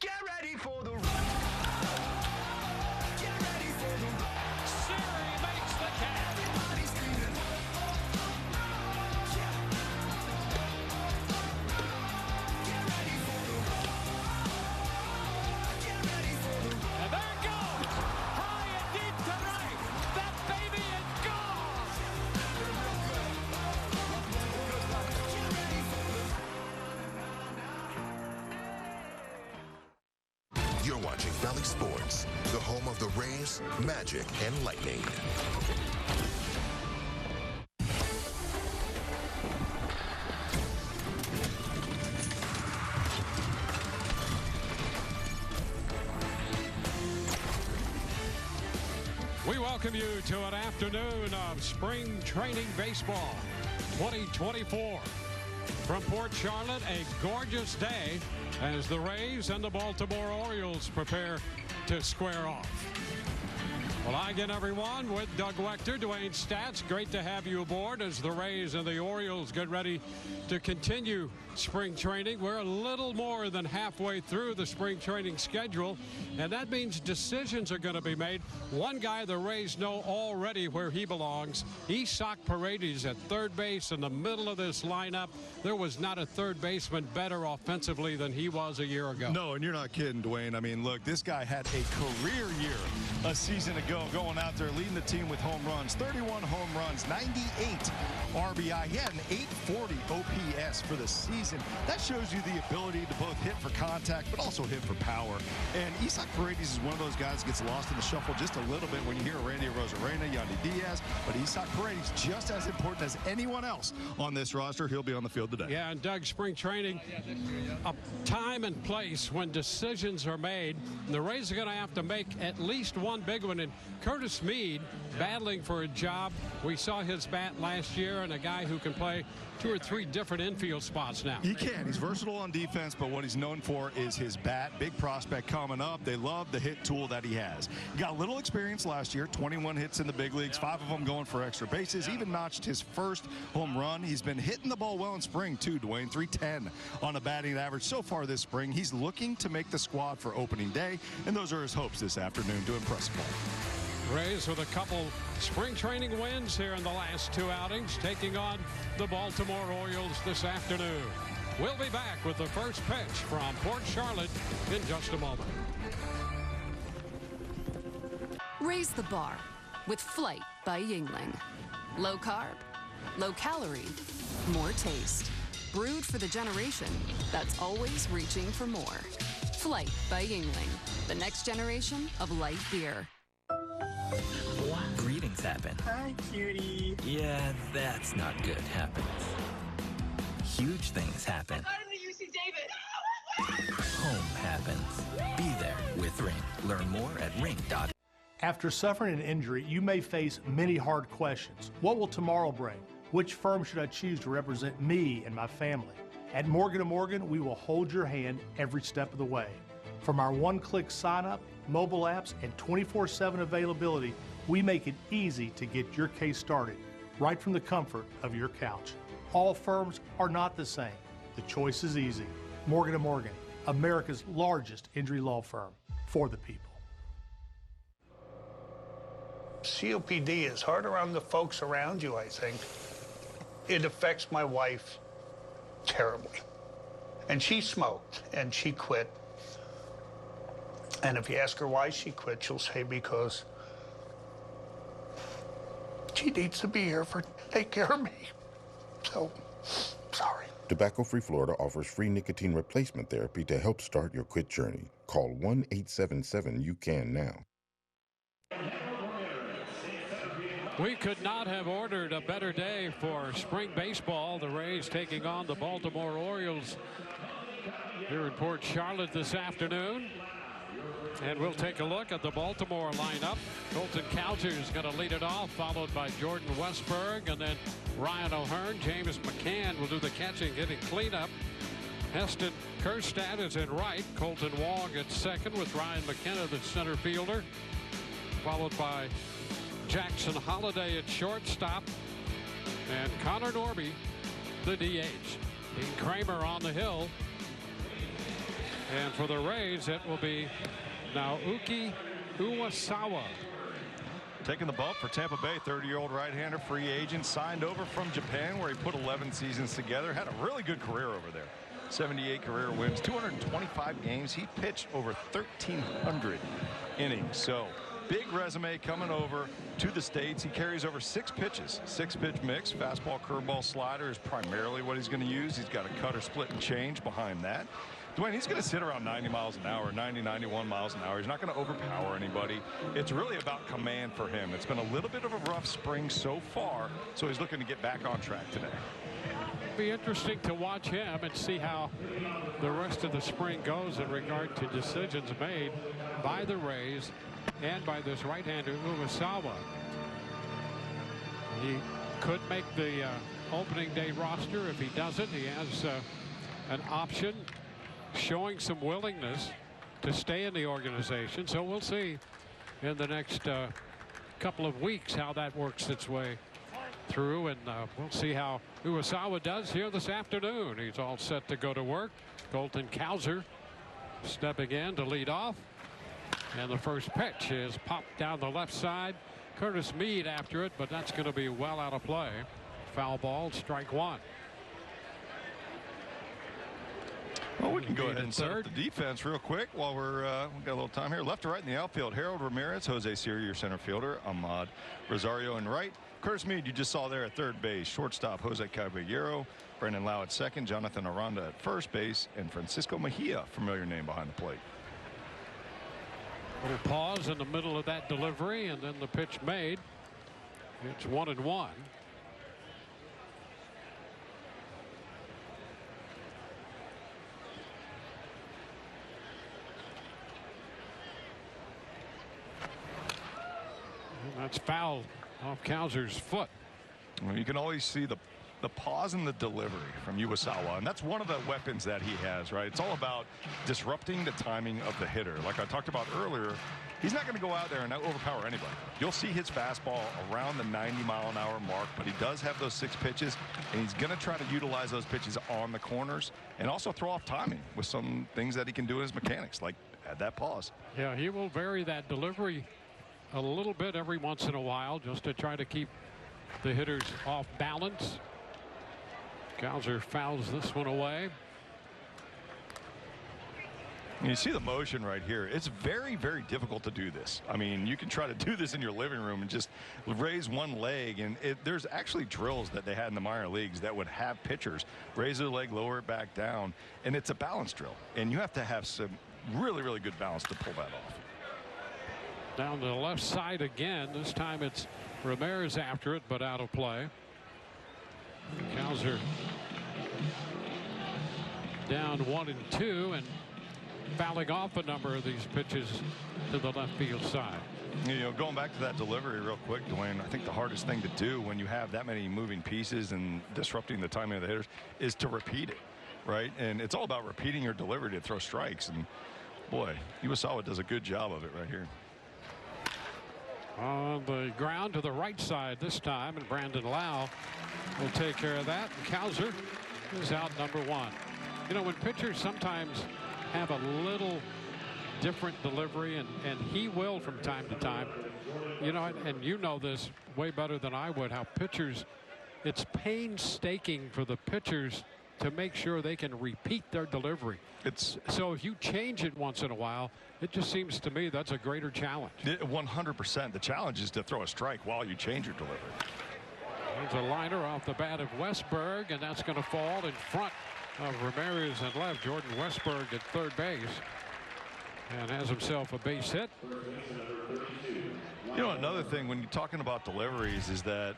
Get ready for the Siri makes the catch. Everybody screaming. Get ready for the And there it goes. High and deep to right. That baby is gone. You're watching Valley Sports, the home of the Rays, Magic, and Lightning. We welcome you to an afternoon of spring training baseball 2024. From Port Charlotte, a gorgeous day as the Rays and the Baltimore Orioles prepare to square off. Well, hi again, everyone, with Doug Wechter, Dwayne Stats. Great to have you aboard as the Rays and the Orioles get ready to continue spring training. We're a little more than halfway through the spring training schedule, and that means decisions are going to be made. One guy the Rays know already where he belongs. Isak Paredes at third base in the middle of this lineup. There was not a third baseman better offensively than he was a year ago. No, and you're not kidding, Dwayne. I mean, look, this guy had a career year a season ago, going out there leading the team with home runs. 31 home runs, 98 RBI. He had an 840 OPS for the season. That shows you the ability to both hit for contact, but also hit for power. And Isak Paredes is one of those guys that gets lost in the shuffle just a little bit when you hear Randy Arozarena, Yandy Diaz. But Isak Paredes just as important as anyone else on this roster. He'll be on the field today. Yeah, and Doug, spring training, a time and place when decisions are made. The Rays are going to have to make at least one big one. And Curtis Mead battling for a job. We saw his bat last year, and a guy who can play 2 or 3 different infield spots now. He can. He's versatile on defense, but what he's known for is his bat. Big prospect coming up. They love the hit tool that he has. He got a little experience last year, 21 hits in the big leagues, 5 of them going for extra bases. Even notched his first home run. He's been hitting the ball well in spring, too, Dwayne. 310 on a batting average so far this spring. He's looking to make the squad for opening day, and those are his hopes this afternoon to impress him. Rays with a couple spring training wins here in the last 2 outings, taking on the Baltimore Orioles this afternoon. We'll be back with the first pitch from Port Charlotte in just a moment. Raise the bar with Flight by Yingling. Low carb, low calorie, more taste. Brewed for the generation that's always reaching for more. Flight by Yingling, the next generation of light beer. Greetings happen. Hi, cutie. Yeah, that's not good happens. Huge things happen. I'm the UC David. Home happens. Be there with Ring. Learn more at ring.com. After suffering an injury, you may face many hard questions. What will tomorrow bring? Which firm should I choose to represent me and my family? At Morgan & Morgan, we will hold your hand every step of the way. From our one-click sign-up, mobile apps, and 24/7 availability, we make it easy to get your case started, right from the comfort of your couch. All firms are not the same. The choice is easy. Morgan & Morgan, America's largest injury law firm, for the people. COPD is harder on the folks around you, I think. It affects my wife terribly. And she smoked, and she quit. And if you ask her why she quit, she'll say because she needs to be here to take care of me. So, sorry. Tobacco-Free Florida offers free nicotine replacement therapy to help start your quit journey. Call 1-877-YOU-CAN now. We could not have ordered a better day for spring baseball. The Rays taking on the Baltimore Orioles here in Port Charlotte this afternoon. And we'll take a look at the Baltimore lineup. Colton Cowser is going to lead it off, followed by Jordan Westberg, and then Ryan O'Hearn. James McCann will do the catching, hitting cleanup. Heston Kjerstad is in right. Colton Wong at second with Ryan McKenna, the center fielder, followed by Jackson Holliday at shortstop, and Connor Norby, the DH. Dean Kremer on the hill. And for the Rays, it will be Naoyuki Uwasawa. Taking the bump for Tampa Bay, 30-year-old right-hander, free agent, signed over from Japan, where he put 11 seasons together. Had a really good career over there. 78 career wins, 225 games. He pitched over 1,300 innings. So big resume coming over to the States. He carries over 6 pitches, 6-pitch mix. Fastball, curveball, slider is primarily what he's going to use. He's got a cutter, split, and change behind that. Dwayne, he's going to sit around 90 miles an hour, 90, 91 miles an hour. He's not going to overpower anybody. It's really about command for him. It's been a little bit of a rough spring so far, so he's looking to get back on track today. It'll be interesting to watch him and see how the rest of the spring goes in regard to decisions made by the Rays and by this right-hander Uwasawa. He could make the opening day roster. If he doesn't, he has an option showing some willingness to stay in the organization. So we'll see in the next couple of weeks how that works its way through, and we'll see how Uwasawa does here this afternoon. He's all set to go to work. Colton Cowser stepping in to lead off, and the first pitch is popped down the left side. Curtis Mead after it, but that's going to be well out of play. Foul ball, strike one. Well, we can go ahead and set up the defense real quick while we've got a little time here. Left to right in the outfield, Harold Ramirez, Jose Siri, your center fielder, Ahmad Rosario in right. Curtis Mead, you just saw there at third base. Shortstop, Jose Caballero. Brandon Lau at second. Jonathan Aranda at first base. And Francisco Mejia, familiar name behind the plate. Little pause in the middle of that delivery, and then the pitch made. It's 1-1. That's foul off Cowser's foot. Well, you can always see the pause in the delivery from Uwasawa, and that's one of the weapons that he has, right? It's all about disrupting the timing of the hitter. Like I talked about earlier, he's not going to go out there and overpower anybody. You'll see his fastball around the 90-mile-an-hour mark, but he does have those 6 pitches, and he's going to try to utilize those pitches on the corners and also throw off timing with some things that he can do in his mechanics, like add that pause. Yeah, he will vary that delivery a little bit every once in a while just to try to keep the hitters off balance. Cowser fouls this one away. You see the motion right here. It's very, very difficult to do this. I mean, you can try to do this in your living room and just raise one leg, and there's actually drills that they had in the minor leagues that would have pitchers raise their leg, lower it back down, and it's a balance drill, and you have to have some really, really good balance to pull that off. Down to the left side again. This time it's Ramirez after it, but out of play. Cowser down 1-2 and fouling off a number of these pitches to the left field side. You know, going back to that delivery real quick, Dwayne, I think the hardest thing to do when you have that many moving pieces and disrupting the timing of the hitters is to repeat it, right? And it's all about repeating your delivery to throw strikes. And boy, Uwasawa does a good job of it right here. On the ground to the right side this time, and Brandon Lau will take care of that. And Cowser is out number 1. You know, when pitchers sometimes have a little different delivery, and he will from time to time, you know, and you know this way better than I would, how pitchers, it's painstaking for the pitchers to make sure they can repeat their delivery. So if you change it once in a while, it just seems to me that's a greater challenge. 100%. The challenge is to throw a strike while you change your delivery. There's a liner off the bat of Westberg, and that's going to fall in front of Ramirez and left. Jordan Westberg at third base and has himself a base hit. You know, another thing when you're talking about deliveries is that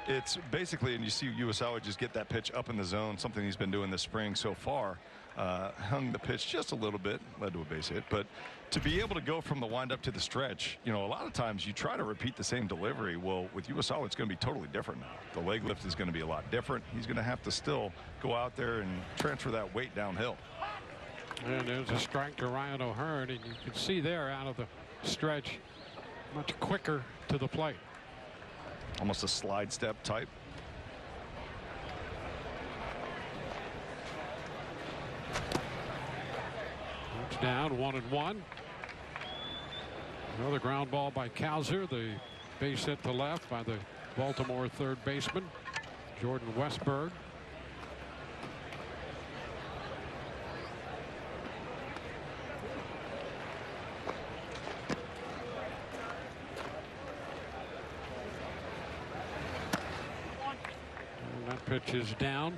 it's basically, and you see Uwasawa just get that pitch up in the zone, something he's been doing this spring so far. Hung the pitch just a little bit, led to a base hit, but to be able to go from the windup to the stretch, you know, a lot of times you try to repeat the same delivery. Well, with Uwasawa, it's going to be totally different now. The leg lift is going to be a lot different. He's going to have to still go out there and transfer that weight downhill. And there's a strike to Ryan O'Hearn, and you can see there out of the stretch, much quicker to the plate. Almost a slide step type. down, 1-1. Another ground ball by Cowser. The base hit to left by the Baltimore third baseman, Jordan Westberg. And that pitch is down.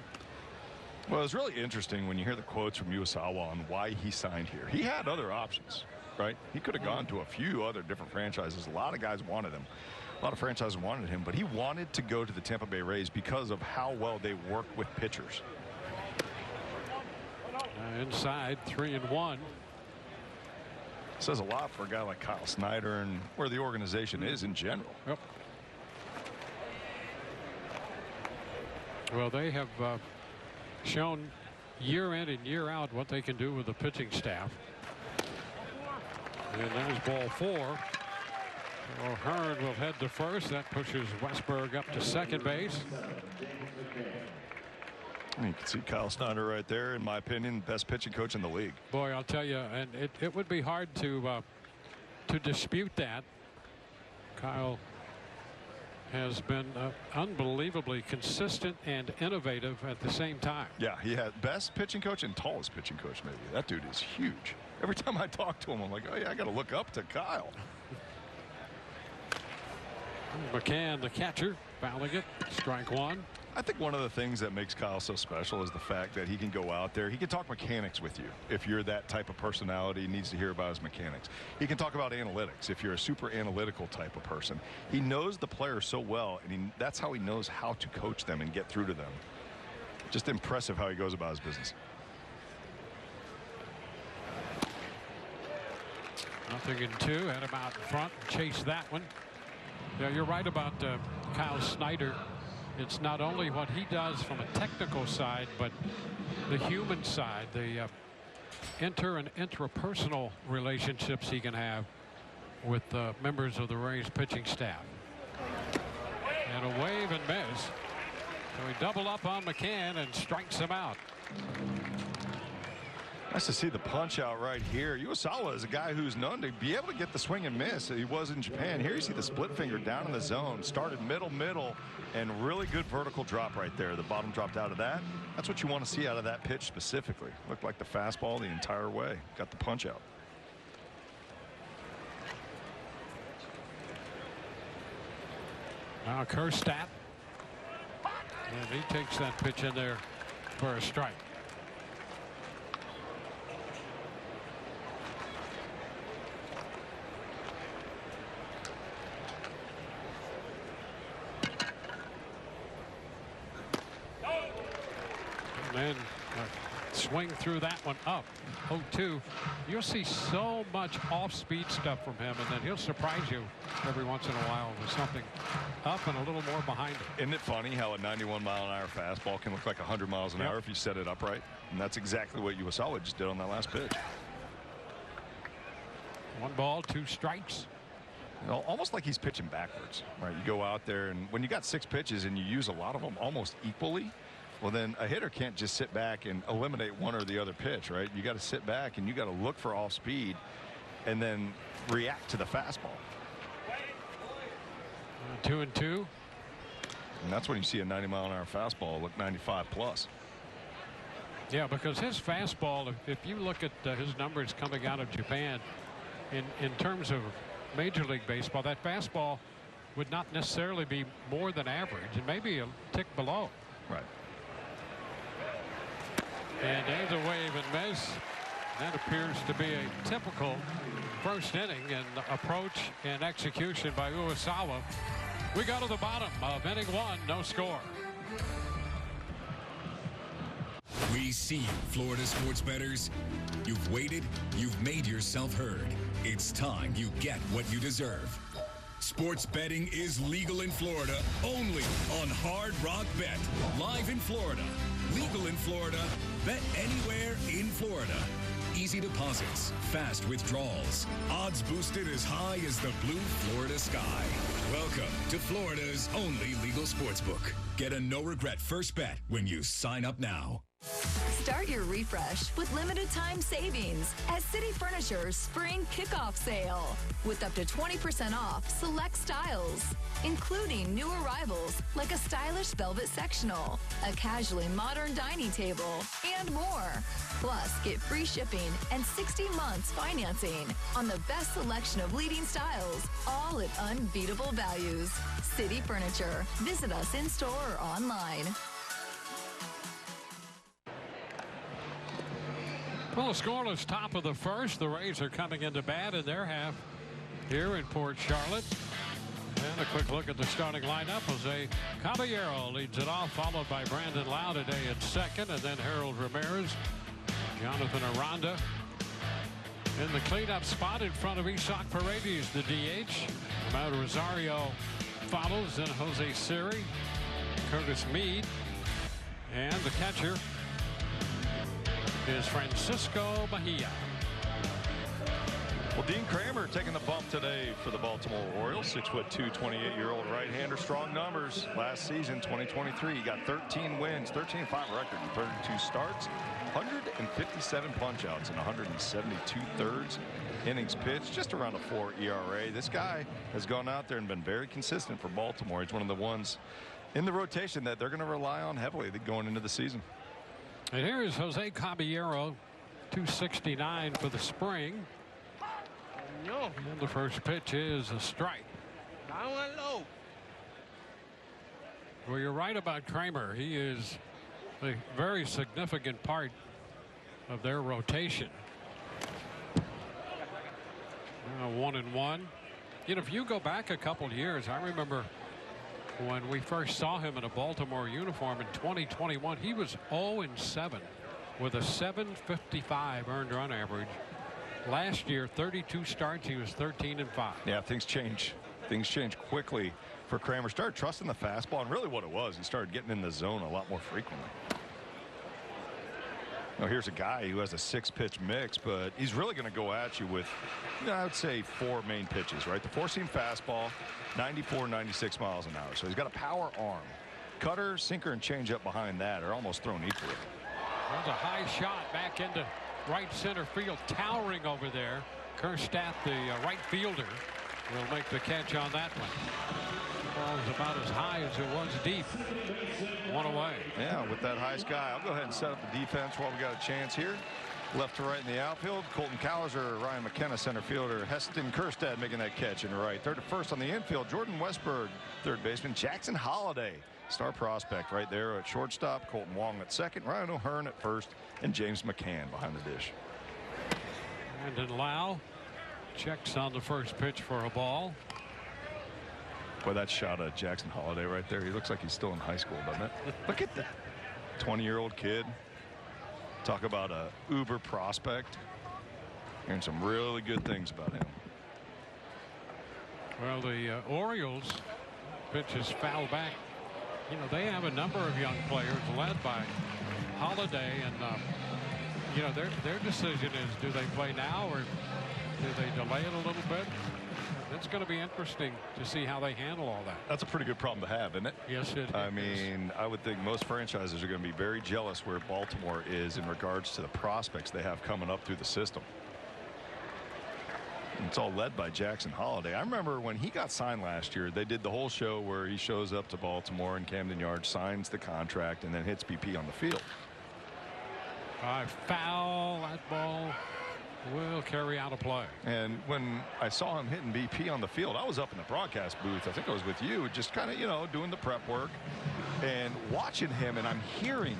Well, it's really interesting when you hear the quotes from Uwasawa on why he signed here. He had other options, right? He could have gone to a few other different franchises. A lot of guys wanted him. A lot of franchises wanted him, but he wanted to go to the Tampa Bay Rays because of how well they work with pitchers. Inside, 3-1. Says a lot for a guy like Kyle Snyder and where the organization is in general. Yep. Well, they have shown year in and year out what they can do with the pitching staff. And there's ball 4. O'Hearn will head to first. That pushes Westberg up to second base. You can see Kyle Snyder right there, in my opinion, best pitching coach in the league. Boy, I'll tell you, and it would be hard to dispute that. Kyle has been unbelievably consistent and innovative at the same time. Yeah, he had best pitching coach and tallest pitching coach, maybe. That dude is huge. Every time I talk to him, I'm like, oh yeah, I got to look up to Kyle. McCann, the catcher, fouling it. Strike 1. I think one of the things that makes Kyle so special is the fact that he can go out there. He can talk mechanics with you. If you're that type of personality, he needs to hear about his mechanics. He can talk about analytics if you're a super analytical type of person. He knows the player so well, and that's how he knows how to coach them and get through to them. Just impressive how he goes about his business. 0-2. Had him out in front and chased that one. Yeah, you're right about Kyle Snyder. It's not only what he does from a technical side, but the human side, the inter and intrapersonal relationships he can have with members of the Rays pitching staff. And a wave and miss. So he doubled up on McCann and strikes him out. Nice to see the punch out right here. Uwasawa is a guy who's known to be able to get the swing and miss. He was in Japan. Here you see the split finger down in the zone. Started middle, and really good vertical drop right there. The bottom dropped out of that. That's what you want to see out of that pitch specifically. Looked like the fastball the entire way. Got the punch out. Now Kerstad. And he takes that pitch in there for a strike. And swing through that one up. 0-2. You'll see so much off-speed stuff from him, and then he'll surprise you every once in a while with something up and a little more behind it. Isn't it funny how a 91-mile-an-hour fastball can look like 100 miles an hour if you set it upright? And that's exactly what Uwasawa just did on that last pitch. 1 ball, 2 strikes. You know, almost like he's pitching backwards, right? You go out there, and when you got 6 pitches and you use a lot of them almost equally, well, then a hitter can't just sit back and eliminate one or the other pitch, right? You got to sit back and you got to look for off speed and then react to the fastball. 2-2. And that's when you see a 90-mile-an-hour fastball look 95 plus. Yeah, because his fastball, if you look at his numbers coming out of Japan in terms of Major League Baseball, that fastball would not necessarily be more than average and maybe a tick below. Right. And there's a wave and miss. That appears to be a typical first inning and approach and execution by Uwasawa. We go to the bottom of inning 1, no score. We see you, Florida sports bettors. You've waited, you've made yourself heard. It's time you get what you deserve. Sports betting is legal in Florida only on Hard Rock Bet. Live in Florida. Legal in Florida. Bet anywhere in Florida. Easy deposits, fast withdrawals, odds boosted as high as the blue Florida sky. Welcome to Florida's only legal sportsbook. Get a no-regret first bet when you sign up now. Start your refresh with limited time savings at City Furniture's Spring Kickoff Sale with up to 20% off select styles, including new arrivals like a stylish velvet sectional, a casually modern dining table, and more. Plus, get free shipping and 60 months financing on the best selection of leading styles, all at unbeatable values. City Furniture. Visit us in store or online. Well, scoreless top of the first. The Rays are coming into bat in their half here in Port Charlotte. And a quick look at the starting lineup. Jose Caballero leads it off, followed by Brandon Lau today at second, and then Harold Ramirez, Jonathan Aranda in the cleanup spot in front of Isak Paredes, the DH. Matt Rosario follows, then Jose Siri, Curtis Mead, and the catcher is Francisco Mejia. Well, Dean Kremer taking the bump today for the Baltimore Orioles. 6'2", 28-year-old right-hander. Strong numbers last season, 2023. He got 13 wins, 13-5 record in 32 starts, 157 punch-outs and 172 thirds innings pitched, just around a 4 ERA. This guy has gone out there and been very consistent for Baltimore. He's one of the ones in the rotation that they're going to rely on heavily going into the season. And here is Jose Caballero, 269 for the spring. And the first pitch is a strike. Well, you're right about Kremer. He is a very significant part of their rotation. 1-1. You know, if you go back a couple years, I remember when we first saw him in a Baltimore uniform in 2021, he was 0-7 with a 755 earned run average. Last year, 32 starts, he was 13-5. Yeah, things change. Things change quickly for Kremer. Started trusting the fastball, and really what it was, he started getting in the zone a lot more frequently. Now, here's a guy who has a 6-pitch mix, but he's really going to go at you with, I would say, 4 main pitches, right? The 4-seam fastball, 94, 96 miles an hour. So he's got a power arm. Cutter, sinker, and changeup behind that are almost thrown equally. There's a high shot back into right center field, towering over there. Kerstadt, the right fielder, will make the catch on that one. Ball is about as high as it was deep. One away. Yeah, with that high sky, I'll go ahead and set up the defense while we got a chance here. Left to right in the outfield, Colton Cowser, Ryan McKenna, center fielder, Heston Kerstad making that catch in right. Third to first on the infield, Jordan Westberg, third baseman, Jackson Holliday, star prospect right there at shortstop, Colton Wong at second, Ryan O'Hearn at first, and James McCann behind the dish. Brandon Lau checks on the first pitch for a ball. Boy, that shot at Jackson Holliday right there. He looks like he's still in high school, doesn't it? Look at that. 20-year-old kid. Talk about a uber prospect. Hearing some really good things about him. Well, the Orioles pitch is fouled back. You know, they have a number of young players led by Holliday, and you know, their decision is, do they play now or do they delay it a little bit? It's going to be interesting to see how they handle all that. That's a pretty good problem to have, isn't it? Yes, it is. I mean, I would think most franchises are going to be very jealous where Baltimore is in regards to the prospects they have coming up through the system. It's all led by Jackson Holliday. I remember when he got signed last year, they did the whole show where he shows up to Baltimore in Camden Yards, signs the contract, and then hits BP on the field. Foul. That ball will carry out a play. And when I saw him hitting BP on the field, I was up in the broadcast booth. I think I was with you, just kind of, you know, doing the prep work and watching him, and I'm hearing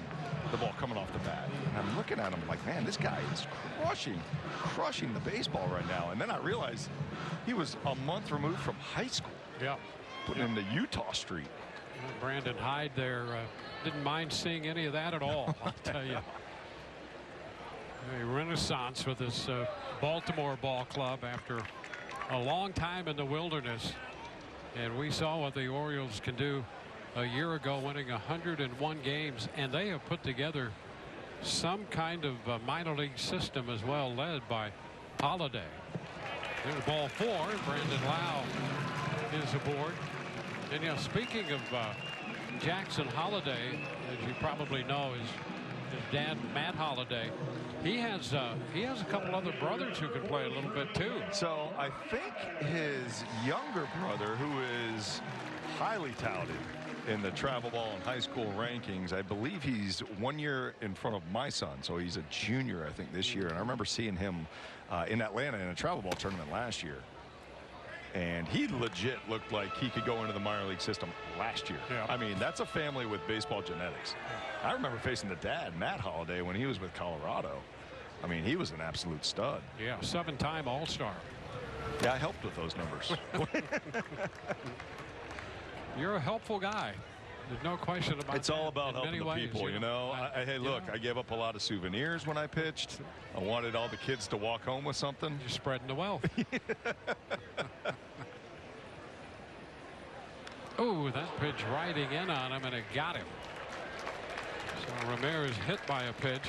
the ball coming off the bat. And I'm looking at him like, man, this guy is crushing the baseball right now. And then I realized he was a month removed from high school. Yeah. Putting him to Utah Street. Brandon Hyde there didn't mind seeing any of that at all, I'll tell you. A renaissance with this Baltimore ball club after a long time in the wilderness. And we saw what the Orioles can do a year ago, winning 101 games, and they have put together some kind of minor league system as well, led by Holliday. There's ball 4, and Brandon Lau is aboard. And you know, speaking of Jackson Holliday, as you probably know, his dad, Matt Holliday. He has a couple other brothers who can play a little bit too. So I think his younger brother, who is highly touted in the travel ball and high school rankings, I believe he's 1 year in front of my son, so he's a junior, I think, this year. And I remember seeing him in Atlanta in a travel ball tournament last year. And he legit looked like he could go into the minor league system last year. Yeah. I mean, that's a family with baseball genetics. I remember facing the dad, Matt Holliday, when he was with Colorado. I mean, he was an absolute stud. Yeah, 7-time All-Star. Yeah, I helped with those numbers. You're a helpful guy. There's no question about it. It's all about helping the people, you know. Hey, look, I gave up a lot of souvenirs when I pitched. I wanted all the kids to walk home with something. You're spreading the wealth. Oh, that pitch riding in on him, and it got him. So Ramirez hit by a pitch.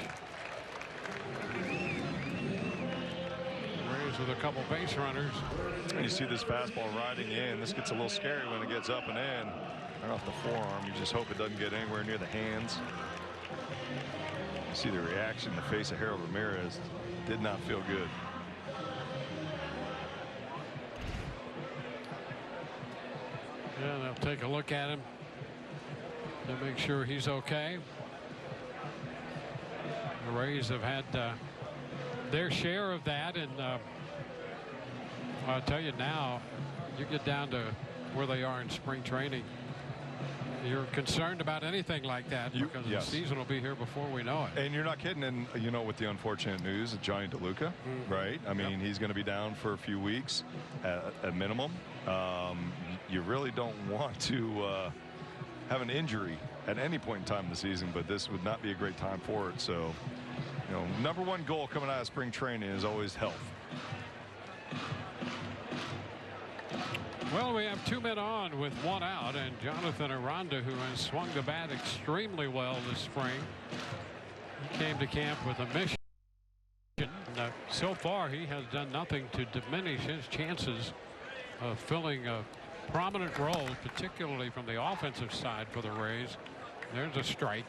Rays with a couple base runners. And you see this fastball riding in. This gets a little scary when it gets up and in. Right off the forearm. You just hope it doesn't get anywhere near the hands. You see the reaction in the face of Harold Ramirez. Did not feel good. Yeah, they'll take a look at him to make sure he's okay. The Rays have had their share of that, and I'll tell you now, you get down to where they are in spring training, you're concerned about anything like that because the season will be here before we know it. And you're not kidding. And you know, with the unfortunate news of Johnny DeLuca, right? I mean, he's going to be down for a few weeks at minimum. You really don't want to have an injury at any point in time in the season, but this would not be a great time for it. So, you know, number one goal coming out of spring training is always health. Well, we have 2 men on with 1 out, and Jonathan Aranda, who has swung the bat extremely well this spring. He came to camp with a mission. So far, he has done nothing to diminish his chances of filling a prominent role, particularly from the offensive side for the Rays. There's a strike.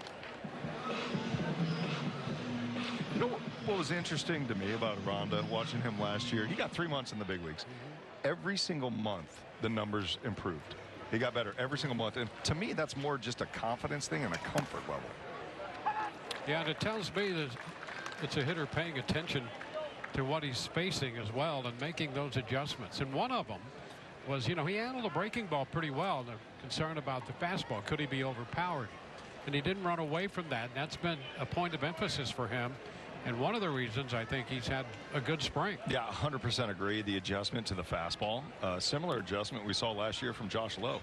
You know what was interesting to me about Aranda, watching him last year? He got 3 months in the big leagues. Every single month, the numbers improved. He got better every single month. And to me, that's more just a confidence thing and a comfort level. Yeah, and it tells me that it's a hitter paying attention to what he's facing as well and making those adjustments. And one of them was, you know, he handled the breaking ball pretty well. They're concerned about the fastball. Could he be overpowered? And he didn't run away from that. And that's been a point of emphasis for him. And one of the reasons I think he's had a good spring. Yeah, 100% agree. The adjustment to the fastball, similar adjustment we saw last year from Josh Lowe.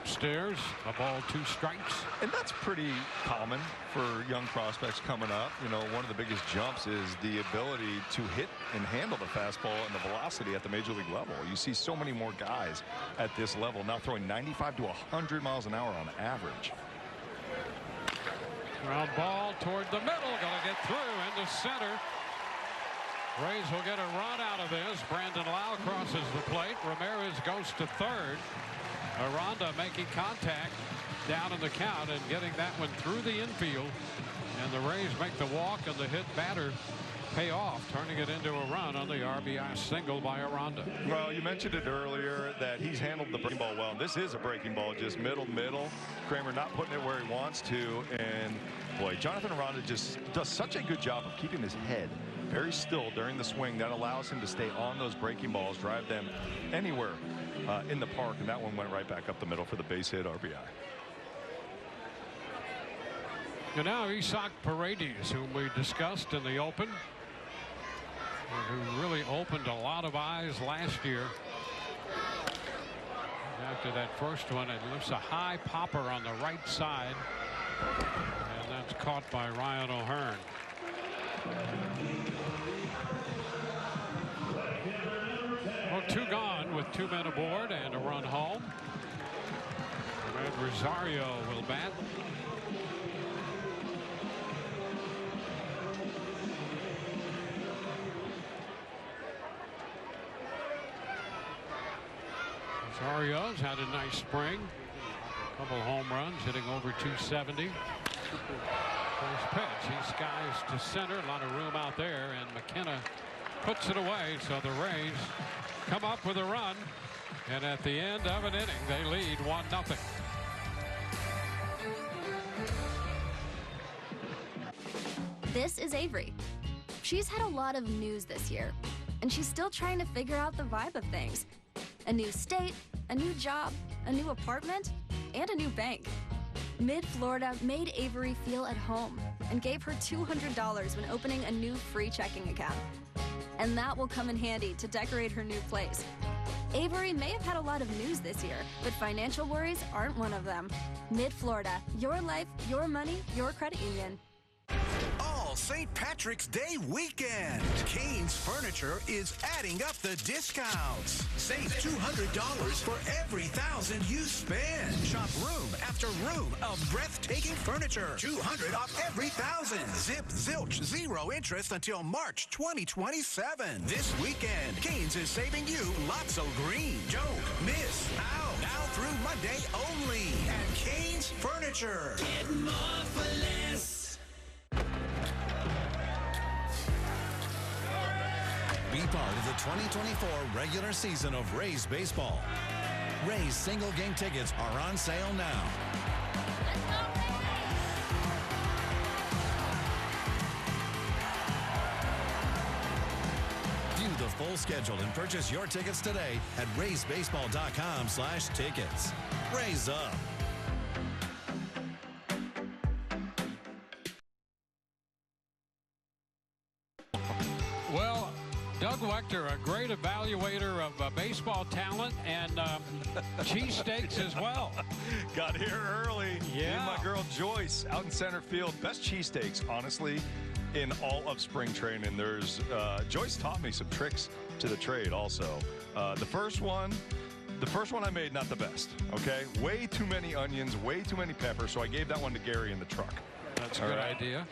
Upstairs, a ball, 2 strikes. And that's pretty common for young prospects coming up. You know, one of the biggest jumps is the ability to hit and handle the fastball and the velocity at the major league level. You see so many more guys at this level now throwing 95 to 100 miles an hour on average. Ground ball toward the middle, gonna get through into center. Rays will get a run out of this. Brandon Lau crosses the plate. Ramirez goes to third. Aranda making contact down in the count and getting that one through the infield. And the Rays make the walk and the hit batter pay off, turning it into a run on the RBI single by Aranda. Well, you mentioned it earlier that he's handled the breaking ball well. And this is a breaking ball, just middle. Kremer not putting it where he wants to. And boy, Jonathan Aranda just does such a good job of keeping his head very still during the swing. That allows him to stay on those breaking balls, drive them anywhere in the park, and that one went right back up the middle for the base hit RBI. And now Isaac Paredes, whom we discussed in the open, who really opened a lot of eyes last year. After that first one, it lifts a high popper on the right side, and that's caught by Ryan O'Hearn. Well, 2 gone with 2 men aboard and a run home. And Rosario will bat. Orioles had a nice spring. Couple home runs, hitting over 270. First pitch, he skies to center. A lot of room out there, and McKenna puts it away. So the Rays come up with a run, and at the end of an inning, they lead 1-0. This is Avery. She's had a lot of news this year, and she's still trying to figure out the vibe of things. A new state, a new job, a new apartment, and a new bank. Mid-Florida made Avery feel at home and gave her $200 when opening a new free checking account. And that will come in handy to decorate her new place. Avery may have had a lot of news this year, but financial worries aren't one of them. Mid-Florida, your life, your money, your credit union. All St. Patrick's Day weekend. Kane's Furniture is adding up the discounts. Save $200 for every $1,000 you spend. Shop room after room of breathtaking furniture. $200 off every $1,000. Zip, zilch, 0 interest until March 2027. This weekend, Kane's is saving you lots of green. Don't miss out. Now through Monday only at Kane's Furniture. Get more for less. Be part of the 2024 regular season of Rays baseball. Rays single game tickets are on sale now. View the full schedule and purchase your tickets today at raysbaseball.com/tickets. Rays up. Well, Doug Wechter, a great evaluator of baseball talent and cheesesteaks as well. Got here early. Yeah. Me and my girl Joyce out in center field. Best cheesesteaks, honestly, in all of spring training. There's Joyce taught me some tricks to the trade also. The first one I made, not the best, okay? Way too many onions, way too many peppers, so I gave that one to Gary in the truck. That's a good idea.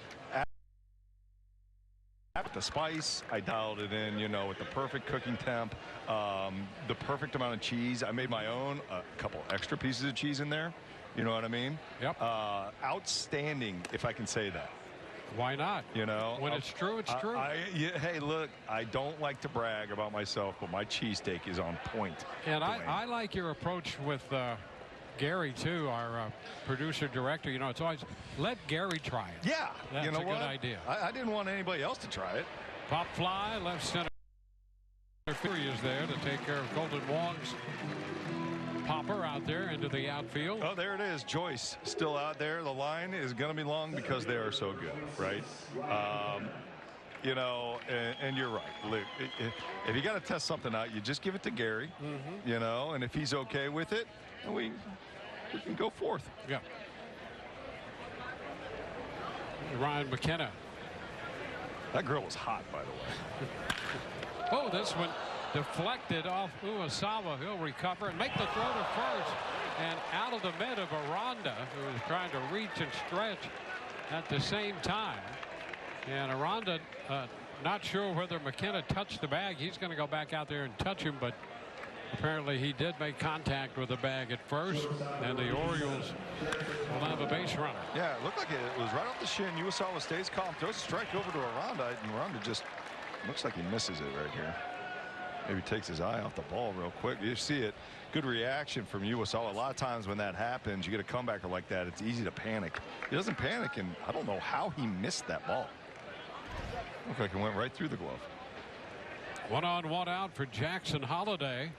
The spice, I dialed it in, you know, with the perfect cooking temp, the perfect amount of cheese. I made my own, a couple extra pieces of cheese in there. You know what I mean? Yep. Outstanding, if I can say that. Why not? You know, when it's true, it's true. Hey, look, I don't like to brag about myself, but my cheesesteak is on point. And I like your approach with Gary, too, our producer director. You know, it's always let Gary try it. Yeah. That's you know a good idea. I didn't want anybody else to try it. Pop fly, left center. Fury is there to take care of Colton Wong's popper out there into the outfield. Oh, there it is. Joyce still out there. The line is going to be long because they are so good, right? You know, and you're right. Look, if you got to test something out, you just give it to Gary, you know, and if he's okay with it, then we can go forth. Yeah. Ryan McKenna. That grill was hot, by the way. Oh, this one deflected off Uwasawa. He'll recover and make the throw to first. And out of the mid of Aranda, who was trying to reach and stretch at the same time. And Aranda, not sure whether McKenna touched the bag. He's going to go back out there and touch him, but apparently he did make contact with the bag at first, and the Orioles will have a base runner. Yeah, it looked like it was right off the shin. Uwasawa stays calm, throws a strike over to Aranda, and Aranda just looks like he misses it right here. Maybe takes his eye off the ball real quick. You see it. Good reaction from Uwasawa. A lot of times when that happens, you get a comebacker like that, it's easy to panic. He doesn't panic, and I don't know how he missed that ball. Looked like it went right through the glove. 1 on 1 out for Jackson Holliday.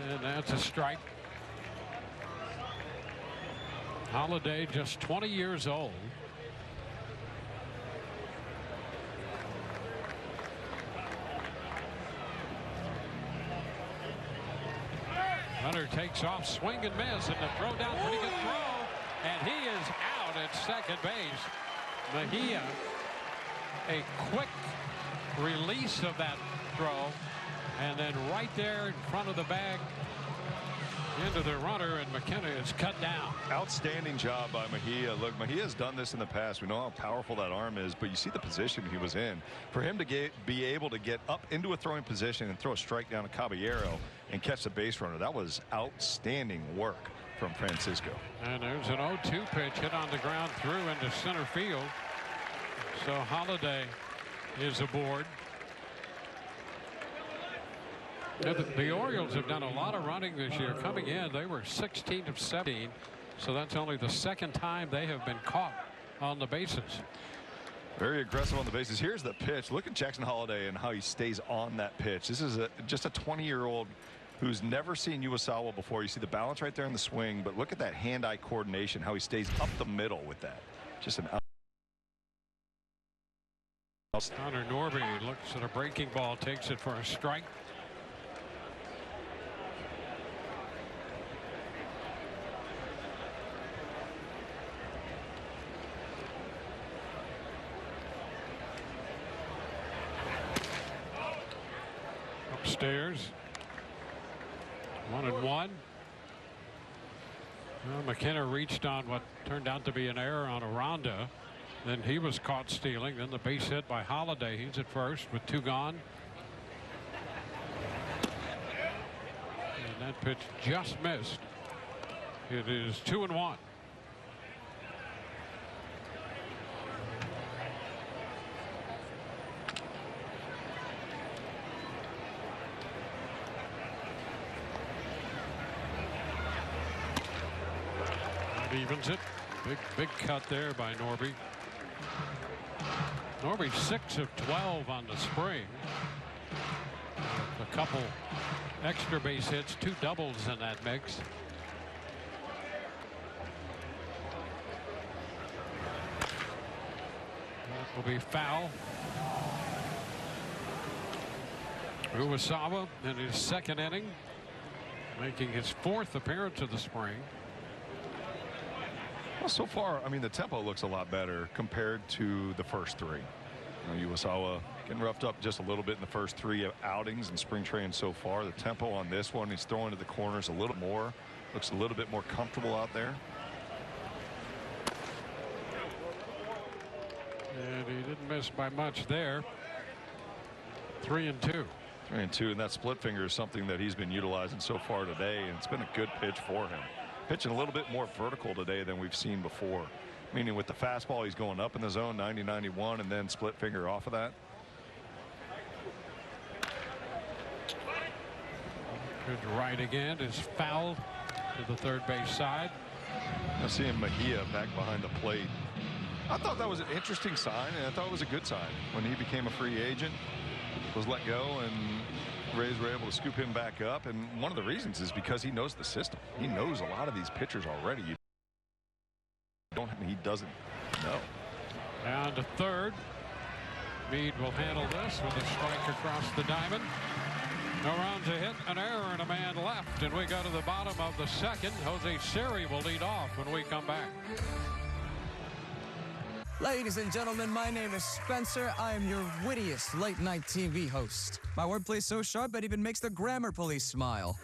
And that's a strike. Holliday, just 20 years old. Hunter takes off, swing and miss, and the throw down, pretty good throw, and he is out at second base. Mejia, a quick release of that throw, and then right there in front of the bag, into the runner, and McKenna is cut down. Outstanding job by Mejia. Look, Mejia's done this in the past. We know how powerful that arm is, but you see the position he was in. For him to be able to get up into a throwing position and throw a strike down to Caballero and catch the base runner, that was outstanding work from Francisco. And there's an 0-2 pitch hit on the ground through into center field. So Holiday is aboard. The Orioles have done a lot of running this year. Coming in, they were 16 of 17, so that's only the second time they have been caught on the bases. Very aggressive on the bases. Here's the pitch. Look at Jackson Holiday and how he stays on that pitch. This is just a 20-year-old who's never seen Uwasawa before. You see the balance right there in the swing, but look at that hand-eye coordination, how he stays up the middle with that. Just an Connor Norby looks at a breaking ball, takes it for a strike. Upstairs. 1-1. Well, McKenna reached on what turned out to be an error on Aranda. Then he was caught stealing. Then the base hit by Holiday. He's at first with 2 gone. And that pitch just missed. It is 2-1. Evens it. Big cut there by Norby. Norby 6 of 12 on the spring. A couple extra base hits, 2 doubles in that mix. That will be foul. Uwasawa in his 2nd inning, making his 4th appearance of the spring. Well, so far, I mean, the tempo looks a lot better compared to the first 3. Uwasawa getting roughed up just a little bit in the first 3 outings in spring training so far. The tempo on this one, he's throwing to the corners a little more. Looks a little bit more comfortable out there. And he didn't miss by much there. 3-2. 3-2, and that split finger is something that he's been utilizing so far today, and it's been a good pitch for him. Pitching a little bit more vertical today than we've seen before, meaning with the fastball he's going up in the zone 90-91 and then split finger off of that. Good right again is fouled to the third base side. I see him Mejia back behind the plate. I thought that was an interesting sign, and I thought it was a good sign when he became a free agent, was let go, and Rays were able to scoop him back up. And one of the reasons is because he knows the system. He knows a lot of these pitchers already. He doesn't know. Down to third. Meade will handle this with a strike across the diamond. No runs, a hit, an error, and a man left. And we go to the bottom of the 2nd. Jose Siri will lead off when we come back. Ladies and gentlemen, my name is Spencer. I am your wittiest late-night TV host. My wordplay's so sharp it even makes the grammar police smile.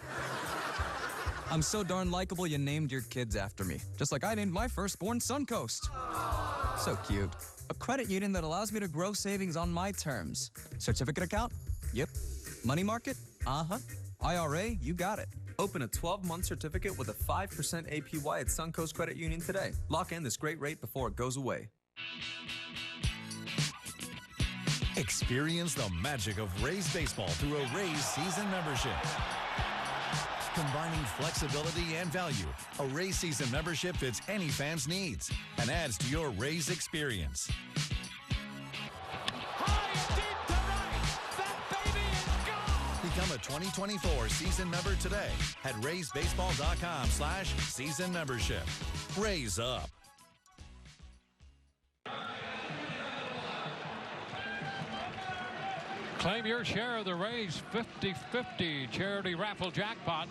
I'm so darn likable you named your kids after me, just like I named my firstborn Suncoast. So cute. A credit union that allows me to grow savings on my terms. Certificate account? Yep. Money market? Uh-huh. IRA? You got it. Open a 12-month certificate with a 5% APY at Suncoast Credit Union today. Lock in this great rate before it goes away. Experience the magic of Rays baseball through a Rays season membership. Combining flexibility and value, a Rays season membership fits any fan's needs and adds to your Rays experience. Become a 2024 season member today at RaysBaseball.com/season membership. Rays up. Claim your share of the Rays 50-50 charity raffle jackpot.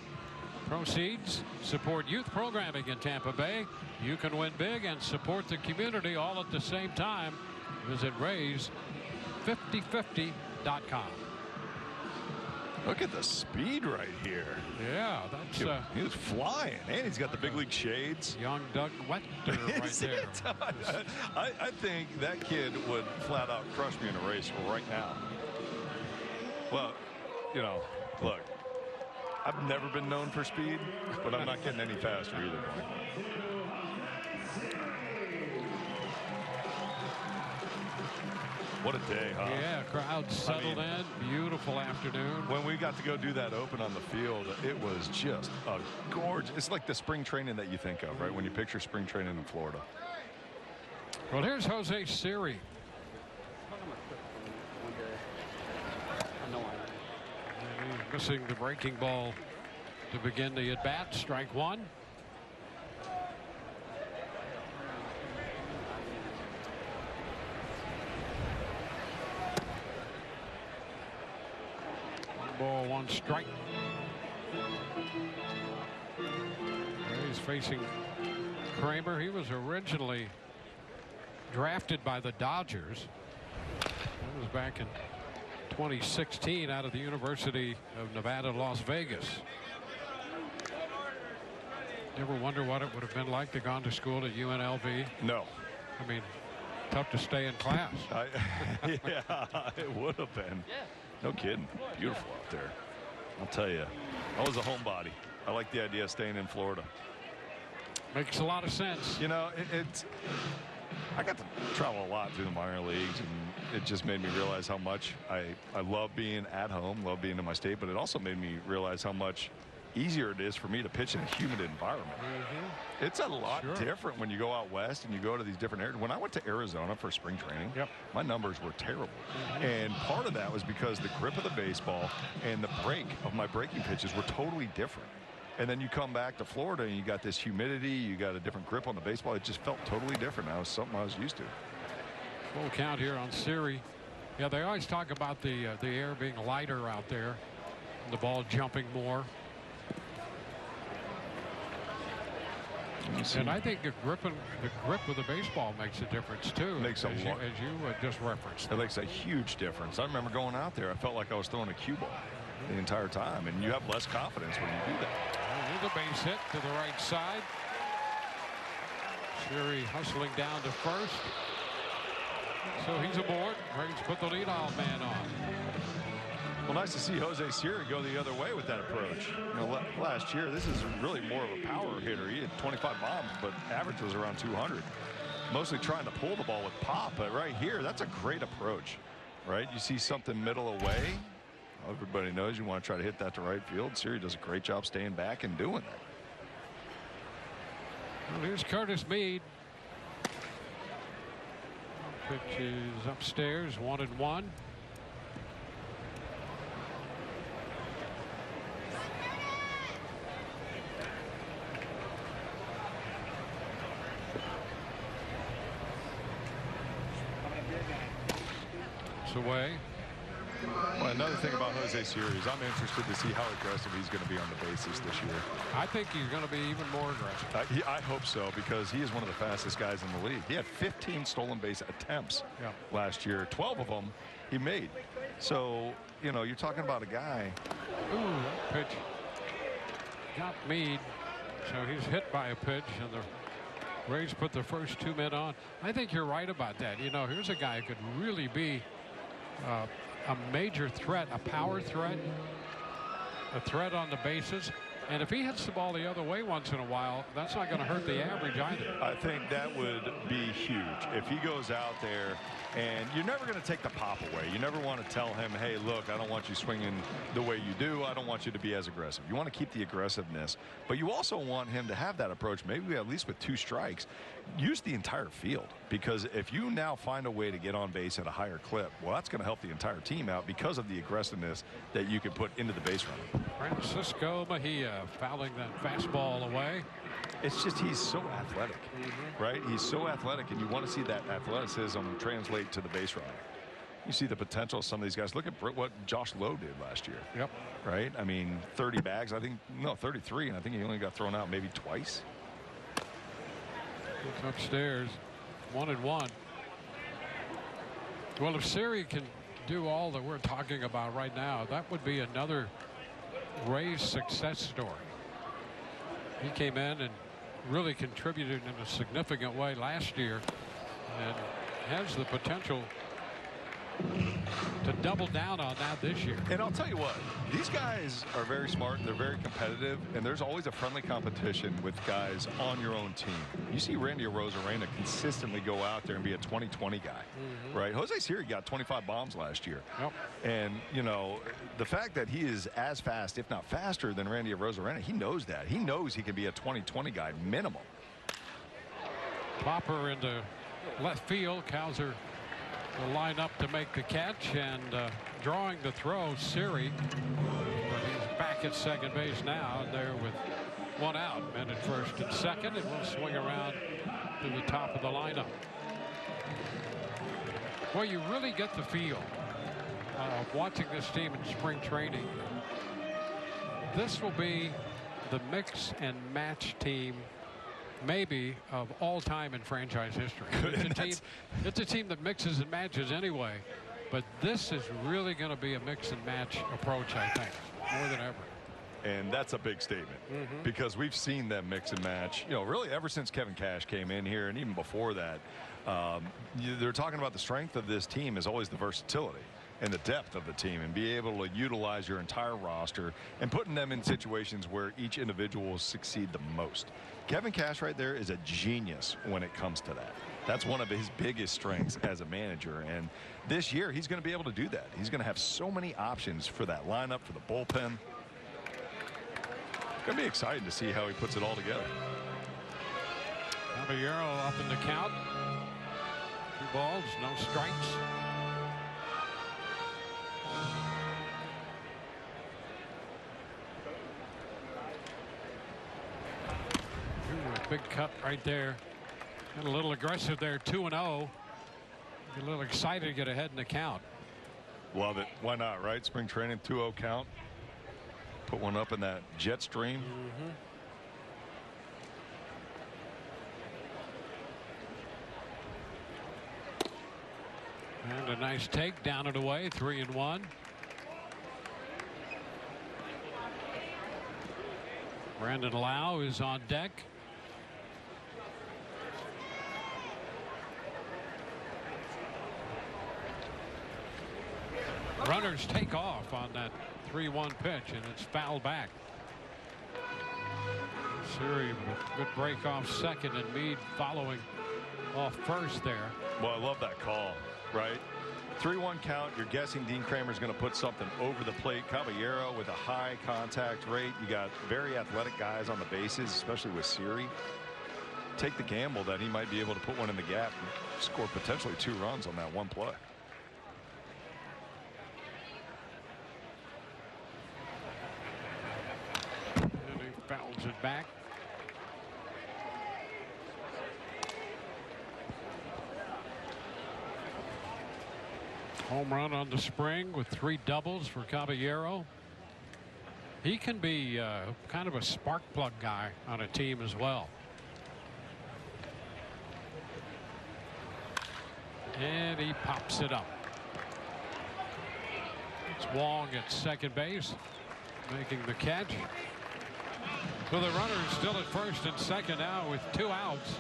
Proceeds support youth programming in Tampa Bay. You can win big and support the community all at the same time. Visit Rays5050.com. Look at the speed right here. Yeah, that's he was flying, and he's got the big league shades. Young Doug Wetter right there. I think that kid would flat out crush me in a race right now. Well, you know, look, I've never been known for speed, but I'm not getting any faster either. What a day, huh? Yeah, crowd settled in. Beautiful afternoon. When we got to go do that open on the field, it was just a gorgeous. It's like the spring training that you think of, right? When you picture spring training in Florida. Well, here's Jose Siri. And he's missing the breaking ball to begin the at-bat. Strike one. Ball, one strike. He's facing Kremer. He was originally drafted by the Dodgers. That was back in 2016 out of the University of Nevada, Las Vegas. Ever wonder what it would have been like to gone to school at UNLV? No. I mean, tough to stay in class. Yeah, it would have been. No kidding. Beautiful out there. I'll tell you, I was a homebody. I like the idea of staying in Florida. Makes a lot of sense. You know, I got to travel a lot through the minor leagues, and it just made me realize how much I love being at home, love being in my state, but it also made me realize how much easier it is for me to pitch in a humid environment. It's a lot different when you go out west and you go to these different areas. When I went to Arizona for spring training, my numbers were terrible. And part of that was because the grip of the baseball and the break of my breaking pitches were totally different. And then you come back to Florida and you got this humidity, you got a different grip on the baseball. It just felt totally different. That was something I was used to. Full count here on Siri. Yeah, they always talk about the air being lighter out there, and the ball jumping more. And I think the grip of the baseball makes a difference too. Makes a lot. As you just referenced. It makes a huge difference. I remember going out there, I felt like I was throwing a cue ball the entire time, and you have less confidence when you do that. Here's a base hit to the right side. Siri hustling down to first. So he's aboard. Rays put the leadoff man on. Well, nice to see Jose Siri go the other way with that approach. You know, last year, this is really more of a power hitter. He had 25 bombs, but average was around 200. Mostly trying to pull the ball with pop, but right here, that's a great approach, right? You see something middle away. Everybody knows you want to try to hit that to right field. Siri does a great job staying back and doing that. Well, here's Curtis Mead. Pitch is upstairs, 1-1. Away. Well, another thing about Jose Siri is I'm interested to see how aggressive he's going to be on the bases this year. I think he's going to be even more aggressive. I hope so, because he is one of the fastest guys in the league. He had 15 stolen base attempts last year. 12 of them he made. So, you know, you're talking about a guy. Ooh, that pitch got Mead. So he's hit by a pitch, and the Rays put the first two men on. I think you're right about that. You know, here's a guy who could really be a major threat, a power threat, a threat on the bases. And if he hits the ball the other way once in a while, that's not going to hurt the average either. I think that would be huge if he goes out there, and you're never going to take the pop away. You never want to tell him, hey, look, I don't want you swinging the way you do. I don't want you to be as aggressive. You want to keep the aggressiveness, but you also want him to have that approach, maybe at least with 2 strikes. Use the entire field, because if you now find a way to get on base at a higher clip, well, that's going to help the entire team out because of the aggressiveness that you can put into the base runner. Francisco Mejia fouling that fastball away. It's just he's so athletic, right? He's so athletic, and you want to see that athleticism translate to the base runner. You see the potential of some of these guys. Look at what Josh Lowe did last year. Yep. Right? I mean, 30 bags, I think, no, 33, and I think he only got thrown out maybe twice. It's upstairs, 1-1. Well, if Siri can do all that we're talking about right now, that would be another Rays success story. He came in and really contributed in a significant way last year and has the potential to double down on that this year. And I'll tell you what, these guys are very smart. They're very competitive, and there's always a friendly competition with guys on your own team. You see Randy Arozarena consistently go out there and be a 20-20 guy, right? Jose Siri got 25 bombs last year. Yep. And, you know, the fact that he is as fast, if not faster, than Randy Arozarena, he knows that. He knows he can be a 20-20 guy minimum. Popper into left field. Cowser will line up to make the catch, and drawing the throw, Siri. But he's back at second base now, and there with one out. Men at first and second, and we'll swing around to the top of the lineup. Well, you really get the feel of watching this team in spring training. This will be the mix and match team maybe of all time in franchise history. It's a team that mixes and matches anyway, but this is really going to be a mix and match approach, I think, more than ever. And that's a big statement because we've seen them mix and match, you know, really ever since Kevin Cash came in here, and even before that. They're talking about the strength of this team is always the versatility and the depth of the team, and be able to utilize your entire roster and putting them in situations where each individual will succeed the most. Kevin Cash right there is a genius when it comes to that. That's one of his biggest strengths as a manager, and this year he's going to be able to do that. He's going to have so many options for that lineup, for the bullpen. Going to be exciting to see how he puts it all together. Caballero up in the count. 2 balls, no strikes. Ooh, a big cut right there. Got a little aggressive there, 2-0. A little excited to get ahead in the count. Love it. Why not, right? Spring training, 2-0 count. Put one up in that jet stream. And a nice take, down and away, 3-1. Brandon Lau is on deck. Runners take off on that 3-1 pitch, and it's fouled back. Siri with good break off second, and Meade following off first there. Well, I love that call, right? 3-1 count. You're guessing Dean Kremer is going to put something over the plate. Caballero with a high contact rate. You got very athletic guys on the bases, especially with Siri. Take the gamble that he might be able to put one in the gap and score potentially 2 runs on that one play. And he fouls it back. Home run on the spring with 3 doubles for Caballero. He can be kind of a spark plug guy on a team as well. And he pops it up. It's Wong at second base, making the catch. So the runner is still at first and second now with 2 outs.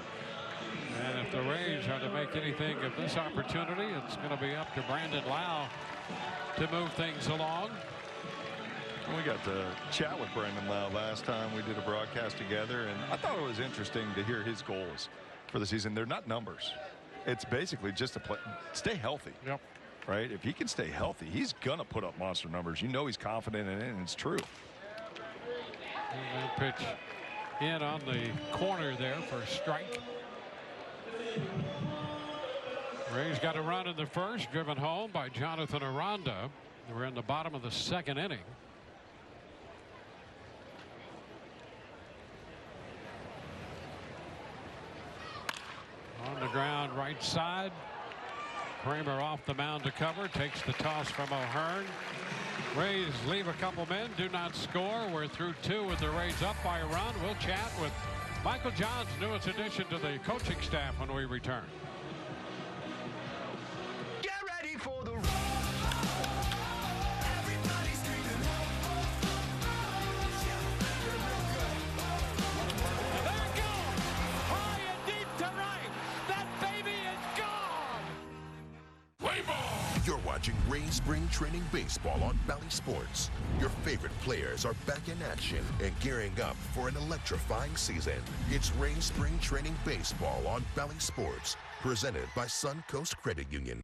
And if the Rays are to make anything of this opportunity, it's going to be up to Brandon Lau to move things along. We got to chat with Brandon Lau last time we did a broadcast together, and I thought it was interesting to hear his goals for the season. They're not numbers. It's basically just to stay healthy. Yep. Right? If he can stay healthy, he's going to put up monster numbers. You know he's confident in it, and it's true. And that pitch in on the corner there for a strike. Rays got a run in the first, driven home by Jonathan Aranda. We're in the bottom of the second inning. On the ground, right side. Kremer off the mound to cover, takes the toss from O'Hearn. Rays leave a couple men, do not score. We're through 2 with the Rays up by a run. We'll chat with Michael Johns, newest addition to the coaching staff, when we return. Get ready for the spring training baseball on Bally Sports. Your favorite players are back in action and gearing up for an electrifying season. It's Rays spring training baseball on Bally Sports, presented by Suncoast Credit Union.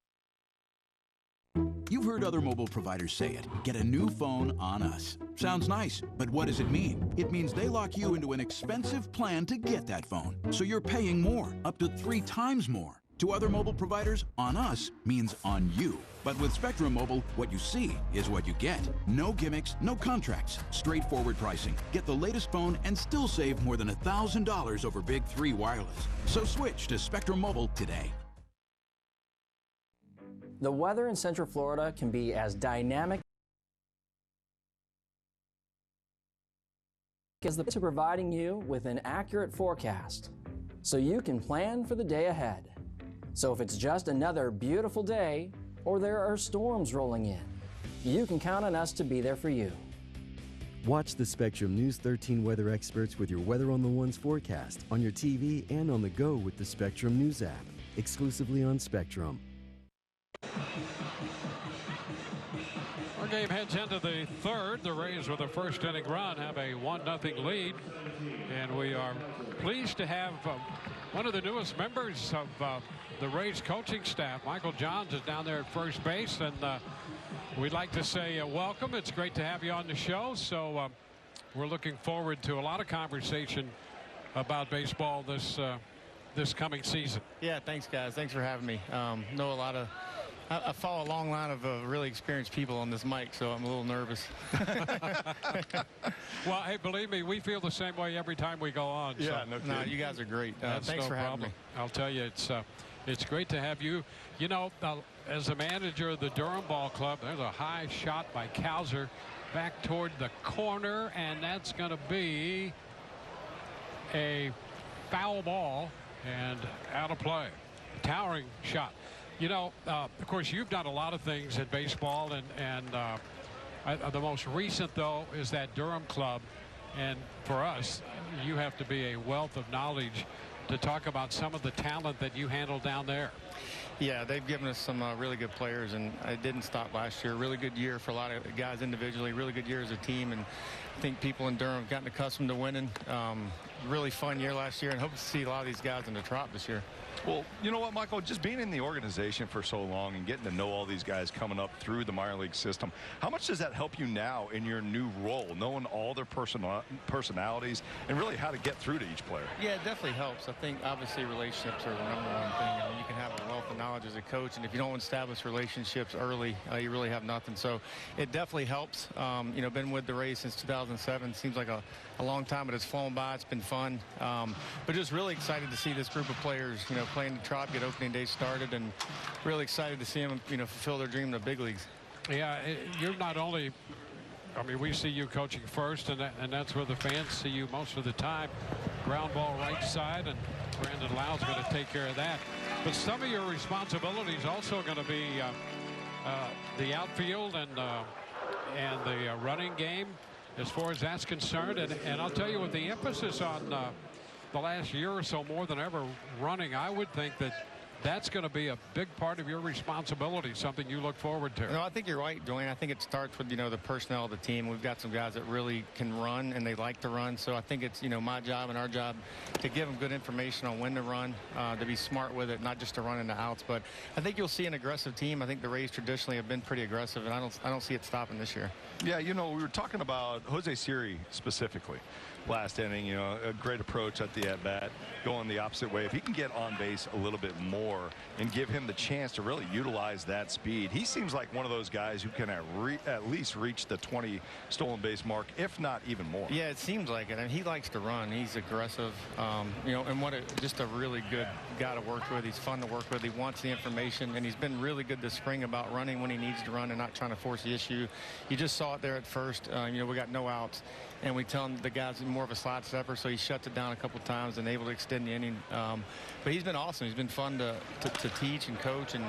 You've heard other mobile providers say it. Get a new phone on us. Sounds nice, but what does it mean? It means they lock you into an expensive plan to get that phone. So you're paying more, up to 3 times more. To other mobile providers, on us means on you. But with Spectrum Mobile, what you see is what you get. No gimmicks, no contracts, straightforward pricing. Get the latest phone and still save more than $1,000 over Big 3 wireless. So switch to Spectrum Mobile today. The weather in Central Florida can be as dynamic as the providing you with an accurate forecast so you can plan for the day ahead. So if it's just another beautiful day or there are storms rolling in, you can count on us to be there for you. Watch the Spectrum News 13 weather experts with your Weather on the Ones forecast on your TV and on the go with the Spectrum News app, exclusively on Spectrum. Our game heads into the third. The Rays, with a first inning run, have a 1-0 lead. And we are pleased to have one of the newest members of the Rays coaching staff. Michael Johns is down there at first base. And we'd like to say welcome. It's great to have you on the show. So we're looking forward to a lot of conversation about baseball this coming season. Yeah, thanks, guys. Thanks for having me. I follow a long line of really experienced people on this mic, so I'm a little nervous. Well, hey, believe me, we feel the same way every time we go on. Yeah, so. no, you guys are great. Thanks for having me. I'll tell you, it's great to have you. You know, as a manager of the Durham Ball Club, there's a high shot by Cowser back toward the corner, and that's going to be a foul ball and out of play. Towering shot. You know, of course, you've done a lot of things in baseball, and the most recent, though, is that Durham club. And for us, you have to be a wealth of knowledge to talk about some of the talent that you handle down there. Yeah, they've given us some really good players, and it didn't stop last year. Really good year for a lot of guys individually, really good year as a team, and I think people in Durham have gotten accustomed to winning. Really fun year last year, and hope to see a lot of these guys in the Trop this year. Well, you know what, Michael, just being in the organization for so long and getting to know all these guys coming up through the minor league system, how much does that help you now in your new role, knowing all their personalities and really how to get through to each player? Yeah, it definitely helps. I think obviously relationships are the #1 thing. I mean, you can have a wealth of knowledge as a coach, and if you don't establish relationships early, you really have nothing. So it definitely helps. You know, been with the Rays since 2007. Seems like a long time, but it's flown by. It's been fun. But just really excited to see this group of players, you know, playing the Trop, get opening day started, and really excited to see them, you know, fulfill their dream in the big leagues. Yeah, you're not only, I mean, we see you coaching first, and that's where the fans see you most of the time. Ground ball right side, and Brandon Lau's going to take care of that. But some of your responsibilities also going to be the outfield and the running game, as far as that's concerned. And I'll tell you, with the emphasis on the last year or so more than ever running, I would think that that's going to be a big part of your responsibility, something you look forward to. No, I think you're right, Dwayne. I think it starts with, you know, the personnel of the team. We've got some guys that really can run, and they like to run. So I think it's, you know, my job and our job to give them good information on when to run, to be smart with it, not just to run into outs. But I think you'll see an aggressive team. I think the Rays traditionally have been pretty aggressive, and I don't see it stopping this year. Yeah, you know, we were talking about Jose Siri specifically last inning. You know, a great approach at the at-bat, going the opposite way. If he can get on base a little bit more and give him the chance to really utilize that speed, he seems like one of those guys who can at least reach the 20 stolen base mark, if not even more. Yeah, it seems like it. I mean, he likes to run. He's aggressive, you know, and just a really good guy to work with. He's fun to work with. He wants the information, and he's been really good this spring about running when he needs to run and not trying to force the issue. You just saw it there at first. You know, we got no outs, and we tell him the guy's more of a slide stepper, so he shuts it down a couple times and able to extend the inning. But he's been awesome. He's been fun to teach and coach, and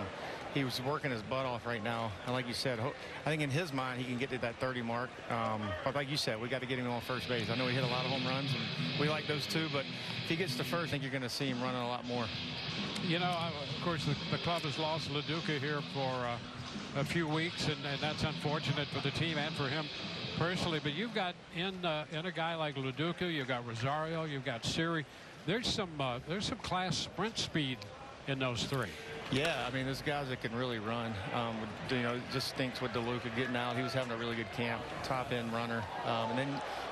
he was working his butt off right now. And like you said, I think in his mind he can get to that 30 mark. But like you said, we got to get him on first base. I know he hit a lot of home runs, and we like those too. But if he gets to first, I think you're going to see him running a lot more. You know, of course, the club has lost LaDuca here for a few weeks, and that's unfortunate for the team and for him personally. But you've got in a guy like Luduka, you've got Rosario, you've got Siri. There's some class sprint speed in those three. Yeah, I mean, there's guys that can really run. It just stinks with DeLuca getting out. He was having a really good camp, top-end runner. And then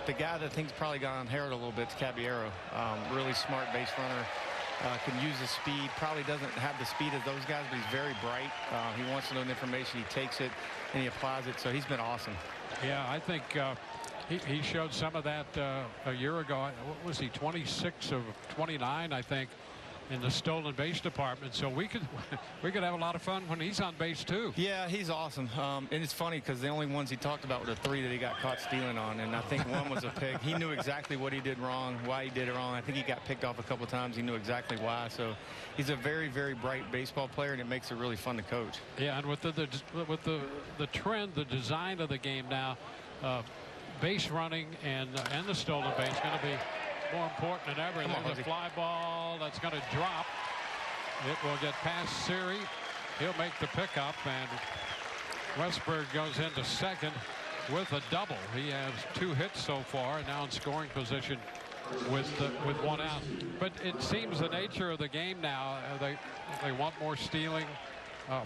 the guy that I think's probably got unheralded a little bit is Caballero. Really smart base runner. Can use the speed. Probably doesn't have the speed of those guys, but he's very bright. He wants to know the information. He takes it, and he applies it. So he's been awesome. Yeah, I think he showed some of that a year ago. What was he, 26 of 29, I think, in the stolen base department. So we could have a lot of fun when he's on base too. Yeah, he's awesome. And it's funny because the only ones he talked about were the three that he got caught stealing on, and I think one was a pick. He knew exactly what he did wrong, why he did it wrong. I think he got picked off a couple of times. He knew exactly why. So he's a very, very bright baseball player, and it makes it really fun to coach. Yeah, and with the trend, the design of the game now, base running and the stolen base going to be more important than ever. There's a fly ball that's going to drop. It will get past Siri. He'll make the pickup, and Westberg goes into second with a double. He has 2 hits so far, and now in scoring position with 1 out. But it seems the nature of the game now, they want more stealing,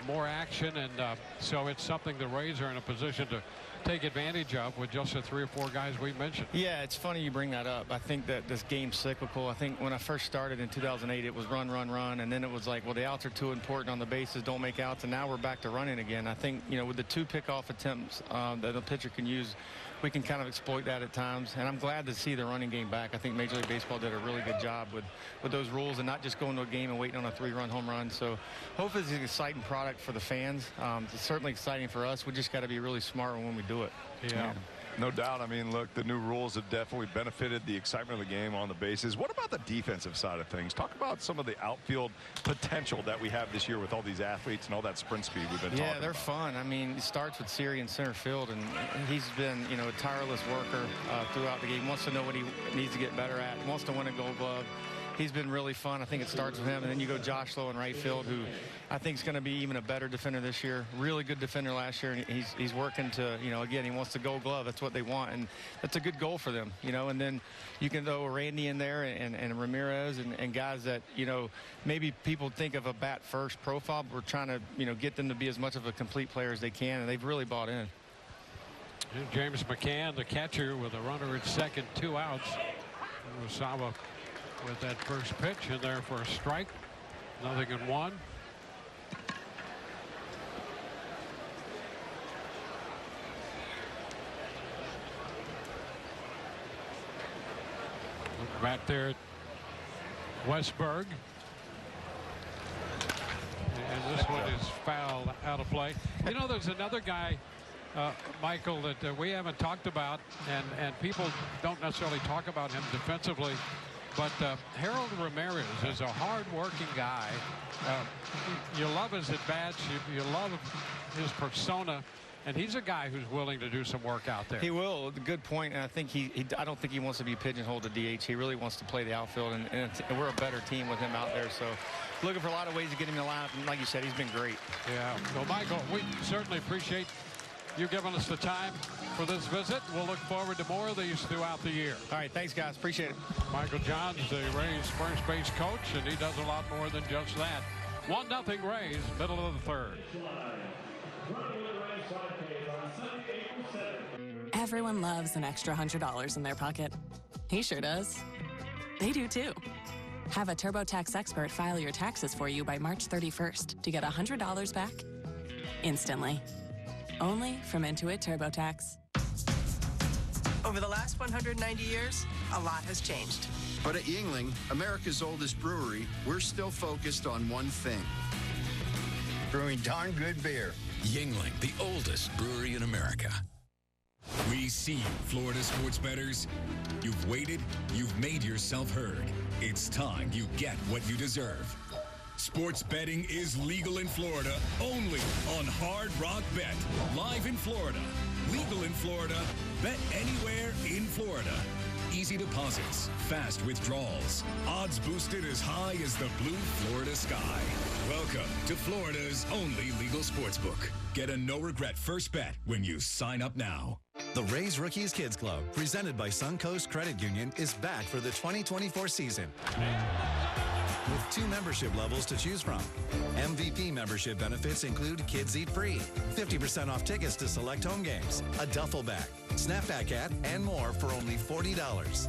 more action, and so it's something the Rays are in a position to take advantage of with just the 3 or 4 guys we mentioned. Yeah, it's funny you bring that up. I think that this game's cyclical. I think when I first started in 2008, it was run, run, run, and then it was like, well, the outs are too important on the bases, don't make outs, and now we're back to running again. I think, with the 2 pickoff attempts that a pitcher can use, we can kind of exploit that at times, and I'm glad to see the running game back. I think Major League Baseball did a really good job with those rules and not just going to a game and waiting on a 3-run home run. So hopefully it's an exciting product for the fans. It's certainly exciting for us. We just got to be really smart when we do it. Yeah. No doubt. I mean, look, the new rules have definitely benefited the excitement of the game on the bases. What about the defensive side of things? Talk about some of the outfield potential that we have this year with all these athletes and all that sprint speed we've been talking about. Yeah, they're fun. I mean, it starts with Siri in center field, and he's been, a tireless worker throughout the game. Wants to know what he needs to get better at. Wants to win a Gold Glove. He's been really fun. I think it starts with him, and then you go Josh Lowe in right field, who I think is going to be even a better defender this year. Really good defender last year, and he's working to, again, he wants the Gold Glove. That's what they want, and that's a good goal for them, and then you can throw Randy in there and Ramirez and guys that, maybe people think of a bat first profile, but we're trying to, get them to be as much of a complete player as they can, and they've really bought in. And James McCann, the catcher, with a runner at second, 2 outs. Uwasawa with that first pitch in there for a strike. 0-1. Look back there at Westberg. And this one is fouled out of play. There's another guy, Michael, that we haven't talked about, and people don't necessarily talk about him defensively. But Harold Ramirez is a hard-working guy. You love his at-bats. You love his persona. And he's a guy who's willing to do some work out there. He will. Good point. And I think I don't think he wants to be pigeonholed to DH. He really wants to play the outfield. And we're a better team with him out there. So looking for a lot of ways to get him in the lineup. And like you said, he's been great. Yeah. Well, Michael, we certainly appreciate you giving us the time for this visit. We'll look forward to more of these throughout the year. All right, thanks, guys. Appreciate it. Michael Johns, the Rays first base coach, and he does a lot more than just that. 1-0 Rays, middle of the third. Everyone loves an extra $100 in their pocket. He sure does. They do too. Have a TurboTax expert file your taxes for you by March 31st to get $100 back instantly. Only from Intuit TurboTax. Over the last 190 years, a lot has changed. But at Yuengling, America's oldest brewery, we're still focused on one thing. Brewing darn good beer. Yuengling, the oldest brewery in America. We see you, Florida sports bettors. You've waited, you've made yourself heard. It's time you get what you deserve. Sports betting is legal in Florida only on Hard Rock Bet. Live in Florida. Legal in Florida. Bet anywhere in Florida. easy deposits, fast withdrawals, odds boosted as high as the blue Florida sky. Welcome to Florida's only legal sportsbook. Get a no-regret first bet when you sign up now. The Rays Rookies Kids Club, presented by Suncoast Credit Union, is back for the 2024 season with 2 membership levels to choose from. MVP membership benefits include Kids Eat Free, 50% off tickets to select home games, a duffel bag, snapback hat, and more for only $40.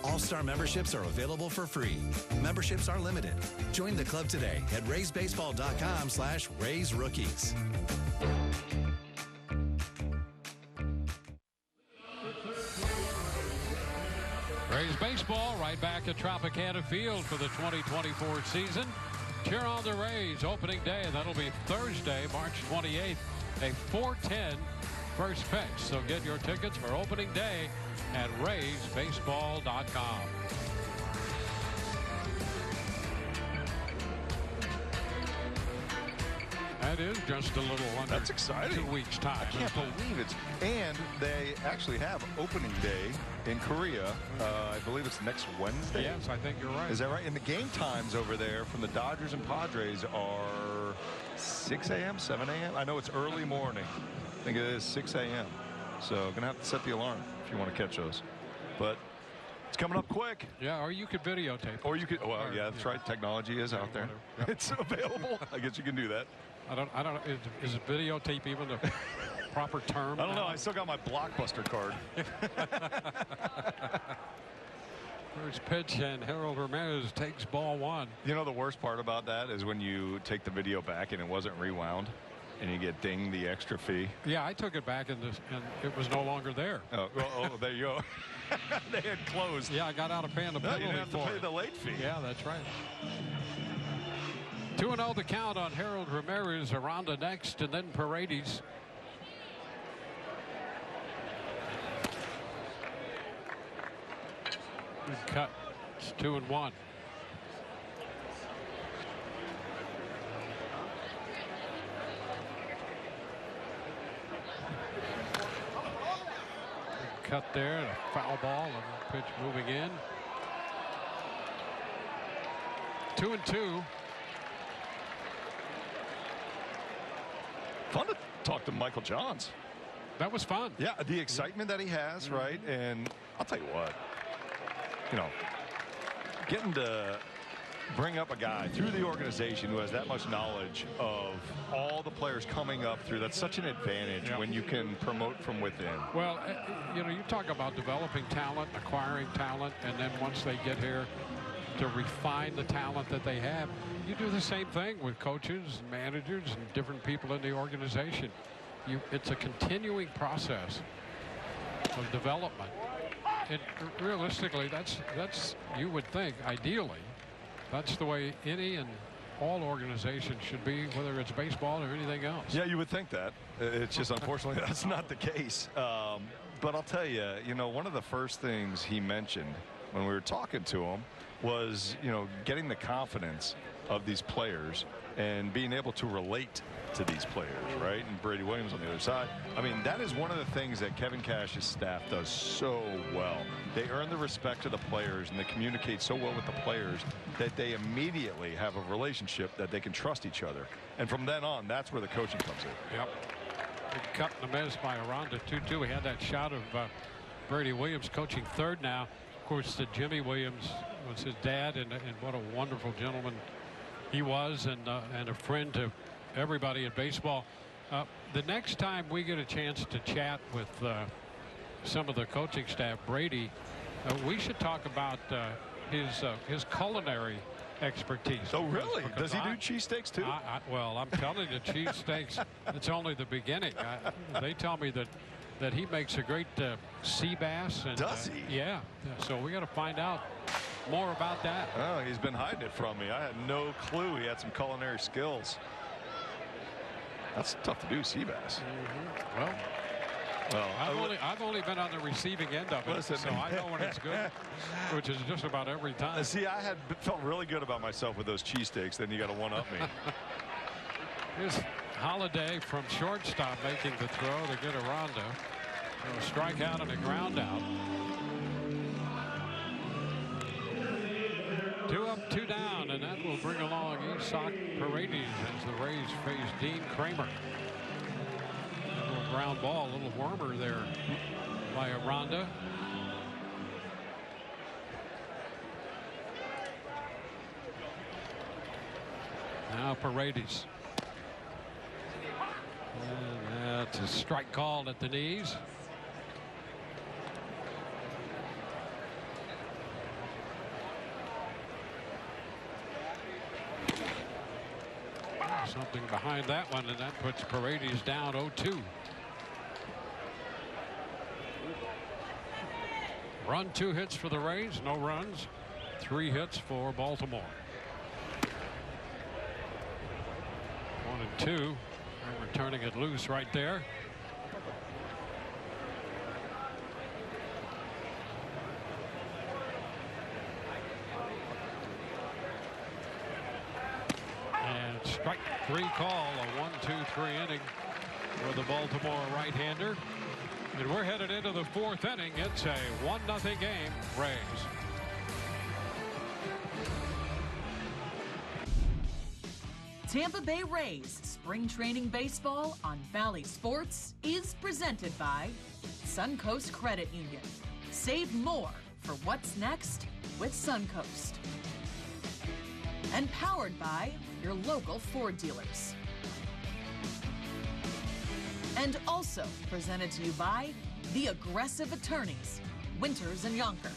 All-star memberships are available for free. Memberships are limited. Join the club today at raysbaseball.com/raysrookies. Rays baseball right back at Tropicana Field for the 2024 season. Cheer on the Rays opening day. That'll be Thursday, March 28th, a 4:10 first pitch. So get your tickets for opening day at raysbaseball.com. That is just a little under That's exciting. 2 weeks' time. I can't believe it. And they actually have opening day in Korea. I believe it's next Wednesday. Yes, I think you're right. Is that right? And the game times over there from the Dodgers and Padres are 6 a.m., 7 a.m.? I know it's early morning. I think it is 6 a.m. So going to have to set the alarm if you want to catch those. But it's coming up quick. Yeah, or you could videotape. Or you could, well, yeah, that's right. Technology is out there. Yep. It's available. I guess you can do that. I don't know. Is videotape even the proper term? I don't know. I still got my Blockbuster card. First pitch, and Harold Ramirez takes ball 1. You know, the worst part about that is when you take the video back and it wasn't rewound and you get dinged the extra fee. Yeah, I took it back and it was no longer there. Oh, there you go. They had closed. Yeah, I got out of paying the penalty you didn't have to for pay it. the late fee. Yeah, that's right. 2-0 the count on Harold Ramirez. Aranda next, and then Paredes. Good cut. It's 2-1. Good cut there, and a foul ball, and the pitch moving in. 2-2. Fun to talk to Michael Johns. That was fun. Yeah, the excitement that he has, right? And I'll tell you what, you know, getting to bring up a guy through the organization who has that much knowledge of all the players coming up through, that's such an advantage when you can promote from within. Well, you know, you talk about developing talent, acquiring talent, and then once they get here, to refine the talent that they have. You do the same thing with coaches and managers and different people in the organization. It's a continuing process of development. And realistically, that's you would think, ideally, that's the way any and all organizations should be, whether it's baseball or anything else. Yeah, you would think that. It's just unfortunately that's not the case. But I'll tell you, you know, one of the first things he mentioned when we were talking to him was, you know, getting the confidence of these players and being able to relate to these players, right? And Brady Williams on the other side. I mean, that is one of the things that Kevin Cash's staff does so well. They earn the respect of the players and they communicate so well with the players that they immediately have a relationship that they can trust each other. And from then on, that's where the coaching comes in. Yep. Good cut in the miss by Aranda. 2-2. We had that shot of Brady Williams coaching third now. Of course, Jimmy Williams was his dad, and what a wonderful gentleman he was, and a friend to everybody in baseball. The next time we get a chance to chat with some of the coaching staff, Brady, we should talk about his culinary expertise. Oh, really? Does he do cheesesteaks too? Well, I'm telling you, cheesesteaks, it's only the beginning. They tell me that he makes a great sea bass. And, does he? Yeah. So we got to find out more about that. Oh, he's been hiding it from me. I had no clue he had some culinary skills. That's tough to do, sea bass. Well, I've only been on the receiving end of it, listen, so I know when it's good, which is just about every time. See, I felt really good about myself with those cheesesteaks. Then you got to one-up me. Here's Holiday from shortstop making the throw to get Aranda. A strikeout and a ground out. sock Paredes as the Rays face Dean Kremer. A little ground ball, a little warmer there by Aranda. Now Paredes. And that's a strike called at the knees. Something behind that one, and that puts Paredes down 0-2. Run, 2 hits for the Rays, no runs, 3 hits for Baltimore. 1-2. And we're turning it loose right there. And strike 3 call, a 1-2-3 inning for the Baltimore right-hander. And we're headed into the 4th inning. It's a 1-0 game, Rays. Tampa Bay Rays Spring Training Baseball on Valley Sports is presented by Suncoast Credit Union. Save more for what's next with Suncoast. And powered by your local Ford dealers. And also presented to you by the Aggressive Attorneys, Winters and Yonker.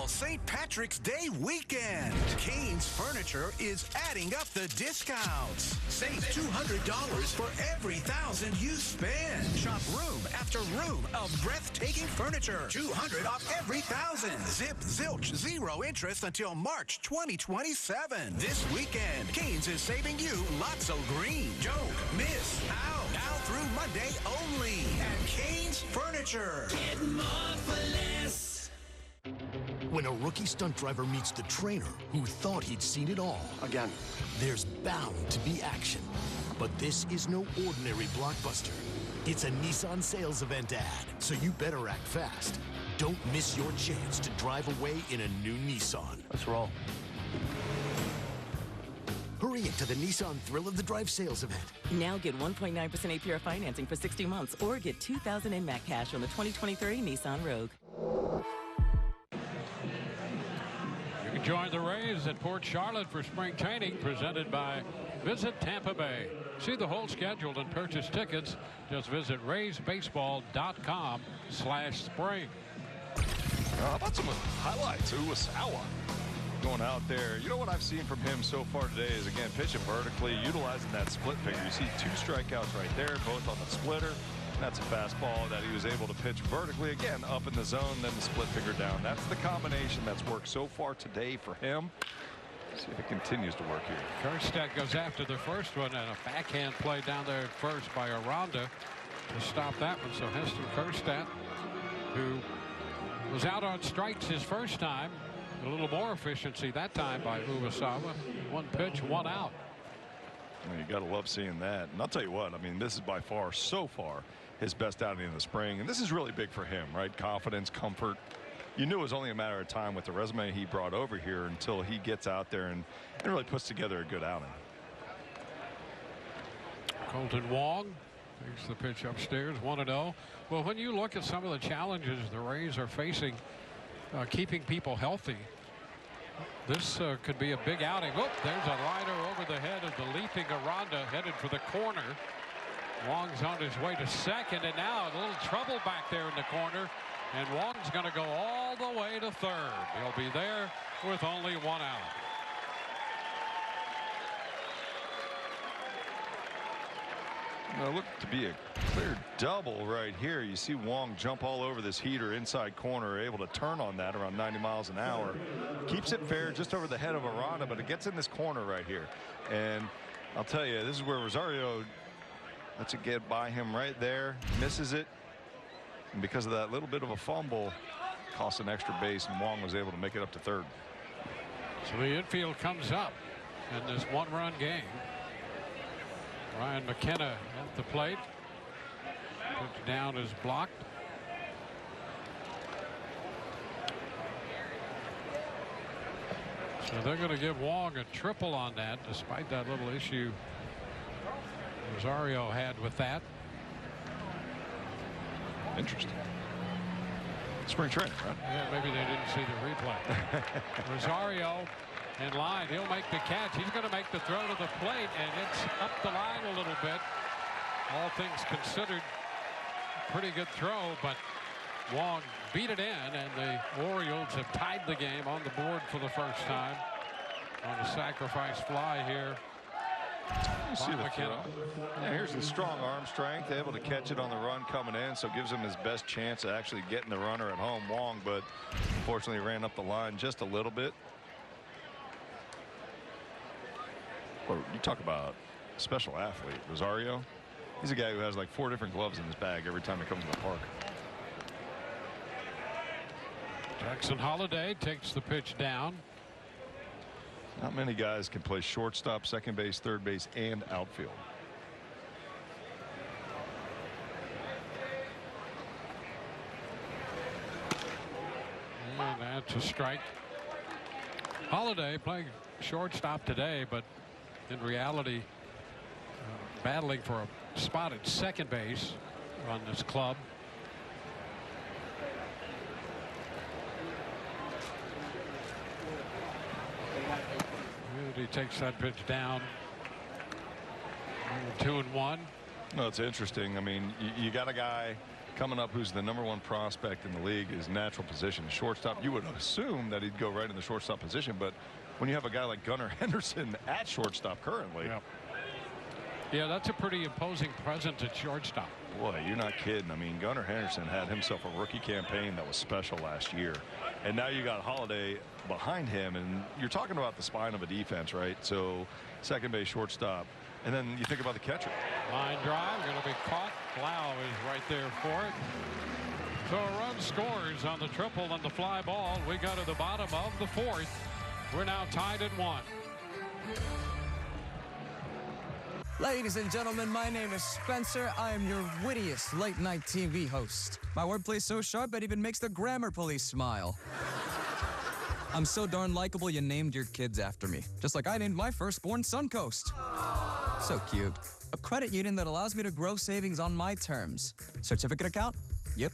St. Patrick's Day weekend. Kane's Furniture is adding up the discounts. Save $200 for every $1,000 you spend. Shop room after room of breathtaking furniture. $200 off every $1,000. Zip, zilch, 0 interest until March 2027. This weekend, Kane's is saving you lots of green. Don't miss out. Now through Monday only at Kane's Furniture. Get more for less. When a rookie stunt driver meets the trainer who thought he'd seen it all. Again. There's bound to be action. But this is no ordinary blockbuster. It's a Nissan sales event ad, so you better act fast. Don't miss your chance to drive away in a new Nissan. Let's roll. Hurry into the Nissan Thrill of the Drive sales event. Now get 1.9% APR financing for 60 months or get $2,000 in MAC cash on the 2023 Nissan Rogue. Join the Rays at Port Charlotte for spring training presented by Visit Tampa Bay. See the whole schedule and purchase tickets. Just visit raysbaseball.com/spring. How about some highlights? Uwasawa going out there. You know what I've seen from him so far today is, again, pitching vertically, utilizing that split finger. You see 2 strikeouts right there, both on the splitter. That's a fastball that he was able to pitch vertically, again, up in the zone, then the split finger down. That's the combination that's worked so far today for him. See if it continues to work here. Kerstedt goes after the first one, and a backhand play down there at first by Aranda to stop that one. So Heston Kerstedt, who was out on strikes his first time, a little more efficiency that time by Uwasawa. 1 pitch, 1 out. Well, you got to love seeing that. And I'll tell you what, I mean, this is by far, so far, his best outing in the spring. And this is really big for him, right? Confidence, comfort. You knew it was only a matter of time with the resume he brought over here until he gets out there and really puts together a good outing. Colton Wong takes the pitch upstairs, 1-0. Well, when you look at some of the challenges the Rays are facing, keeping people healthy, this could be a big outing. Oh, there's a liner over the head of the leaping Aranda, headed for the corner. Wong's on his way to second, and now a little trouble back there in the corner. And Wong's going to go all the way to third. He'll be there with only 1 out. Now, look to be a clear double right here. You see Wong jump all over this heater inside corner, able to turn on that around 90 miles an hour. Keeps it fair just over the head of Aranda, but it gets in this corner right here. And I'll tell you, this is where Rosario lets it get by him right there, misses it. And because of that little bit of a fumble, cost an extra base, and Wong was able to make it up to third. So the infield comes up in this 1-run game. Ryan McKenna at the plate. Pitch down is blocked. So they're going to give Wong a triple on that, despite that little issue Rosario had with that. Interesting. Spring training, right? Yeah, maybe they didn't see the replay. Rosario in line. He'll make the catch. He's going to make the throw to the plate, and it's up the line a little bit. All things considered, pretty good throw, but Wong beat it in, and the Orioles have tied the game on the board for the first time on a sacrifice fly here. You see the throw. Yeah, here's the strong arm strength, able to catch it on the run coming in, so gives him his best chance of actually getting the runner at home. Wong, but unfortunately ran up the line just a little bit. Well, you talk about a special athlete, Rosario. He's a guy who has like 4 different gloves in his bag every time he comes to the park. Jackson Holliday takes the pitch down. Not many guys can play shortstop, second base, third base, and outfield. And that's a strike. Holliday playing shortstop today, but in reality battling for a spot at second base on this club. He takes that pitch down. 2-1. No, it's interesting. I mean, you got a guy coming up who's the #1 prospect in the league. His natural position is shortstop. You would assume that he'd go right in the shortstop position, but when you have a guy like Gunnar Henderson at shortstop currently. Yeah, that's a pretty imposing presence at shortstop. Boy, you're not kidding. I mean, Gunnar Henderson had himself a rookie campaign that was special last year. And now you got Holliday behind him, and you're talking about the spine of a defense, right? So second base, shortstop, and then you think about the catcher. Line drive going to be caught. Blau is right there for it. So a run scores on the triple and the fly ball. We go to the bottom of the 4th. We're now tied at 1. Ladies and gentlemen, my name is Spencer. I am your wittiest late-night TV host. My wordplay's so sharp it even makes the grammar police smile. I'm so darn likable you named your kids after me, just like I named my firstborn Suncoast. So cute. A credit union that allows me to grow savings on my terms. Certificate account? Yep.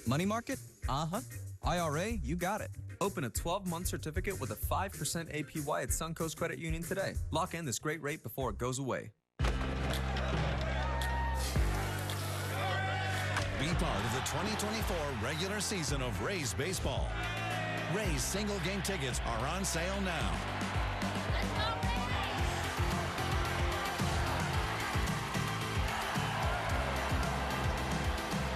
Money market? Uh-huh. IRA? You got it. Open a 12-month certificate with a 5% APY at Suncoast Credit Union today. Lock in this great rate before it goes away. Be part of the 2024 regular season of Rays baseball. Rays single game tickets are on sale now.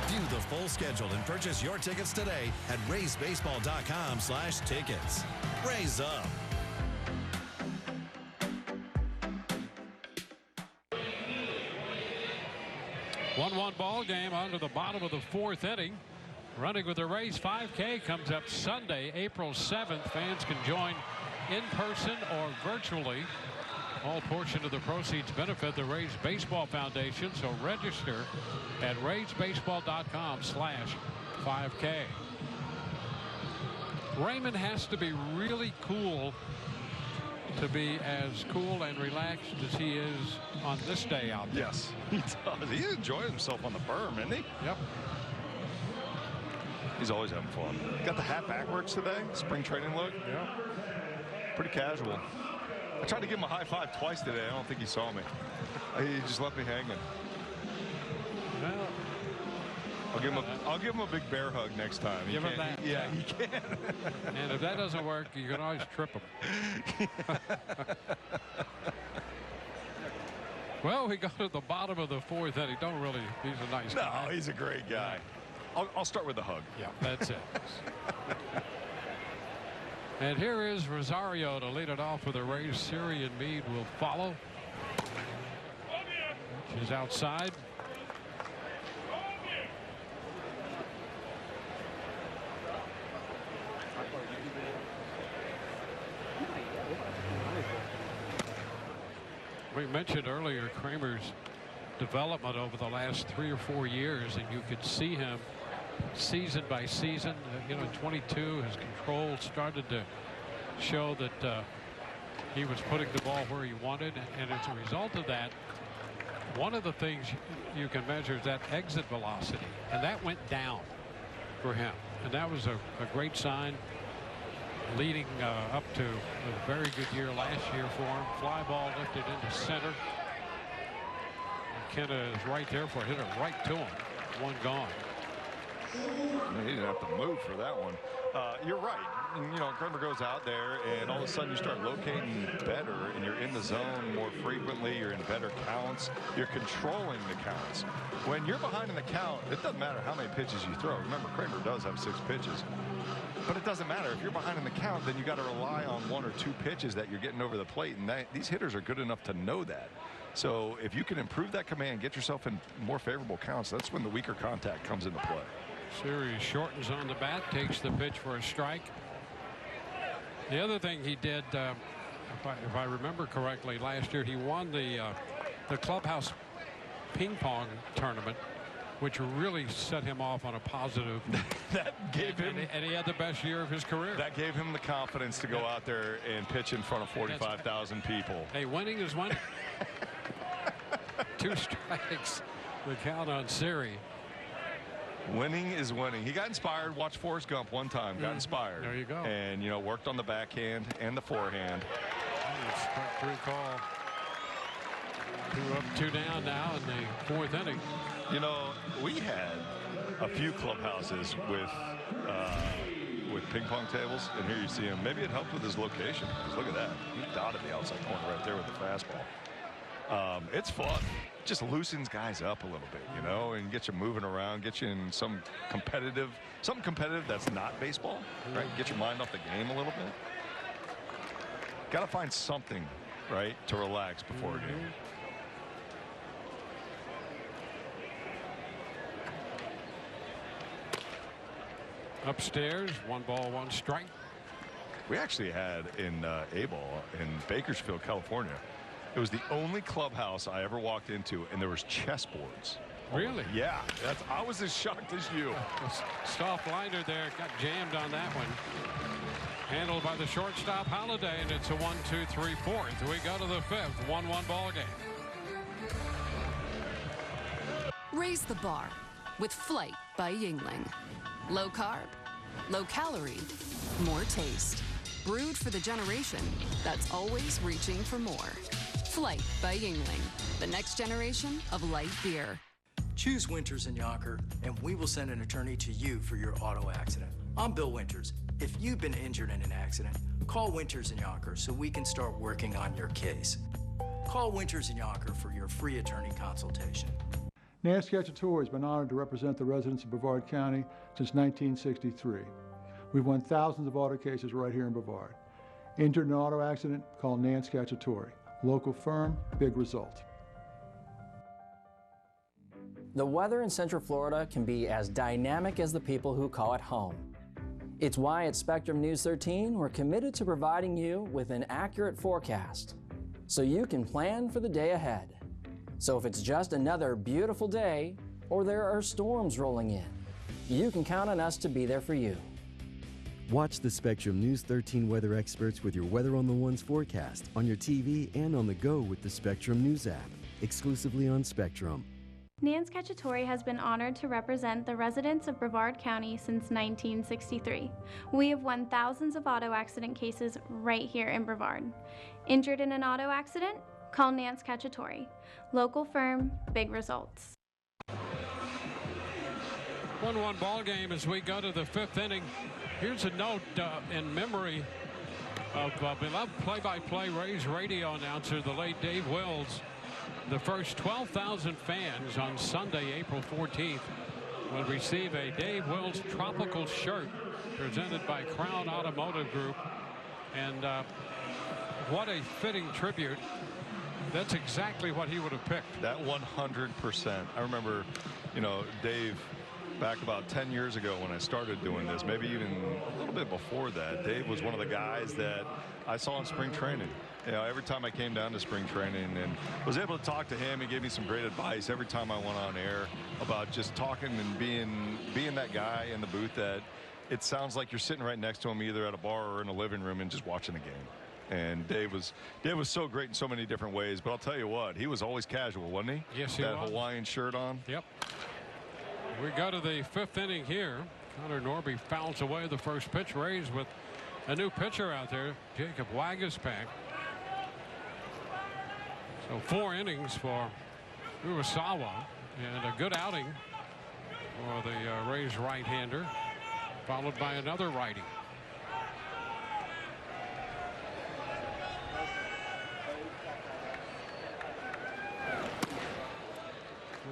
View the full schedule and purchase your tickets today at raysbaseball.com/tickets. Rays up. 1-1 ball game on to the bottom of the 4th inning. Running with the Rays 5K comes up Sunday, April 7th. Fans can join in person or virtually. All portion of the proceeds benefit the Rays Baseball Foundation, so register at raysbaseball.com/5K. Raymond has to be really cool to be as cool and relaxed as he is on this day out there. Yes, he does. He's enjoying himself on the berm, isn't he? Yep. He's always having fun. Got the hat backwards today. Spring training look. Yeah. Pretty casual. I tried to give him a high five twice today. I don't think he saw me. He just left me hanging. Well, I'll give him a big bear hug next time. Give him that. Yeah, he can. And if that doesn't work, you can always trip him. Well, we go to the bottom of the 4th inning. Don't really. He's a nice guy. No, he's a great guy. I'll start with the hug. Yeah, that's it. And here is Rosario to lead it off for the Rays. Syrian Meade will follow. She's outside. We mentioned earlier Kremer's development over the last 3 or 4 years, and you could see him season by season. You know, 22, his control started to show that he was putting the ball where he wanted, and as a result of that, one of the things you can measure is that exit velocity, and that went down for him, and that was a great sign leading up to a very good year last year for him. Fly ball lifted into center. McKenna is right there for it. Hit it right to him. One gone. He didn't have to move for that one. You're right. And, you know, Kremer goes out there, and all of a sudden you start locating better, and you're in the zone more frequently. You're in better counts. You're controlling the counts. When you're behind in the count, it doesn't matter how many pitches you throw. Remember, Kremer does have 6 pitches. But it doesn't matter. If you're behind in the count, then you got to rely on 1 or 2 pitches that you're getting over the plate. And these hitters are good enough to know that. So if you can improve that command, get yourself in more favorable counts, that's when the weaker contact comes into play. Series shortens on the bat, takes the pitch for a strike. The other thing he did, if I remember correctly, last year he won the clubhouse ping pong tournament, which really set him off on a positive. That gave him, and he had the best year of his career. That gave him the confidence to go out there and pitch in front of 45,000 people. Hey, winning is winning. 2 strikes, the count on Siri. Winning is winning. He got inspired. Watched Forrest Gump one time. Got inspired. There you go. And, you know, worked on the backhand and the forehand. Strike 3 call. 2 up, 2 down now in the 4th inning. You know, we had a few clubhouses with ping pong tables, and here you see him. Maybe it helped with his location, because look at that. He dotted the outside corner right there with the fastball. It's fun. Just loosens guys up a little bit, you know, and gets you moving around, get you in something competitive that's not baseball, right? Get your mind off the game a little bit. Got to find something, right, to relax before a game. Upstairs, 1 ball, 1 strike. We actually had in A-ball in Bakersfield, California. It was the only clubhouse I ever walked into, and there was chessboards. Really? Yeah. I was as shocked as you. Soft liner there, got jammed on that one. Handled by the shortstop Holiday, and it's a 1, 2, 3, 4th. We go to the 5th, 1-1 ball game. Raise the bar with Flight by Yingling. Low carb, low calorie, more taste. Brewed for the generation that's always reaching for more. Flight by Yingling, the next generation of light beer. Choose Winters and Yonker, and we will send an attorney to you for your auto accident. I'm Bill Winters. If you've been injured in an accident, call Winters and Yonker so we can start working on your case. Call Winters and Yonker for your free attorney consultation. Nancy Cacciatore has been honored to represent the residents of Brevard County since 1963. We've won thousands of auto cases right here in Brevard. Injured in an auto accident? Call Nancy Cacciatore. Local firm, big result. The weather in Central Florida can be as dynamic as the people who call it home. It's why at Spectrum News 13, we're committed to providing you with an accurate forecast so you can plan for the day ahead. So if it's just another beautiful day or there are storms rolling in, you can count on us to be there for you. Watch the Spectrum News 13 weather experts with your Weather on the Ones forecast on your TV and on the go with the Spectrum News app, exclusively on Spectrum. Nancy Cacciatore has been honored to represent the residents of Brevard County since 1963. We have won thousands of auto accident cases right here in Brevard. Injured in an auto accident? Call Nancy Cacciatore. Local firm, big results. 1-1 ball game as we go to the 5th inning. Here's a note in memory of beloved play-by-play Rays radio announcer, the late Dave Wills. The first 12,000 fans on Sunday, April 14th, will receive a Dave Wills tropical shirt presented by Crown Automotive Group. And what a fitting tribute. That's exactly what he would have picked. That 100%. I remember, you know, Dave, back about 10 years ago when I started doing this, maybe even a little bit before that, Dave was one of the guys that I saw in spring training. You know, every time I came down to spring training and was able to talk to him, he gave me some great advice every time I went on air about just talking and being that guy in the booth that it sounds like you're sitting right next to him either at a bar or in a living room and just watching the game. And Dave was so great in so many different ways. But I'll tell you what, he was always casual, wasn't he? Yes, he was. That Hawaiian shirt on. Yep. We go to the 5th inning here. Connor Norby fouls away the first pitch. Rays with a new pitcher out there, Jacob Waguespack. So 4 innings for Uwasawa, and a good outing for the Rays right-hander, followed by another righty.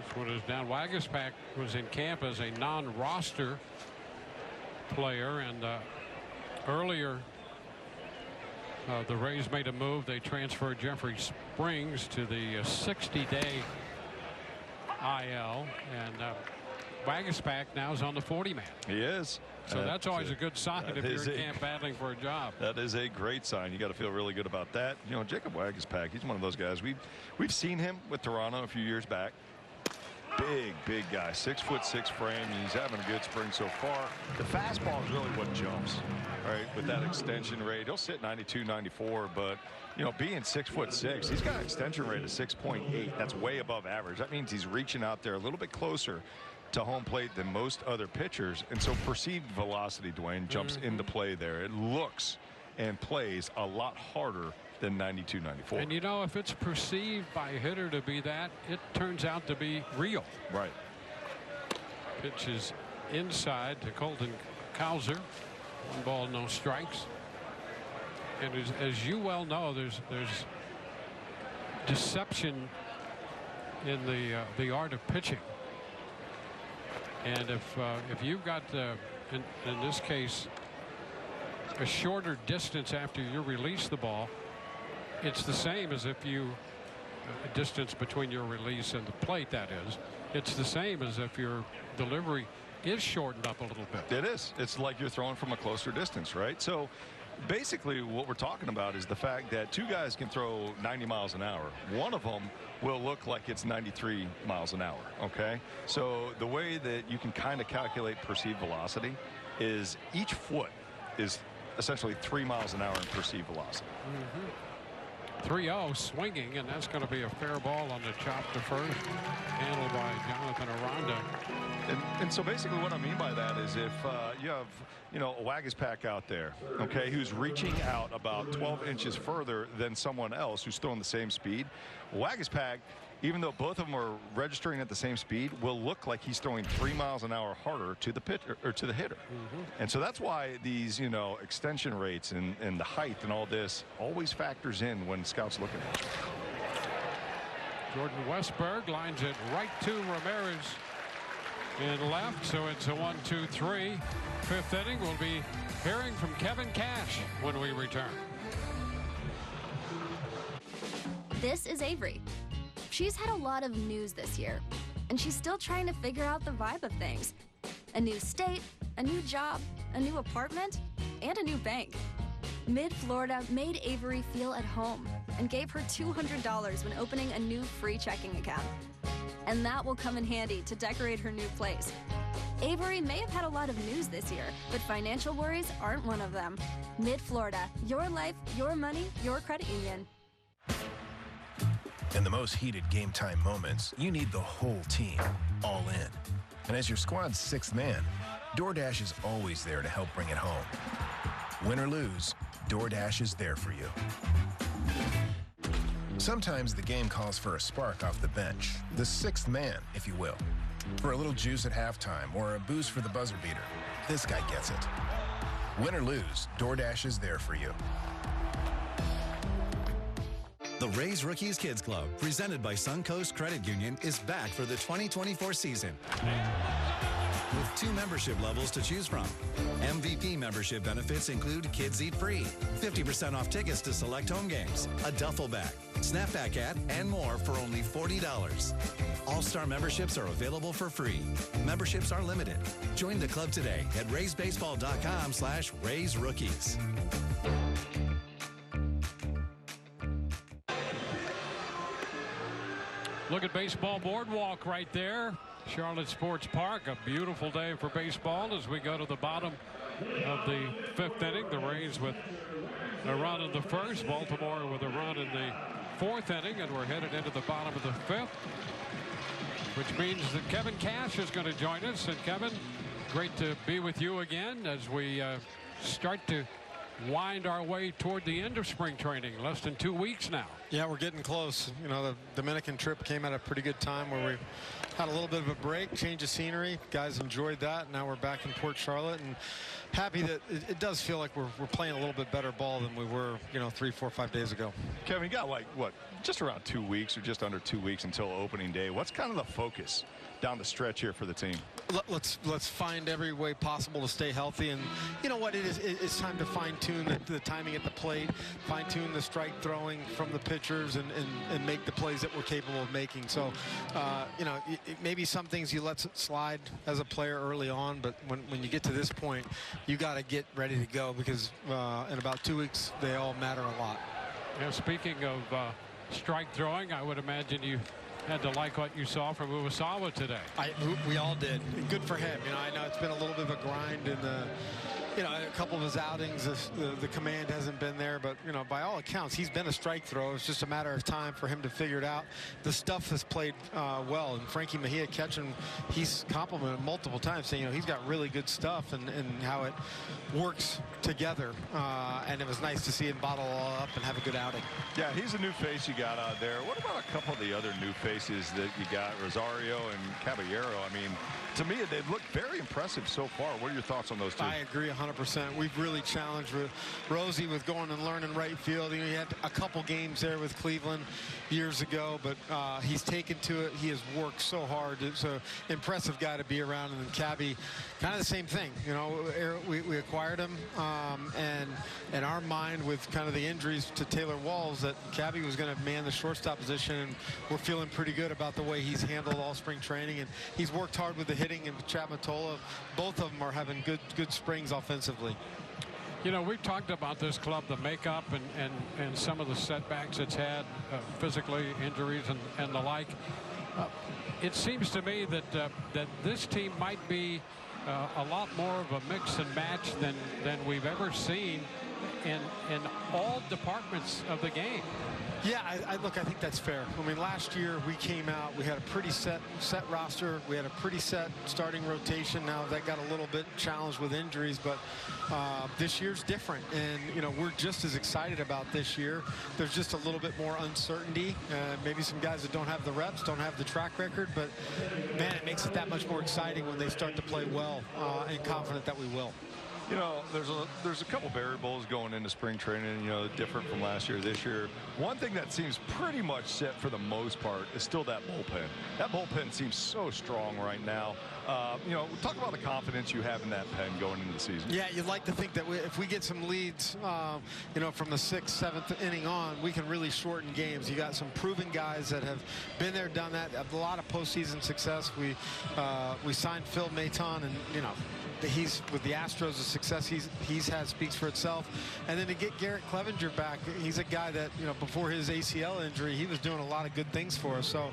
This one is down. Waguespack was in camp as a non-roster player, and earlier the Rays made a move. They transferred Jeffrey Springs to the 60-day IL, and Waguespack now is on the 40-man. He is. So that's always a good sign if you're in camp battling for a job. That is a great sign. You got to feel really good about that. You know, Jacob Waguespack, he's one of those guys. We've seen him with Toronto a few years back. Big guy, 6'6" frame. He's having a good spring so far. The fastball is really what jumps, right? With that extension rate, he'll sit 92, 94, but you know, being 6'6", he's got an extension rate of 6.8. That's way above average. That means he's reaching out there a little bit closer to home plate than most other pitchers, and so perceived velocity, Dwayne, jumps into play there. It looks and plays a lot harder than 92, 94. And you know, if it's perceived by a hitter to be that, it turns out to be real. Right. Pitch is inside to Colton Cowser. 1 ball, no strikes. And as you well know, there's deception in the art of pitching. And if you've got in this case a shorter distance after you release the ball, it's the same as if you distance between your release and the plate, that is. It's the same as if your delivery is shortened up a little bit. It is. It's like you're throwing from a closer distance, right? So basically what we're talking about is the fact that 2 guys can throw 90 miles an hour. One of them will look like it's 93 miles an hour. Okay, so the way that you can kind of calculate perceived velocity is each foot is essentially 3 miles an hour in perceived velocity. 3-0 swinging, and that's going to be a fair ball on the chop to first, handled by Jonathan Aranda. And so basically what I mean by that is if you have, you know, a Waguespack out there, okay, who's reaching out about 12 inches further than someone else who's throwing the same speed, Waguespack, even though both of them are registering at the same speed, will look like he's throwing 3 miles an hour harder to the pitcher or to the hitter. And so that's why these, you know, extension rates and the height and all this always factors in when scouts look at it. Jordan Westberg lines it right to Ramirez in left, so it's a 1-2-3. 5th inning. We'll be hearing from Kevin Cash when we return. This is Avery. She's had a lot of news this year, and she's still trying to figure out the vibe of things. A new state, a new job, a new apartment, and a new bank. Mid-Florida made Avery feel at home and gave her $200 when opening a new free checking account. And that will come in handy to decorate her new place. Avery may have had a lot of news this year, but financial worries aren't one of them. Mid-Florida, your life, your money, your credit union. In the most heated game time moments, you need the whole team, all in. And as your squad's 6th man, DoorDash is always there to help bring it home. Win or lose, DoorDash is there for you. Sometimes the game calls for a spark off the bench, the 6th man, if you will. For a little juice at halftime or a boost for the buzzer beater, this guy gets it. Win or lose, DoorDash is there for you. The Rays Rookies Kids Club, presented by Suncoast Credit Union, is back for the 2024 season. With 2 membership levels to choose from. MVP membership benefits include Kids Eat Free, 50% off tickets to select home games, a duffel bag, snapback hat, and more for only $40. All-Star memberships are available for free. Memberships are limited. Join the club today at raysbaseball.com/RaysRookies. Look at Baseball Boardwalk right there. Charlotte Sports Park, a beautiful day for baseball as we go to the bottom of the 5th inning. The Rays with a run in the 1st, Baltimore with a run in the 4th inning, and we're headed into the bottom of the 5th, which means that Kevin Cash is going to join us. And Kevin, great to be with you again as we start to wind our way toward the end of spring training. Less than 2 weeks now. Yeah, we're getting close. You know, the Dominican trip came at a pretty good time where we had a little bit of a break, change of scenery. Guys enjoyed that. Now we're back in Port Charlotte, and happy that it does feel like we're playing a little bit better ball than we were, 3, 4, 5 days ago. Kevin, you got just around 2 weeks or just under 2 weeks until opening day. What's kind of the focus down the stretch here for the team? Let's find every way possible to stay healthy, and you know what, it's time to fine-tune the timing at the plate, fine-tune the strike throwing from the pitchers, and make the plays that we're capable of making. So maybe some things you let slide as a player early on, but when you get to this point, you got to get ready to go, because in about 2 weeks they all matter a lot. Yeah, speaking of strike throwing, I would imagine you had to like what you saw from Uwasawa today. We all did. Good for him. I know it's been a little bit of a grind in the, a couple of his outings. The command hasn't been there, but by all accounts, he's been a strike thrower. It's just a matter of time for him to figure it out. The stuff has played well, and Frankie Mejia catching, he's complimented multiple times, saying he's got really good stuff and how it works together. And it was nice to see him bottle it all up and have a good outing. Yeah, he's a new face you got out there. What about a couple of the other new faces that you got, Rosario and Caballero? I mean, to me, they've looked very impressive so far. What are your thoughts on those two? I agree 100%. We've really challenged Rosie with going and learning right field. He had a couple games there with Cleveland years ago, but he's taken to it. He has worked so hard. It's an impressive guy to be around. And then Cabby, kind of the same thing. We acquired him, and in our mind, with kind of the injuries to Taylor Walls, that Cabby was going to man the shortstop position, and we're feeling pretty good about the way he's handled all spring training, and he's worked hard with the hitting, and Chad Mottola, both of them are having good springs offensively. We've talked about this club, the makeup and some of the setbacks it's had, physically, injuries and the like. It seems to me that this team might be a lot more of a mix and match than we've ever seen in all departments of the game. Yeah, look, I think that's fair. I mean, last year we came out, we had a pretty set roster. We had a pretty set starting rotation. Now that got a little bit challenged with injuries, but this year's different. And, we're just as excited about this year. There's just a little bit more uncertainty. Maybe some guys that don't have the reps, don't have the track record, but man, it makes it that much more exciting when they start to play well, and confident that we will. There's a couple variables going into spring training, different from last year, this year. One thing that seems pretty much set for the most part is still that bullpen. That bullpen seems so strong right now. Talk about the confidence you have in that pen going into the season. Yeah, you'd like to think that if we get some leads, from the 6th, 7th inning on, we can really shorten games. You got some proven guys that have been there, done that, a lot of postseason success. We signed Phil Maton, and, he's with the Astros, the success he's had speaks for itself. And then to get Garrett Clevenger back, he's a guy that, before his ACL injury, he was doing a lot of good things for us. So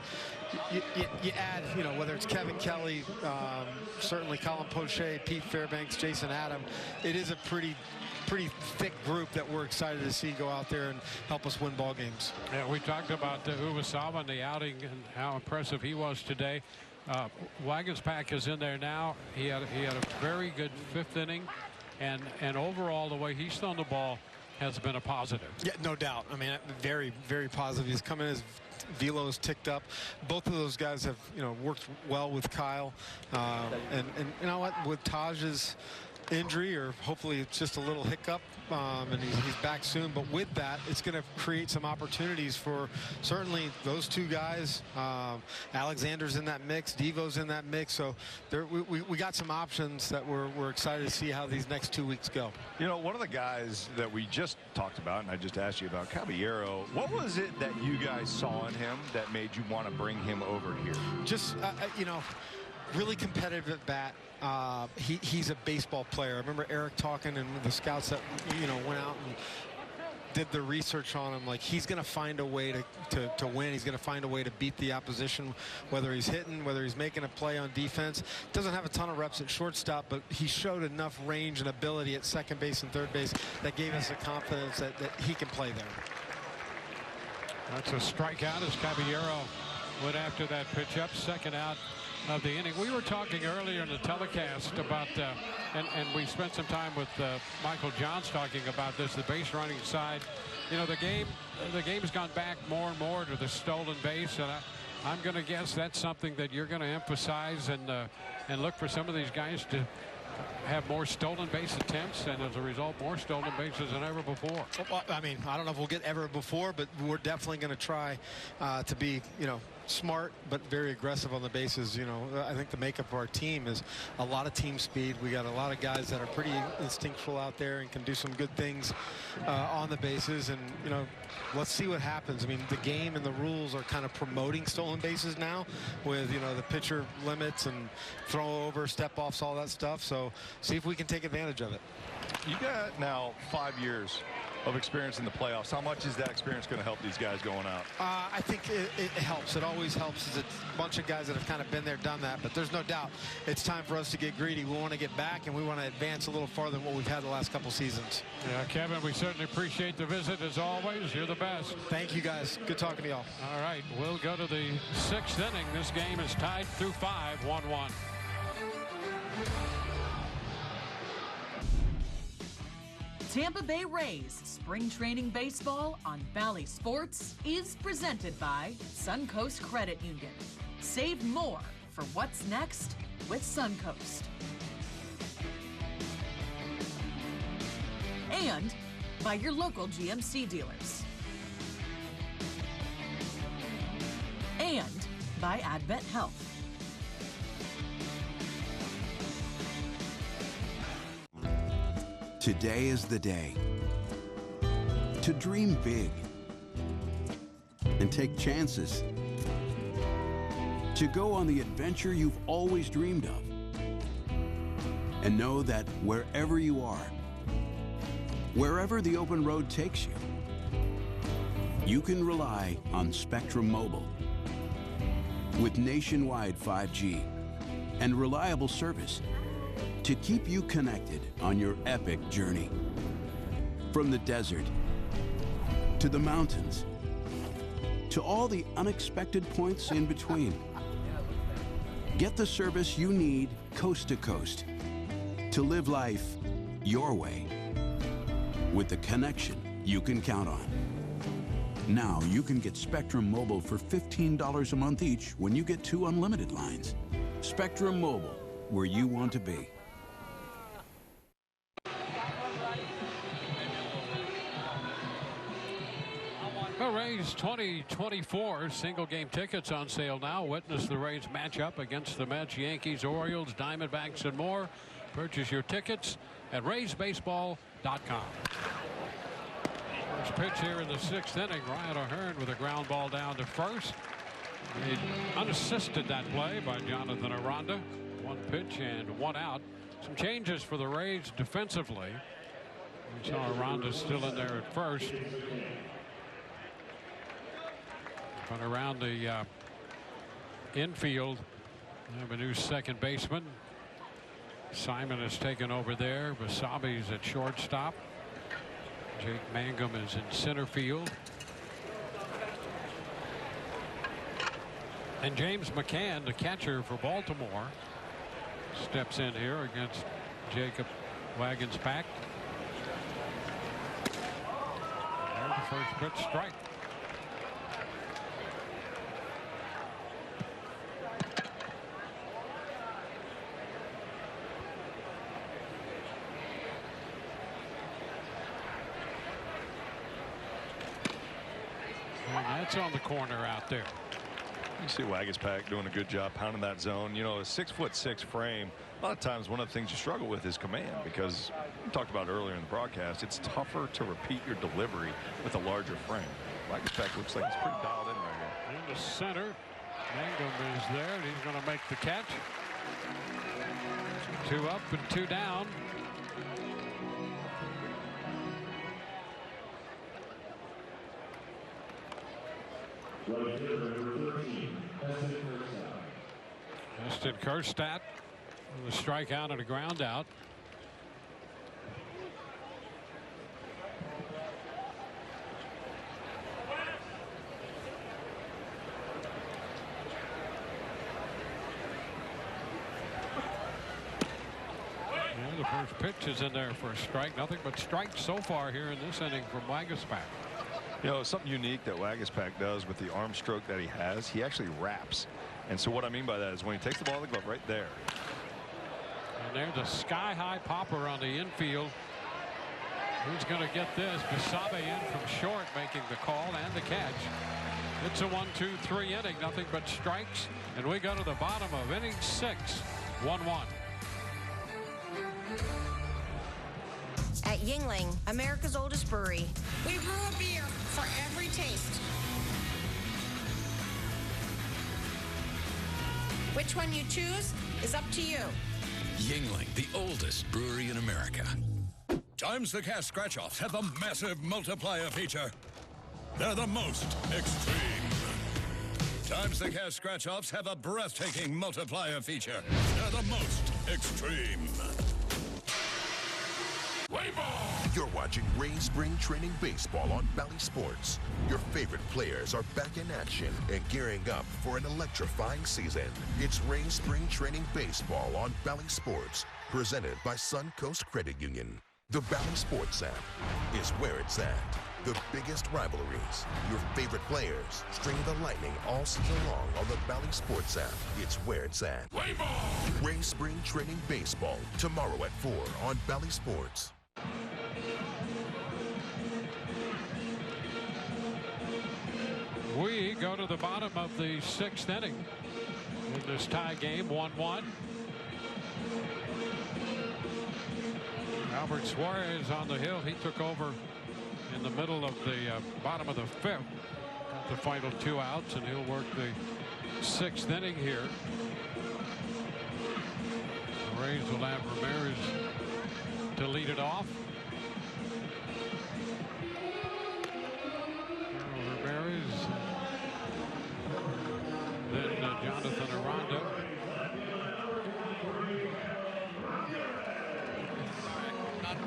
you add, whether it's Kevin Kelly, certainly Colin Poche, Pete Fairbanks, Jason Adam, it is a pretty thick group that we're excited to see go out there and help us win ball games. Yeah, we talked about Uwasawa and the outing and how impressive he was today. Wagenspack is in there now. He had a very good 5th inning, and overall the way he's thrown the ball has been a positive. Yeah, no doubt. I mean, very, very positive. He's come in, his velo is ticked up. Both of those guys have worked well with Kyle, and you know what, with Taj's injury, or hopefully it's just a little hiccup, and he's back soon, but with that, it's going to create some opportunities for certainly those two guys. Alexander's in that mix, Devo's in that mix, so we got some options that we're excited to see how these next 2 weeks go. One of the guys that we just talked about, and I just asked you about, Caballero, what was it that you guys saw in him that made you want to bring him over here? Just really competitive at bat. He's a baseball player. I remember Eric talking, and the scouts that went out and did the research on him. Like, he's going to find a way to win. He's going to find a way to beat the opposition, whether he's hitting, whether he's making a play on defense. Doesn't have a ton of reps at shortstop, but he showed enough range and ability at second base and third base that gave us the confidence that he can play there. That's a strikeout as Caballero went after that pitch up, second out of the inning. We were talking earlier in the telecast about, and we spent some time with Michael Johns talking about this, the base running side. You know, the game's gone back more and more to the stolen base, and I'm going to guess that's something that you're going to emphasize and look for some of these guys to have more stolen base attempts, and as a result, more stolen bases than ever before. Well, I mean, I don't know if we'll get ever before, but we're definitely going to try to be, you know, smart but very aggressive on the bases. You know, I think the makeup of our team is a lot of team speed. We got a lot of guys that are pretty instinctual out there and can do some good things on the bases, and you know, let's see what happens. I mean, the game and the rules are kind of promoting stolen bases now with, you know, the pitcher limits and throw over, step offs, all that stuff. So see if we can take advantage of it. You got now 5 years of experience in the playoffs. How much is that experience going to help these guys going out? I think it helps. It always helps. It's a bunch of guys that have kind of been there, done that. But there's no doubt it's time for us to get greedy. We want to get back, and we want to advance a little farther than what we've had the last couple seasons. Yeah, Kevin, we certainly appreciate the visit as always. You're the best. Thank you, guys. Good talking to y'all. All right, we'll go to the 6th inning. This game is tied through 5, 1-1. Tampa Bay Rays Spring Training Baseball on Valley Sports is presented by Suncoast Credit Union. Save more for what's next with Suncoast. And by your local GMC dealers. And by Advent Health. Today is the day to dream big and take chances, to go on the adventure you've always dreamed of, and know that wherever you are, wherever the open road takes you, you can rely on Spectrum Mobile. With nationwide 5G and reliable service to keep you connected on your epic journey. From the desert to the mountains to all the unexpected points in between. Get the service you need coast to coast to live life your way with the connection you can count on. Now you can get Spectrum Mobile for $15 a month each when you get 2 unlimited lines. Spectrum Mobile, where you want to be. Rays 2024 single game tickets on sale now. Witness the Rays matchup against the Mets, Yankees, Orioles, Diamondbacks, and more. Purchase your tickets at raysbaseball.com. First pitch here in the 6th inning. Ryan O'Hearn with a ground ball down to first. He unassisted that play by Jonathan Aranda. 1 pitch and 1 out. Some changes for the Rays defensively. We saw Aranda still in there at first. But around the infield, we have a new second baseman. Simon has taken over there. Wasabi's at shortstop. Jake Mangum is in center field. And James McCann, the catcher for Baltimore, steps in here against Jacob Wagenspack. There's the first pitch, strike. That's on the corner out there. You see Wagenspack doing a good job pounding that zone. You know, a 6'6" frame. A lot of times one of the things you struggle with is command, because we talked about it earlier in the broadcast. It's tougher to repeat your delivery with a larger frame. Wagenspack looks like he's pretty dialed in right here. In the center, Mangum is there, and he's going to make the catch. 2 up and 2 down. Justin Kerstadt with a strikeout and a ground out. And the first pitch is in there for a strike. Nothing but strikes so far here in this inning from Waguespack. You know, something unique that Waguespack does with the arm stroke that he has, he actually wraps. And so what I mean by that is when he takes the ball in the glove right there. And there's a sky-high popper on the infield. Who's going to get this? Basabe in from short, making the call and the catch. It's a 1-2-3 inning, nothing but strikes, and we go to the bottom of inning 6, 1-1. At Yingling, America's oldest brewery, we brew a beer for every taste. Which one you choose is up to you. Yingling, the oldest brewery in America. Times the Cast Scratch-Offs have a massive multiplier feature. They're the most extreme. Times the Cast Scratch-Offs have a breathtaking multiplier feature. They're the most extreme. You're watching Rays Spring Training Baseball on Bally Sports. Your favorite players are back in action and gearing up for an electrifying season. It's Rays Spring Training Baseball on Bally Sports, presented by Suncoast Credit Union. The Bally Sports app is where it's at. The biggest rivalries, your favorite players, string the lightning all season long on the Bally Sports app. It's where it's at. Rays Spring Training Baseball, tomorrow at 4 on Bally Sports. We go to the bottom of the 6th inning in this tie game, 1-1. Albert Suarez on the hill. He took over in the middle of the bottom of the 5th. Got the final 2 outs, and he'll work the 6th inning here. The Rays will have Ramirez to lead it off. Ramirez, then Jonathan Aranda.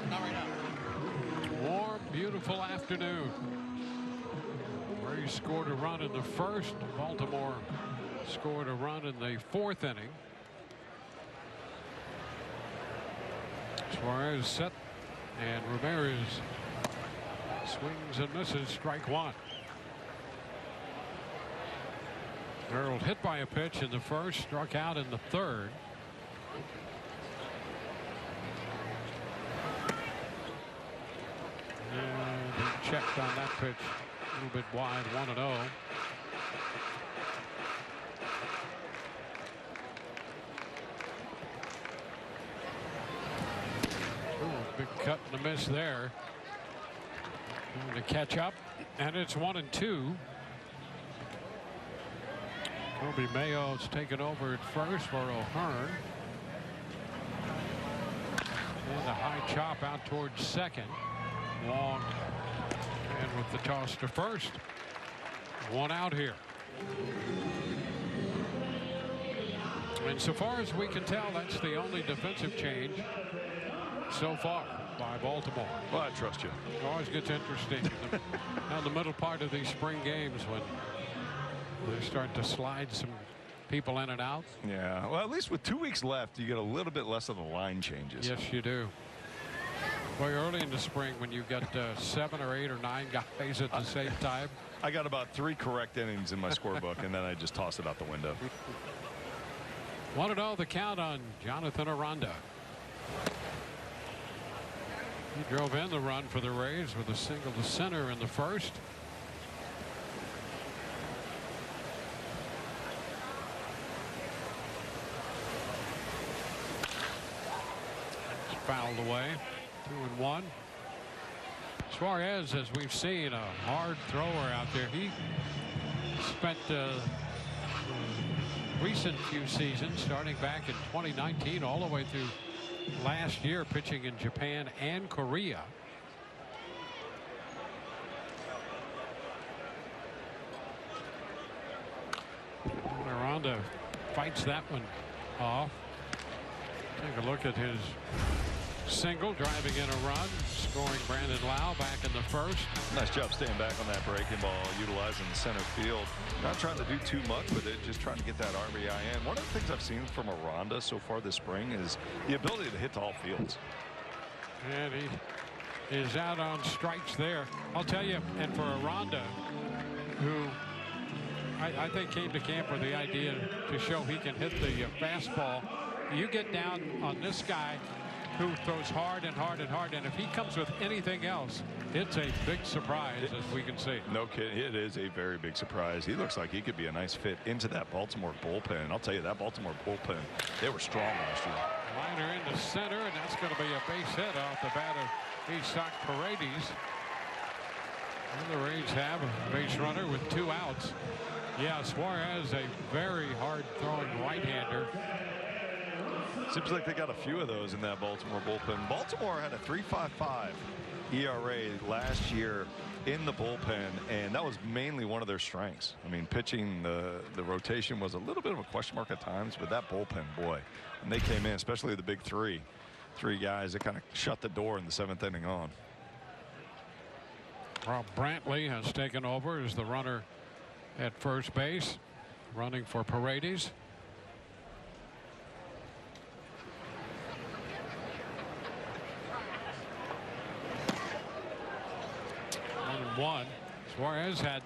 Not right now. Warm, beautiful afternoon. Rays scored a run in the 1st. Baltimore scored a run in the 4th inning. Suarez set, and Ramirez swings and misses, strike 1. Harold hit by a pitch in the 1st, struck out in the 3rd. And he checked on that pitch a little bit wide, 1-0. Big cut and a miss there. Trying to catch up, and it's 1-2. Kobe Mayo's taken over at first for O'Hearn. And a high chop out towards second. Long, and with the toss to first. 1 out here. And so far as we can tell, that's the only defensive change so far by Baltimore. Well, I trust you. It always gets interesting in the middle part of these spring games when they start to slide some people in and out. Yeah, well, at least with 2 weeks left, you get a little bit less of the line changes. Yes, you do. Well, early in the spring when you got 7 or 8 or 9 guys at the same time. I got about 3 correct innings in my scorebook, and then I just tossed it out the window. 1-0 the count on Jonathan Aranda. He drove in the run for the Rays with a single to center in the 1st. It's fouled away. 2-1. Suarez, as we've seen, a hard thrower out there. He spent recent few seasons, starting back in 2019 all the way through last year, pitching in Japan and Korea. Aranda fights that one off. Take a look at his single, driving in a run, scoring Brandon Lau back in the first. Nice job staying back on that breaking ball, utilizing the center field. Not trying to do too much with it, just trying to get that RBI in. One of the things I've seen from Aranda so far this spring is the ability to hit to all fields. And he is out on strikes there. I'll tell you, and for Aranda, who I think came to camp with the idea to show he can hit the fastball, you get down on this guy who throws hard and hard and hard, and if he comes with anything else, it's a big surprise, as we can see. No kidding, it is a very big surprise. He looks like he could be a nice fit into that Baltimore bullpen. I'll tell you, that Baltimore bullpen, they were strong last year. Liner in the center, and that's going to be a base hit off the bat of Isak Paredes. And the Rays have a base runner with 2 outs. Yeah, Suarez, a very hard-throwing right-hander. Seems like they got a few of those in that Baltimore bullpen. Baltimore had a 3.55 ERA last year in the bullpen, and that was mainly one of their strengths. I mean, pitching, the rotation was a little bit of a question mark at times, but that bullpen, boy, when they came in, especially the big three guys that kind of shut the door in the 7th inning on. Rob Brantley has taken over as the runner at first base, running for Paredes. One. Suarez had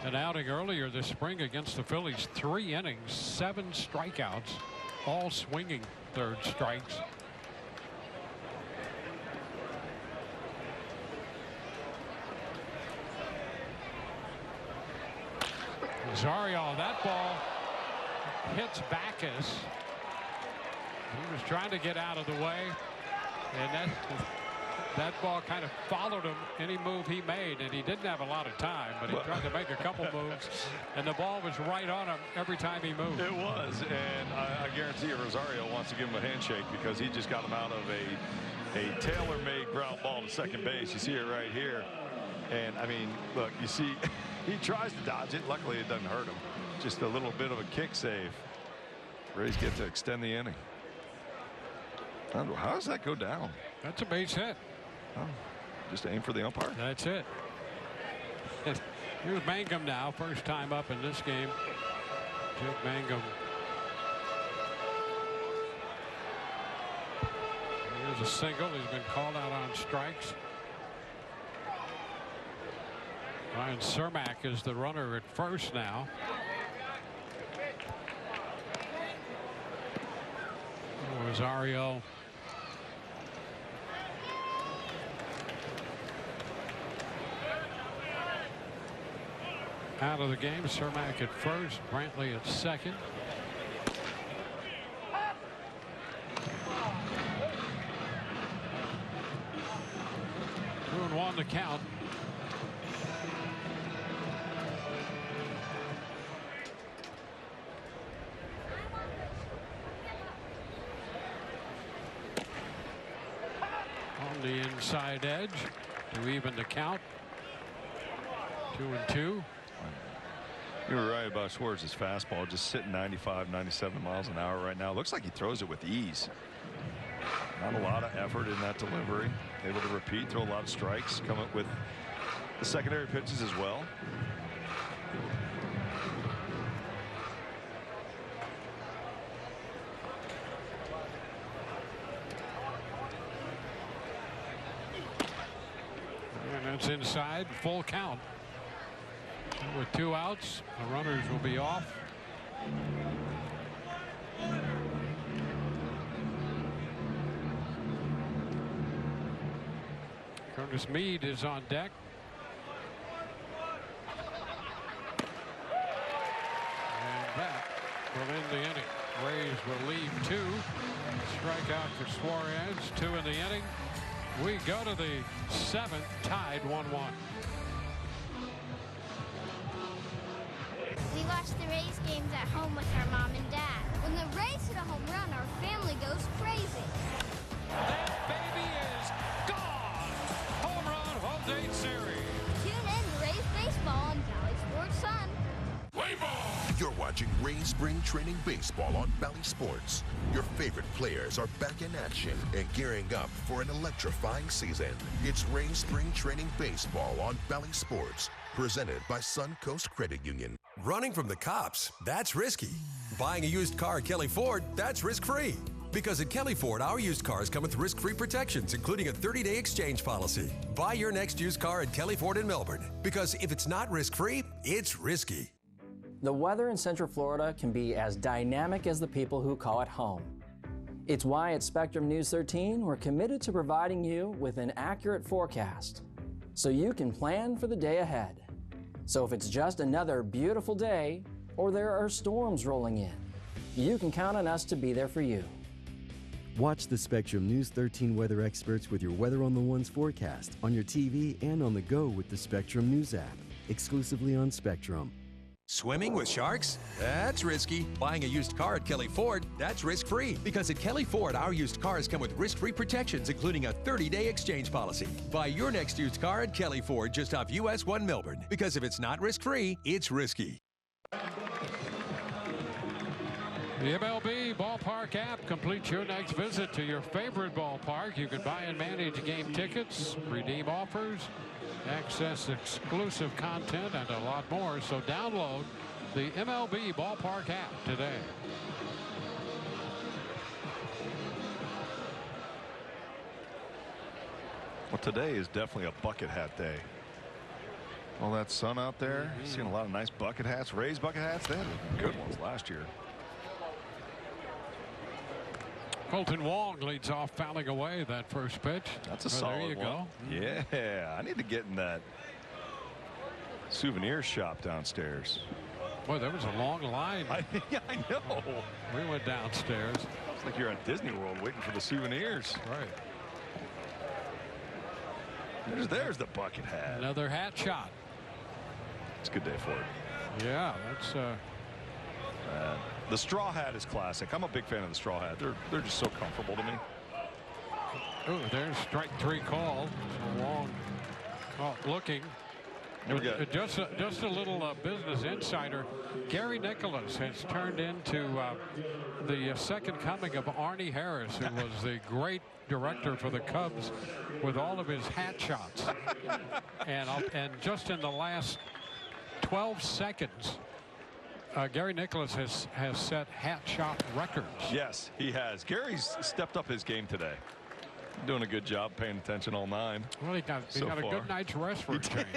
an outing earlier this spring against the Phillies. 3 innings, 7 strikeouts, all swinging third strikes. Rosario, that ball hits Backus. He was trying to get out of the way, and that ball kind of followed him any move he made, and he didn't have a lot of time, but he tried to make a couple moves, and the ball was right on him every time he moved. It was, and I guarantee you Rosario wants to give him a handshake because he just got him out of a tailor-made ground ball to second base. You see it right here, and I mean, look, you see he tries to dodge it. Luckily it doesn't hurt him. Just a little bit of a kick save. Rays get to extend the inning. How does that go down? That's a base hit. Oh, just aim for the umpire. That's it. Here's Mangum now, first time up in this game. Jake Mangum. Here's a single. He's been called out on strikes. Ryan Cermak is the runner at first now. Rosario. Out of the game. Cermak at first, Brantley at second. Two and one to count. On the inside edge to even the count. 2-2. You were right about Schwartz's fastball, just sitting 95, 97 miles an hour right now. Looks like he throws it with ease. Not a lot of effort in that delivery. Able to repeat, throw a lot of strikes, come up with the secondary pitches as well. And that's inside, full count. With 2 outs, the runners will be off. Curtis Mead is on deck. And that will end the inning. Rays will leave 2. Strikeout for Suarez, 2 in the inning. We go to the 7th, tied 1-1. We watch the Rays games at home with our mom and dad. When the Rays hit a home run, our family goes crazy. That baby is gone! Home run, home date series. Tune in to Rays Baseball on Valley Sports Sun. Play ball! You're watching Rays Spring Training Baseball on Bally Sports. Your favorite players are back in action and gearing up for an electrifying season. It's Rays Spring Training Baseball on Bally Sports, presented by Suncoast Credit Union. Running from the cops, that's risky. Buying a used car at Kelly Ford, that's risk-free. Because at Kelly Ford, our used cars come with risk-free protections, including a 30-day exchange policy. Buy your next used car at Kelly Ford in Melbourne. Because if it's not risk-free, it's risky. The weather in Central Florida can be as dynamic as the people who call it home. It's why at Spectrum News 13, we're committed to providing you with an accurate forecast so you can plan for the day ahead. So if it's just another beautiful day or there are storms rolling in, you can count on us to be there for you. Watch the Spectrum News 13 weather experts with your Weather on the Ones forecast on your TV and on the go with the Spectrum News app, exclusively on Spectrum. Swimming with sharks? That's risky. Buying a used car at Kelly Ford? That's risk-free. Because at Kelly Ford, our used cars come with risk-free protections, including a 30-day exchange policy. Buy your next used car at Kelly Ford just off US 1 Melbourne. Because if it's not risk-free, it's risky. The MLB Ballpark app completes your next visit to your favorite ballpark. You can buy and manage game tickets, redeem offers, access exclusive content, and a lot more. So download the MLB Ballpark app today. Well, today is definitely a bucket hat day. All that sun out there. Seeing a lot of nice bucket hats. Rays bucket hats. They had good ones last year. Colton Wong leads off, fouling away that first pitch. That's a solid there you one. go. Yeah, I need to get in that souvenir shop downstairs. Boy, there was a long line. I know. We went downstairs. It's like you're at Disney World waiting for the souvenirs. Right. There's the bucket hat. Another hat shot. It's a good day for it. Yeah, that's the straw hat is classic. I'm a big fan of the straw hat. They're just so comfortable to me. Oh, there's strike three call. Long call looking. Just a little business insider. Gary Nicholas has turned into the second coming of Arnie Harris, who was the great director for the Cubs with all of his hat shots. and just in the last 12 seconds, Gary Nicholas has set hat shot records. Yes, he has. Gary's stepped up his game today. Doing a good job paying attention all nine. Well, he got a good night's rest for a change.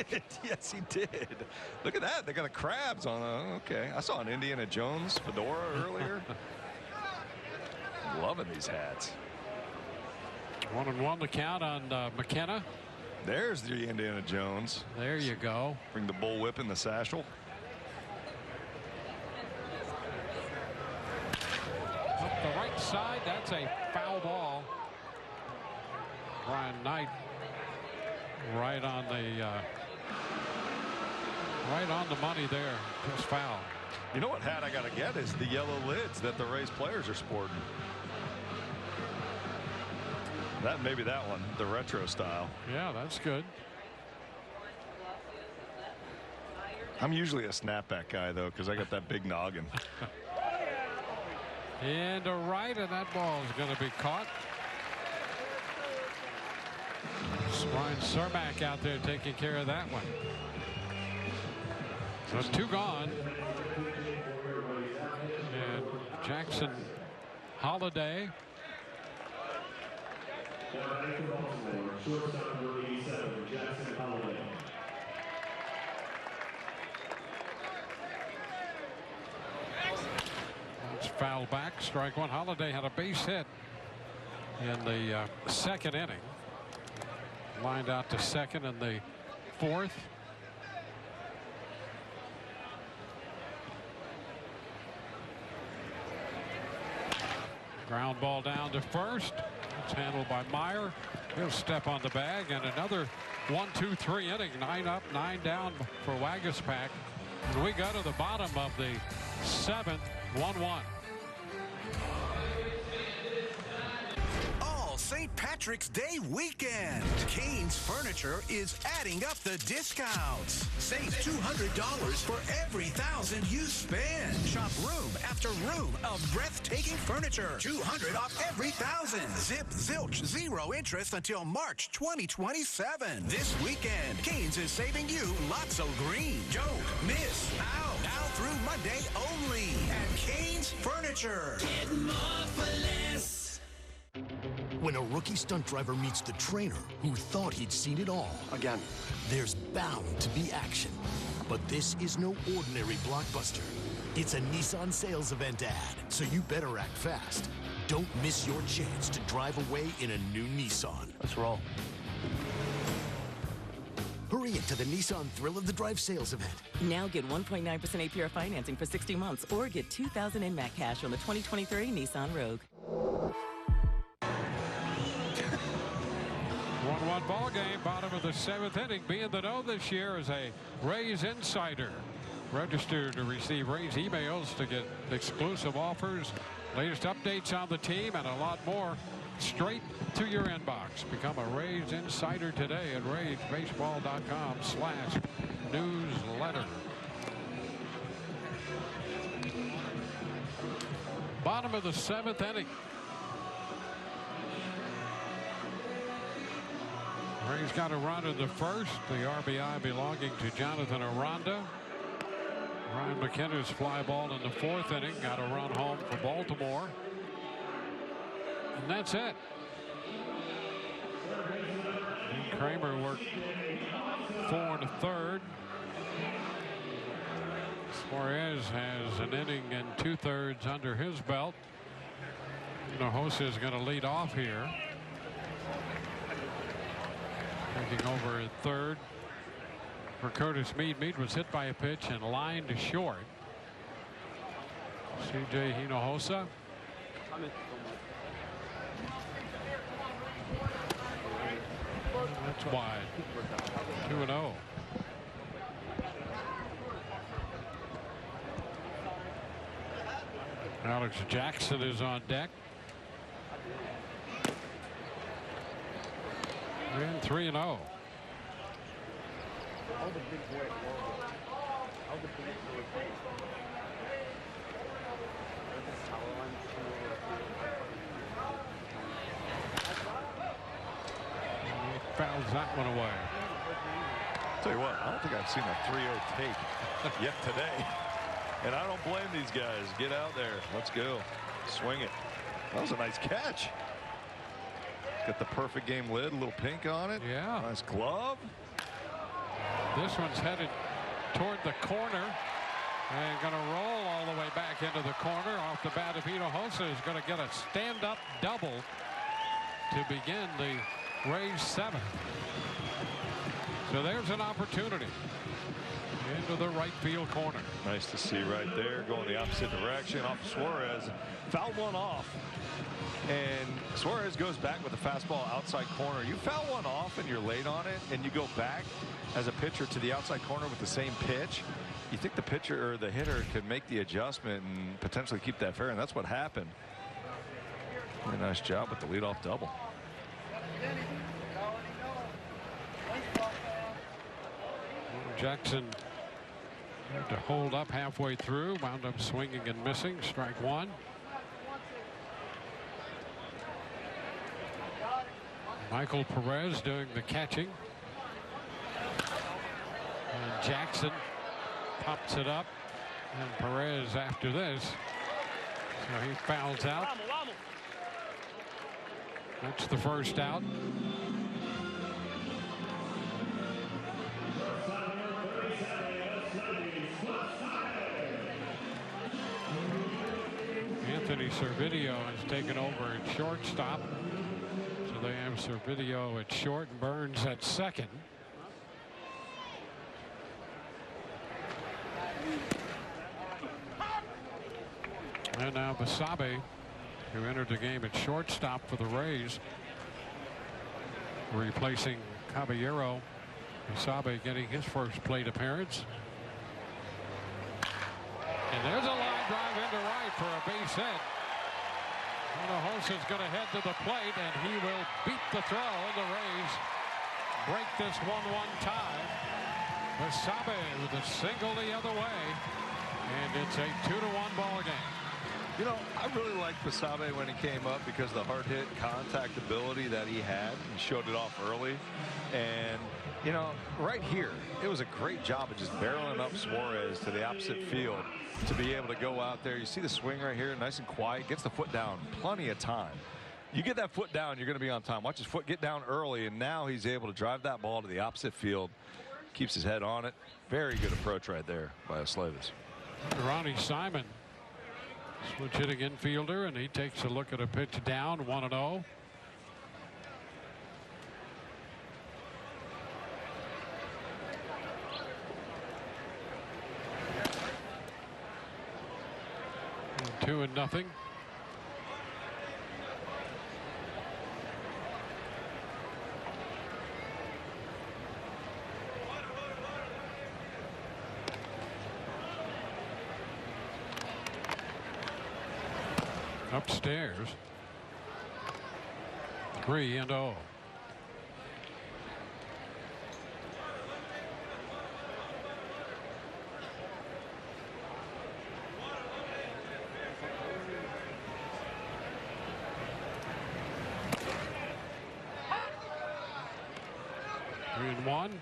Yes, he did. Look at that. They got the crabs on. Okay. I saw an Indiana Jones fedora earlier. Loving these hats. 1-1 the count on McKenna. There's the Indiana Jones. There you go. Bring the bullwhip in the satchel. Up the right side. That's a foul ball. Brian Knight right on the money there. Just foul. You know what hat I got to get is the yellow lids that the Rays players are sporting. Maybe that one, the retro style. Yeah, that's good. I'm usually a snapback guy though, because I got that big noggin. And a right, and that ball is going to be caught. Ryan Cermak out there taking care of that one. So it's two gone. And Jackson Holiday. It's foul back. Strike one. Holiday had a base hit in the second inning. Lined out to second in the fourth. Ground ball down to first. It's handled by Meyer. He'll step on the bag, and another 1-2-3 inning. 9 up, 9 down for Waguespack. And we go to the bottom of the seventh. 1-1. St. Patrick's Day weekend. Kane's Furniture is adding up the discounts. Save $200 for every $1,000 you spend. Shop room after room of breathtaking furniture. $200 off every $1,000. Zip, zilch, 0 interest until March 2027. This weekend, Kane's is saving you lots of green. Don't miss out. Now through Monday only at Kane's Furniture. Get more for less. When a rookie stunt driver meets the trainer who thought he'd seen it all. Again. There's bound to be action. But this is no ordinary blockbuster. It's a Nissan sales event ad, so you better act fast. Don't miss your chance to drive away in a new Nissan. Let's roll. Hurry into the Nissan Thrill of the Drive sales event. Now get 1.9% APR financing for 60 months or get $2,000 in MAC cash on the 2023 Nissan Rogue. 1-1 ball game, bottom of the 7th inning. Be in the know this year is a Rays insider. Register to receive Rays emails to get exclusive offers, latest updates on the team, and a lot more straight to your inbox. Become a Rays insider today at RaysBaseball.com/newsletter. Bottom of the 7th inning. Rays got a run in the first. The RBI belonging to Jonathan Aranda. Ryan McKenna's fly ball in the 4th inning got a run home for Baltimore. And that's it. And Kremer worked 4 1/3. Suarez has an inning and 2/3 under his belt. Hinojosa is going to lead off here. Taking over at third for Curtis Mead. Mead was hit by a pitch and lined to short. C.J. Hinojosa. That's wide. 2-0. Alex Jackson is on deck. And 3-0. Fouls that one away. Tell you what, I don't think I've seen a 3-0 take yet today. And I don't blame these guys. Get out there. Let's go. Swing it. That was a nice catch. Got the perfect game lid, a little pink on it. Yeah. Nice glove. This one's headed toward the corner and going to roll all the way back into the corner. Off the bat of Hinojosa is going to get a stand-up double to begin the Rays 7th. So there's an opportunity into the right field corner. Nice to see right there, going the opposite direction off Suarez. Fouled one off. And Suarez goes back with a fastball outside corner. You foul one off and you're late on it, and you go back as a pitcher to the outside corner with the same pitch. You think the pitcher or the hitter could make the adjustment and potentially keep that fair, and that's what happened. Really nice job with the leadoff double. Jackson had to hold up halfway through, wound up swinging and missing. Strike one. Michael Perez doing the catching. And Jackson pops it up. And Perez after this. So he fouls out. That's the first out. Anthony Servideo has taken over at shortstop. So they have Servideo at short and Burns at second. And now Basabe, who entered the game at shortstop for the Rays, replacing Caballero. Basabe getting his first plate appearance. And there's a line drive into right for a base hit. Hossa's going to head to the plate, and he will beat the throw, and the Rays break this 1-1 tie. Basabe with a single the other way, and it's a 2-1 ball game. You know, I really liked Basabe when he came up because of the hard hit contact ability that he had. He showed it off early. And, you know, right here, it was a great job of just barreling up Suarez to the opposite field to be able to go out there. You see the swing right here, nice and quiet, gets the foot down plenty of time. You get that foot down, you're going to be on time. Watch his foot get down early, and now he's able to drive that ball to the opposite field. Keeps his head on it. Very good approach right there by Slavis. Ronnie Simon, switch hitting infielder, and he takes a look at a pitch down, 1-0. And 2-0. Upstairs, 3-0. Three and one.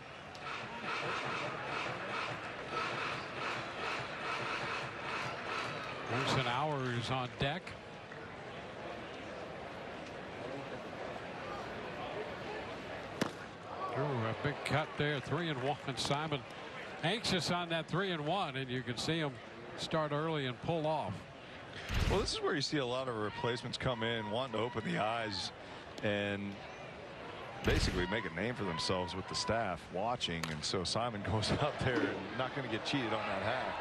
Once an hour is on deck. A big cut there, 3-1. Simon anxious on that 3-1, and you can see him start early and pull off. Well, this is where you see a lot of replacements come in, wanting to open the eyes and basically make a name for themselves with the staff watching. And so Simon goes out there and not going to get cheated on that half.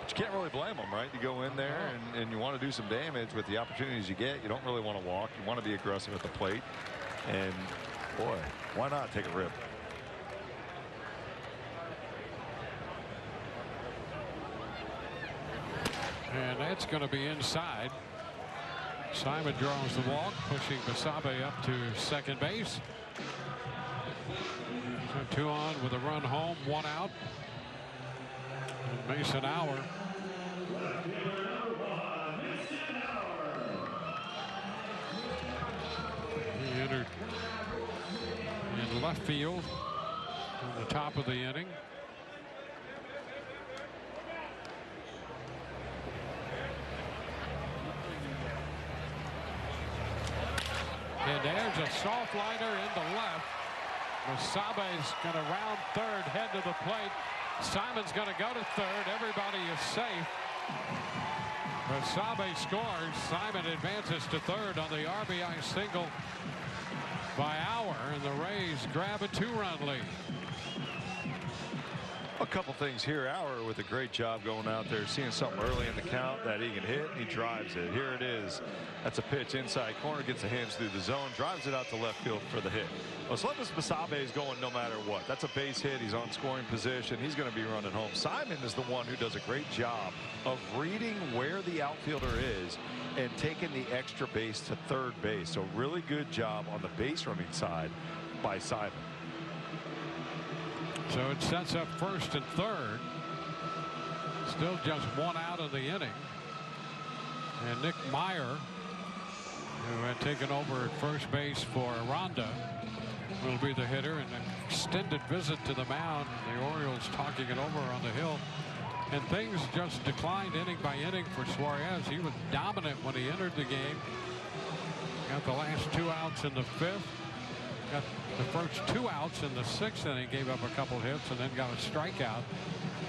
But you can't really blame him, right? You go in there and you want to do some damage with the opportunities you get. You don't really want to walk. You want to be aggressive at the plate. And boy, why not take a rip? And that's going to be inside. Simon draws the walk, pushing Basabe up to second base. So 2 on with a run home, 1 out. And Mason Hour. He entered in left field on the top of the inning. And there's a soft liner into left. Basabe's going to round third, head to the plate. Simon's going to go to third. Everybody is safe. Basabe scores. Simon advances to third on the RBI single by Hour, and the Rays grab a 2-run lead. A couple things here. Hour with a great job going out there, seeing something early in the count that he can hit. He drives it. Here it is. That's a pitch inside corner, gets the hands through the zone, drives it out to left field for the hit. Well, Slavis Basabe is going no matter what. That's a base hit. He's on scoring position. He's going to be running home. Simon is the one who does a great job of reading where the outfielder is and taking the extra base to third base. So really good job on the base running side by Simon. So it sets up first and third. Still just 1 out of the inning. And Nick Meyer, who had taken over at first base for Aranda, will be the hitter. An extended visit to the mound. The Orioles talking it over on the hill. And things just declined inning by inning for Suarez. He was dominant when he entered the game. Got the last 2 outs in the 5th. Got the first 2 outs in the 6th inning, gave up a couple hits, and then got a strikeout,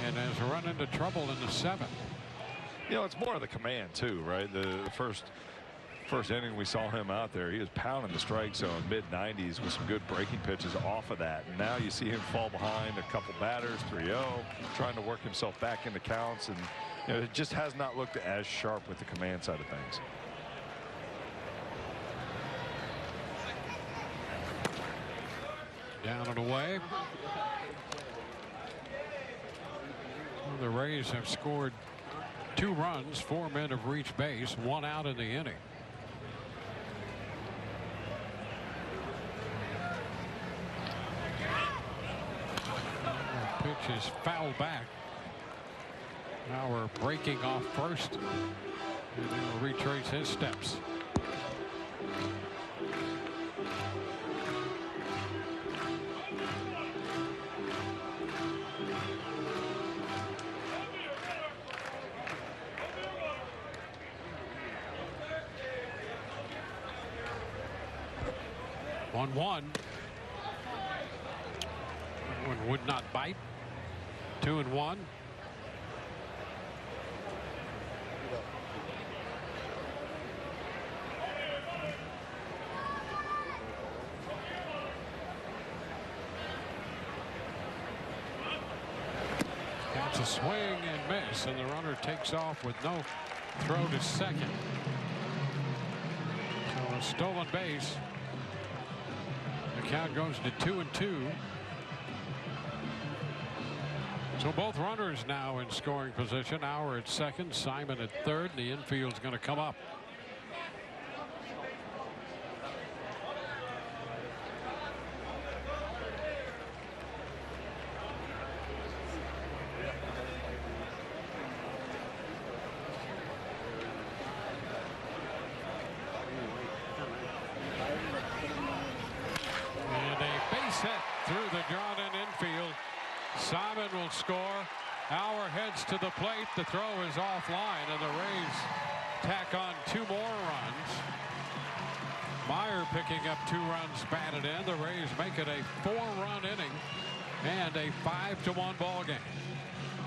and has run into trouble in the 7th. You know, it's more of the command too, right? The first inning we saw him out there, he was pounding the strike zone, mid-90s, with some good breaking pitches off of that. And now you see him fall behind a couple batters, 3-0, trying to work himself back into counts, and you know, it just has not looked as sharp with the command side of things. Down and away. Well, the Rays have scored 2 runs. 4 men have reached base. 1 out in the inning. pitch is fouled back. Now we're breaking off first. And he'll retrace his steps. On 1. That one would not bite. 2-1. That's a swing and miss, and the runner takes off with no throw to second. So a stolen base. The count goes to 2-2. So both runners now in scoring position. Auer at second, Simon at third, and the infield's going to come up. Through the drawn-in infield. Simon will score. Auer heads to the plate. The throw is offline, and the Rays tack on 2 more runs. Meyer picking up 2 runs batted in. The Rays make it a 4-run inning and a 5-1 ball game.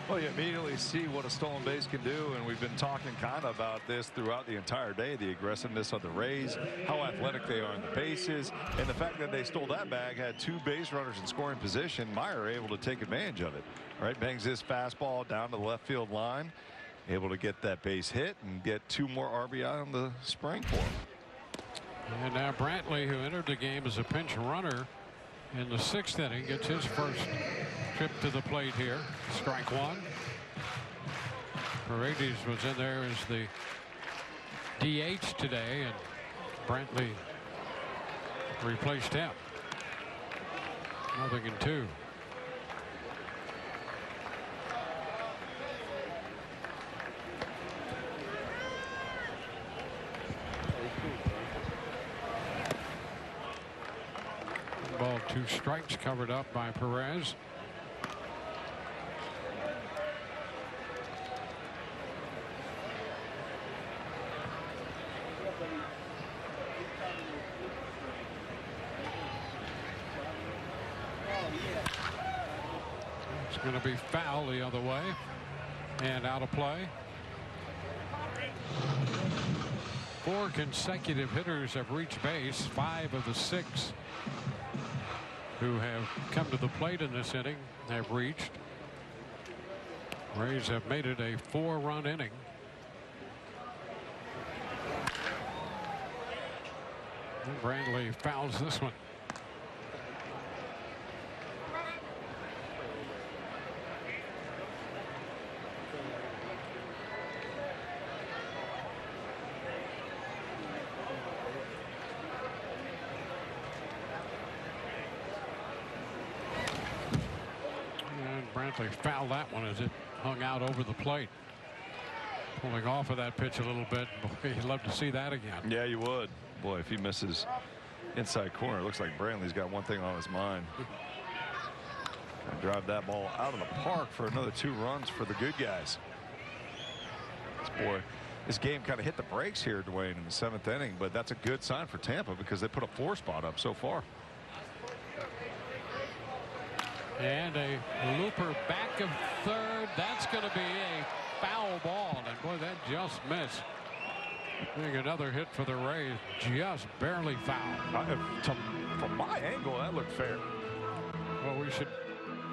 Well, you immediately see what a stolen base can do, and we've been talking kind of about this throughout the entire day. The aggressiveness of the Rays, how athletic they are in the bases, and the fact that they stole that bag, had 2 base runners in scoring position. Meyer able to take advantage of it. All right, bangs his fastball down to the left field line, able to get that base hit and get 2 more RBI on the spring for him. And now Brantley, who entered the game as a pinch runner in the 6th inning, gets his first trip to the plate here. Strike 1. Paredes was in there as the DH today, and Brantley replaced him. 0-2. Ball, 2 strikes, covered up by Perez. It's going to be foul the other way and out of play. 4 consecutive hitters have reached base. 5 of the 6 who have come to the plate in this inning have reached. Rays have made it a 4-run inning. And Brantley fouls this one. Brantley fouled that one as it hung out over the plate. Pulling off of that pitch a little bit. Boy, you'd love to see that again. Yeah, you would. Boy, if he misses inside corner, it looks like Brantley's got one thing on his mind. Drive that ball out of the park for another 2 runs for the good guys. Boy, this game kind of hit the brakes here, Dwayne, in the 7th inning, but that's a good sign for Tampa because they put a 4 spot up so far. And a looper back of third. That's going to be a foul ball. And boy, that just missed. I think another hit for the Rays. Just barely foul. From my angle, that looked fair. Well, we should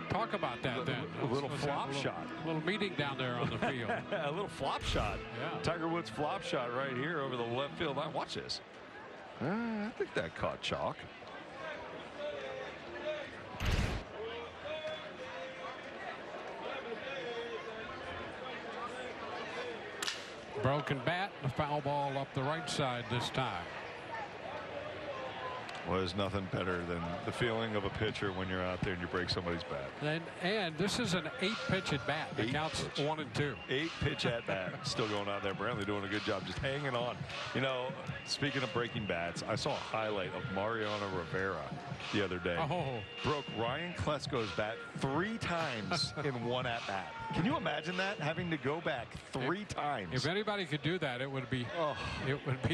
talk about that then. A little flop shot. A little meeting down there on the field. A little flop shot. Yeah. Tiger Woods flop shot right here over the left field line. Watch this. I think that caught chalk. Broken bat, the foul ball up the right side this time. Well, there's nothing better than the feeling of a pitcher when you're out there and you break somebody's bat. And this is an 8-pitch at bat. It counts 1 and 2. 8-pitch at bat. Still going out there. Brantley doing a good job just hanging on. You know, speaking of breaking bats, I saw a highlight of Mariano Rivera the other day. Broke Ryan Klesko's bat 3 times in 1 at bat. Can you imagine that? Having to go back 3 times. If anybody could do that, it would be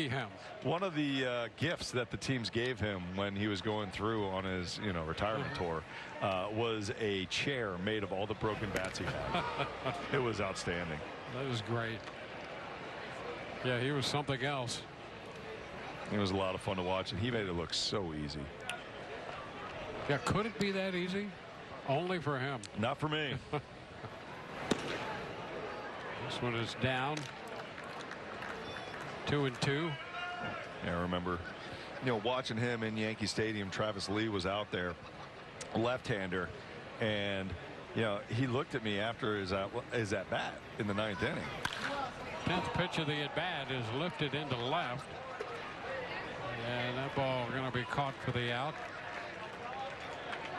him. One of the gifts that the teams gave him when he was going through on his retirement tour was a chair made of all the broken bats he had. It was outstanding. That was great. Yeah, he was something else. It was a lot of fun to watch, and he made it look so easy. Yeah, could it be that easy? Only for him. Not for me. This one is down. 2 and 2. Yeah, I remember, watching him in Yankee Stadium. Travis Lee was out there, left-hander, and he looked at me after his at bat in the 9th inning. 10th pitch of the at bat is lifted into left, and that ball going to be caught for the out.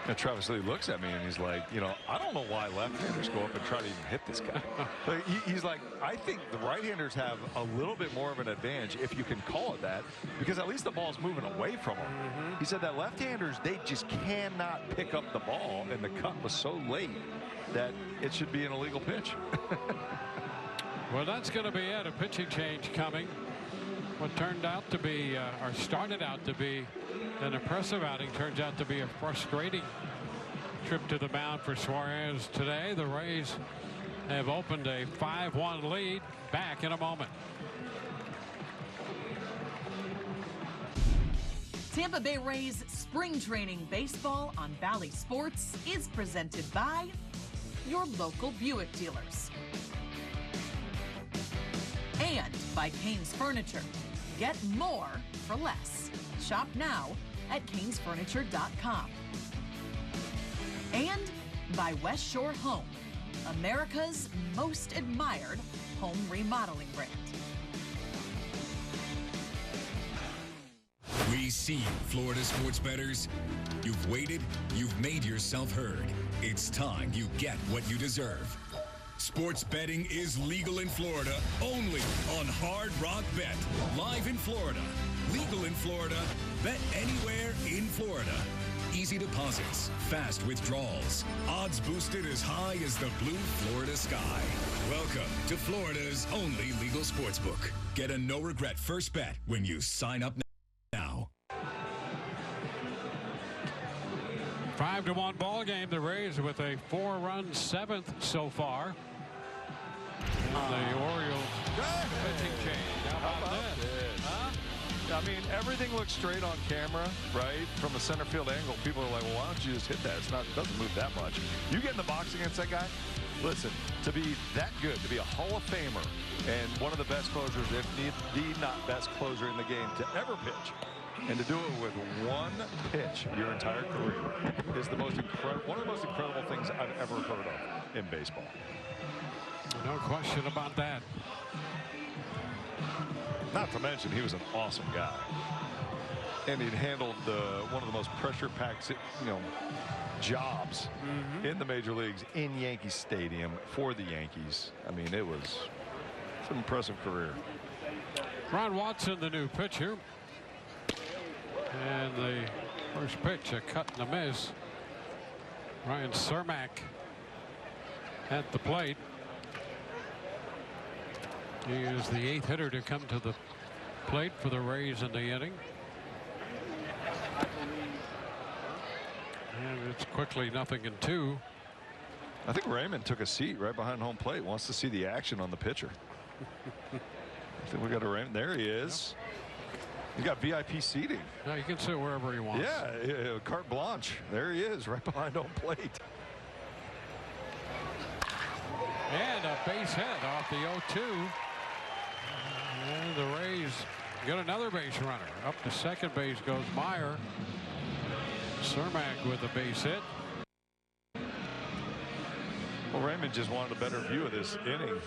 And Travis Lee looks at me and he's like, I don't know why left-handers go up and try to even hit this guy. But he's like, I think the right-handers have a little bit more of an advantage, if you can call it that, because at least the ball's moving away from them. He said that left-handers, they just cannot pick up the ball, and the cut was so late that it should be an illegal pitch. Well, that's going to be it. A pitching change coming. What turned out to be, or started out to be, an impressive outing turns out to be a frustrating trip to the mound for Suarez today. The Rays have opened a 5-1 lead. Back in a moment. Tampa Bay Rays Spring Training Baseball on Valley Sports is presented by your local Buick dealers. And by Kane's Furniture. Get more for less. Shop now at canesfurniture.com. And by West Shore Home, America's most admired home remodeling brand. We see you, Florida sports bettors. You've waited, you've made yourself heard. It's time you get what you deserve. Sports betting is legal in Florida only on Hard Rock Bet. Live in Florida. Legal in Florida. Bet anywhere in Florida. Easy deposits. Fast withdrawals. Odds boosted as high as the blue Florida sky. Welcome to Florida's only legal sportsbook. Get a no-regret first bet when you sign up now. 5-1 ball game. The Rays with a 4-run 7th so far. The Orioles pitching change. How about that? Huh? I mean, everything looks straight on camera, right? From the center field angle, people are like, well, why don't you just hit that? It doesn't move that much. You get in the box against that guy, listen, to be that good, to be a Hall of Famer and one of the best closers, if the not best closer in the game to ever pitch, and to do it with 1 pitch your entire career is one of the most incredible things I've ever heard of in baseball. No question about that. Not to mention, he was an awesome guy. And he'd handled one of the most pressure-packed, jobs in the major leagues in Yankee Stadium for the Yankees. I mean, it's an impressive career. Ron Watson, the new pitcher. And the first pitch, a cut and a miss. Ryan Cermak at the plate. He is the 8th hitter to come to the plate for the Rays in the inning. And it's quickly 0-2. I think Raymond took a seat right behind home plate. Wants to see the action on the pitcher. I think we got a Raymond. There he is. He got VIP seating. No, he can sit wherever he wants. Yeah, carte blanche. There he is, right behind home plate. And a base hit off the 0-2. And the Rays get another base runner. Up to second base goes Meyer. Cermak with a base hit. Well, Raymond just wanted a better view of this inning,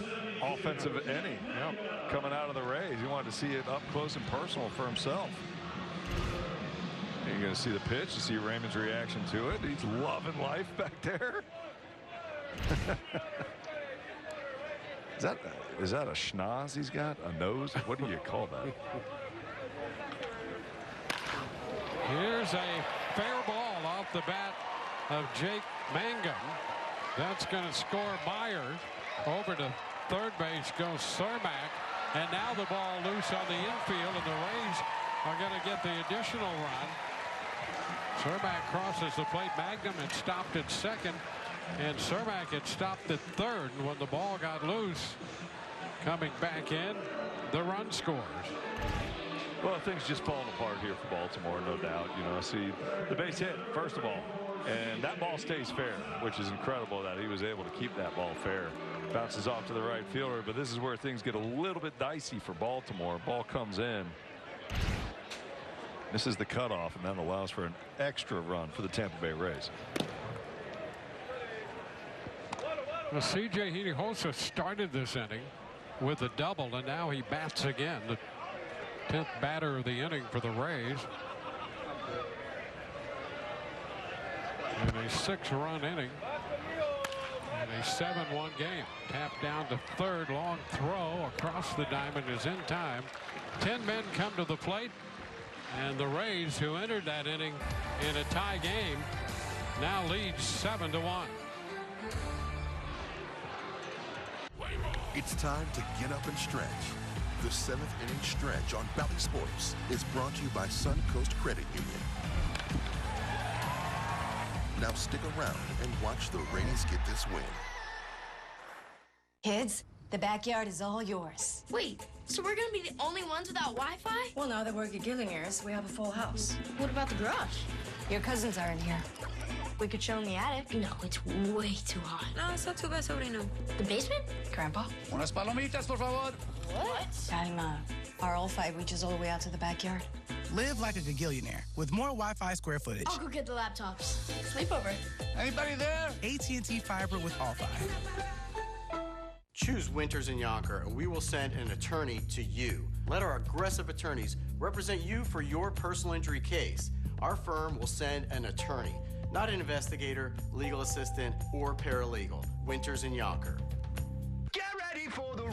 offensive inning. Yep. Coming out of the Rays. He wanted to see it up close and personal for himself. You're going to see the pitch. You see Raymond's reaction to it. He's loving life back there. Is that a schnoz he's got? A nose? What do you call that? Here's a fair ball off the bat of Jake Mangum. That's going to score Myers. Over to third base goes Cermak. And now the ball loose on the infield, and the Rays are going to get the additional run. Cermak crosses the plate. Magnum had stopped at second, and Cermak had stopped at third. And when the ball got loose, coming back in, the run scores. Well, things just falling apart here for Baltimore, no doubt. You know, see the base hit, first of all, and that ball stays fair, which is incredible that he was able to keep that ball fair. Bounces off to the right fielder, but this is where things get a little bit dicey for Baltimore. Ball comes in. This is the cutoff, and that allows for an extra run for the Tampa Bay Rays. Well, C.J. Hinojosa started this inning with a double, and now he bats again. The 10th batter of the inning for the Rays. In a 6-run inning. In a 7-1 game. Tap down to third. Long throw across the diamond is in time. 10 men come to the plate. And the Rays, who entered that inning in a tie game, now lead 7-1. It's time to get up and stretch. The 7th inning stretch on Bally Sports is brought to you by Suncoast Credit Union. Now stick around and watch the Rays get this win. Kids, the backyard is all yours. Wait, so we're gonna be the only ones without Wi-Fi? Well, now that we're Gillingers, we have a full house. What about the garage? Your cousins aren't here. We could show them the attic. No, it's way too hot. No, it's not too bad, sobrino. The basement? Grandpa? Unas palomitas, por favor. What? Alma, our old-fi reaches all the way out to the backyard. Live like a gagillionaire with more Wi-Fi square footage. I'll go get the laptops. Sleepover. Anybody there? AT&T Fiber with All-Fi. Choose Winters and Yonker, and we will send an attorney to you. Let our aggressive attorneys represent you for your personal injury case. Our firm will send an attorney, not an investigator, legal assistant, or paralegal. Winters and Yonker. Get ready for the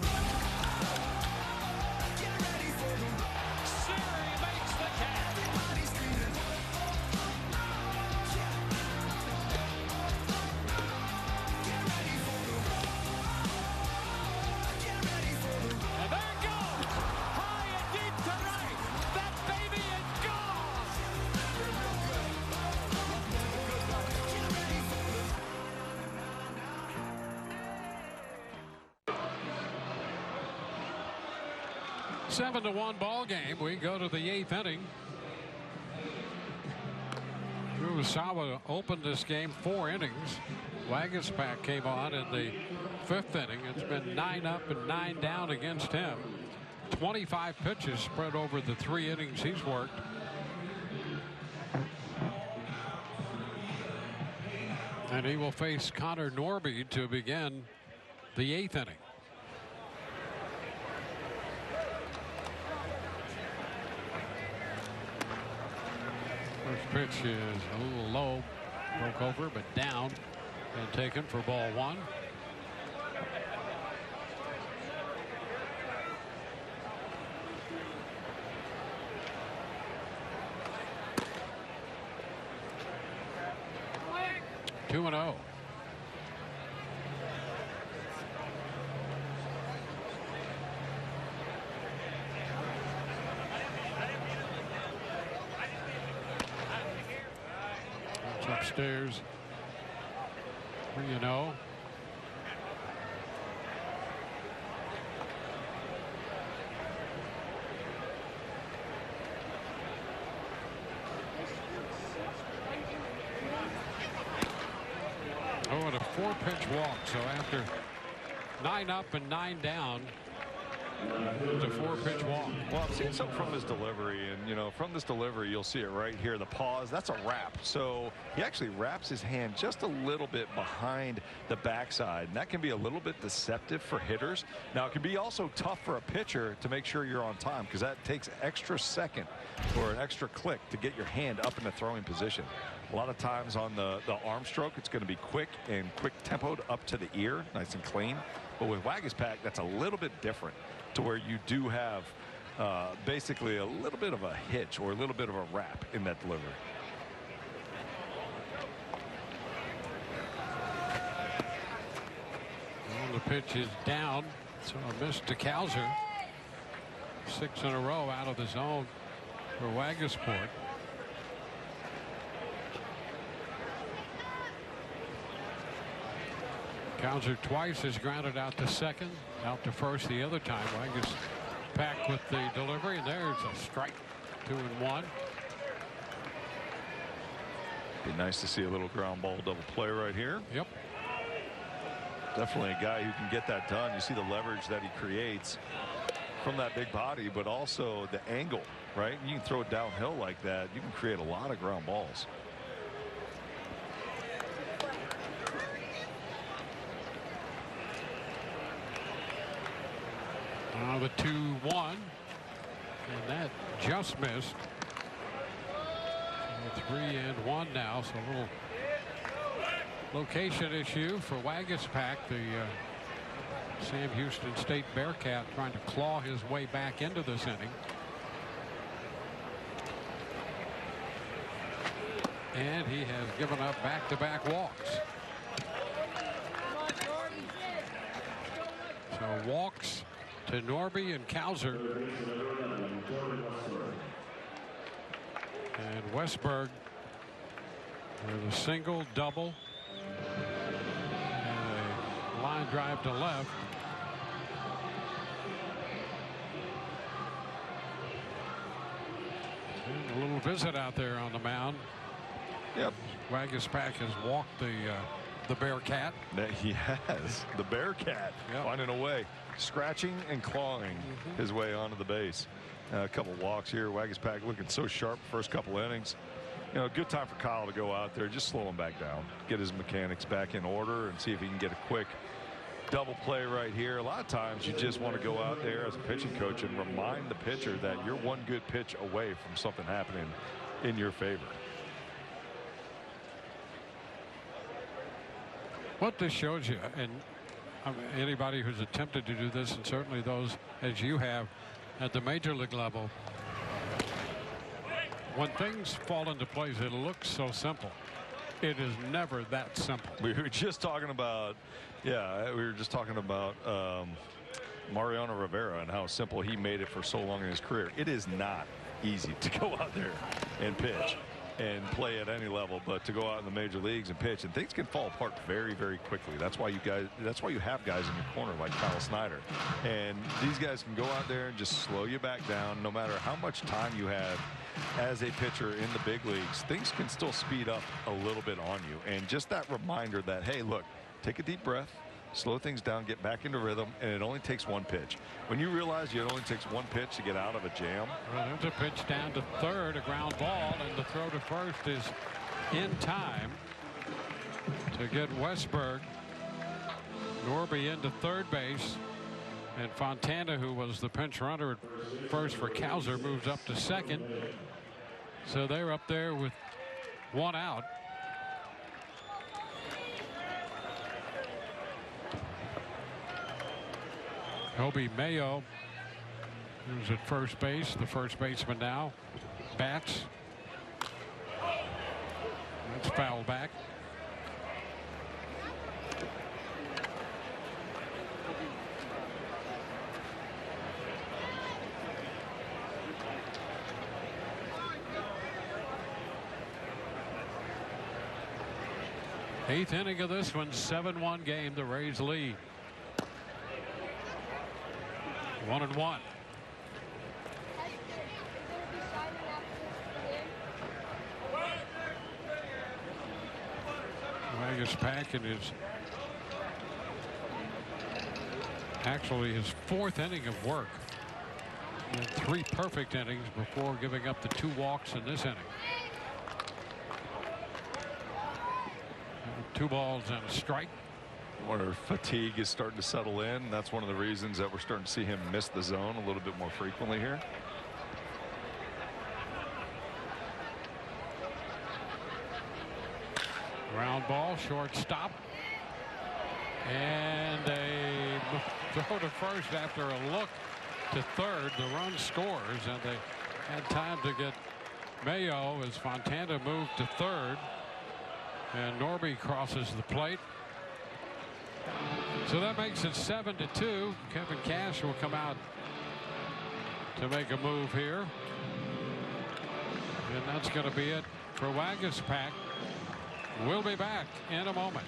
Seven to 1 ball game. We go to the 8th inning. Uwasawa opened this game 4 innings. Wagaspak came on in the 5th inning. It's been 9 up and 9 down against him. 25 pitches spread over the 3 innings he's worked. And he will face Connor Norby to begin the 8th inning. First pitch is a little low, broke over, but down and taken for ball 1. Two and 0. Upstairs. 3-0. Oh, and a 4-pitch walk. So after 9 up and 9 down, It's a 4-pitch walk. Well, I'm seeing something from his delivery, and you know, from this delivery, you'll see it right here. The pause, that's a wrap. So he actually wraps his hand just a little bit behind the backside, and that can be a little bit deceptive for hitters. Now, it can be also tough for a pitcher to make sure you're on time, because that takes an extra second or an extra click to get your hand up in the throwing position. A lot of times on the arm stroke, it's going to be quick and quick tempoed up to the ear, nice and clean. But with Waguespack, that's a little bit different, to where you do have basically a little bit of a hitch or a little bit of a wrap in that delivery. Well, the pitch is down, so a miss to Cowser. 6 in a row out of the zone for Waguesport. Cowser twice has grounded out to second, out to first the other time. Waguespack with the delivery, and there's a strike. 2-1. Be nice to see a little ground ball double play right here. Yep. Definitely a guy who can get that done. You see the leverage that he creates from that big body, but also the angle, right? You can throw it downhill like that. You can create a lot of ground balls. Now the 2-1, and that just missed. So 3-1 now, so a little location issue for Waguespack. The Sam Houston State Bearcat trying to claw his way back into this inning. And he has given up back-to-back walks. So walks to Norby and Cowser. And Westberg with a single, double, and a line drive to left. And a little visit out there on the mound. Yep. Waguespack has walked the Bearcat. He has. The Bearcat finding a way, scratching and clawing his way onto the base. A couple walks here. Waguespack looking so sharp first couple innings. You know, good time for Kyle to go out there, just slow him back down, get his mechanics back in order, and see if he can get a quick double play right here. A lot of times you just want to go out there as a pitching coach and remind the pitcher that you're one good pitch away from something happening in your favor. What this shows you, and anybody who's attempted to do this, and certainly those as you have at the major league level, when things fall into place, it looks so simple. It is never that simple. We were just talking about, Mariano Rivera and how simple he made it for so long in his career. It is not easy to go out there and pitch and play at any level, but to go out in the major leagues and pitch, and things can fall apart very, very quickly. That's why you have guys in your corner like Kyle Snyder, and these guys can go out there and just slow you back down. No matter how much time you have as a pitcher in the big leagues, things can still speed up a little bit on you. And just that reminder that, hey, look, take a deep breath, slow things down, get back into rhythm, and it only takes one pitch. When you realize it only takes one pitch to get out of a jam. Well, there's a pitch down to third, a ground ball, and the throw to first is in time to get Westberg. Norby into third base, and Fontana, who was the pinch runner at first for Cowser, moves up to second. So they're up there with one out. Kobe Mayo, who's at first base, the first baseman now, bats. That's foul back. Eighth inning of this one, 7-1 game. The Rays lead. 1-1. Waguespack in his Actually, his 4th inning of work. And 3 perfect innings before giving up the 2 walks in this inning. 2 balls and a strike. Where fatigue is starting to settle in. That's one of the reasons that we're starting to see him miss the zone a little bit more frequently here. Ground ball, shortstop. And a throw to first after a look to third. The run scores, and they had time to get Mayo as Fontana moved to third. And Norby crosses the plate. So that makes it 7-2. Kevin Cash will come out to make a move here. And that's going to be it for Waguespack. We'll be back in a moment.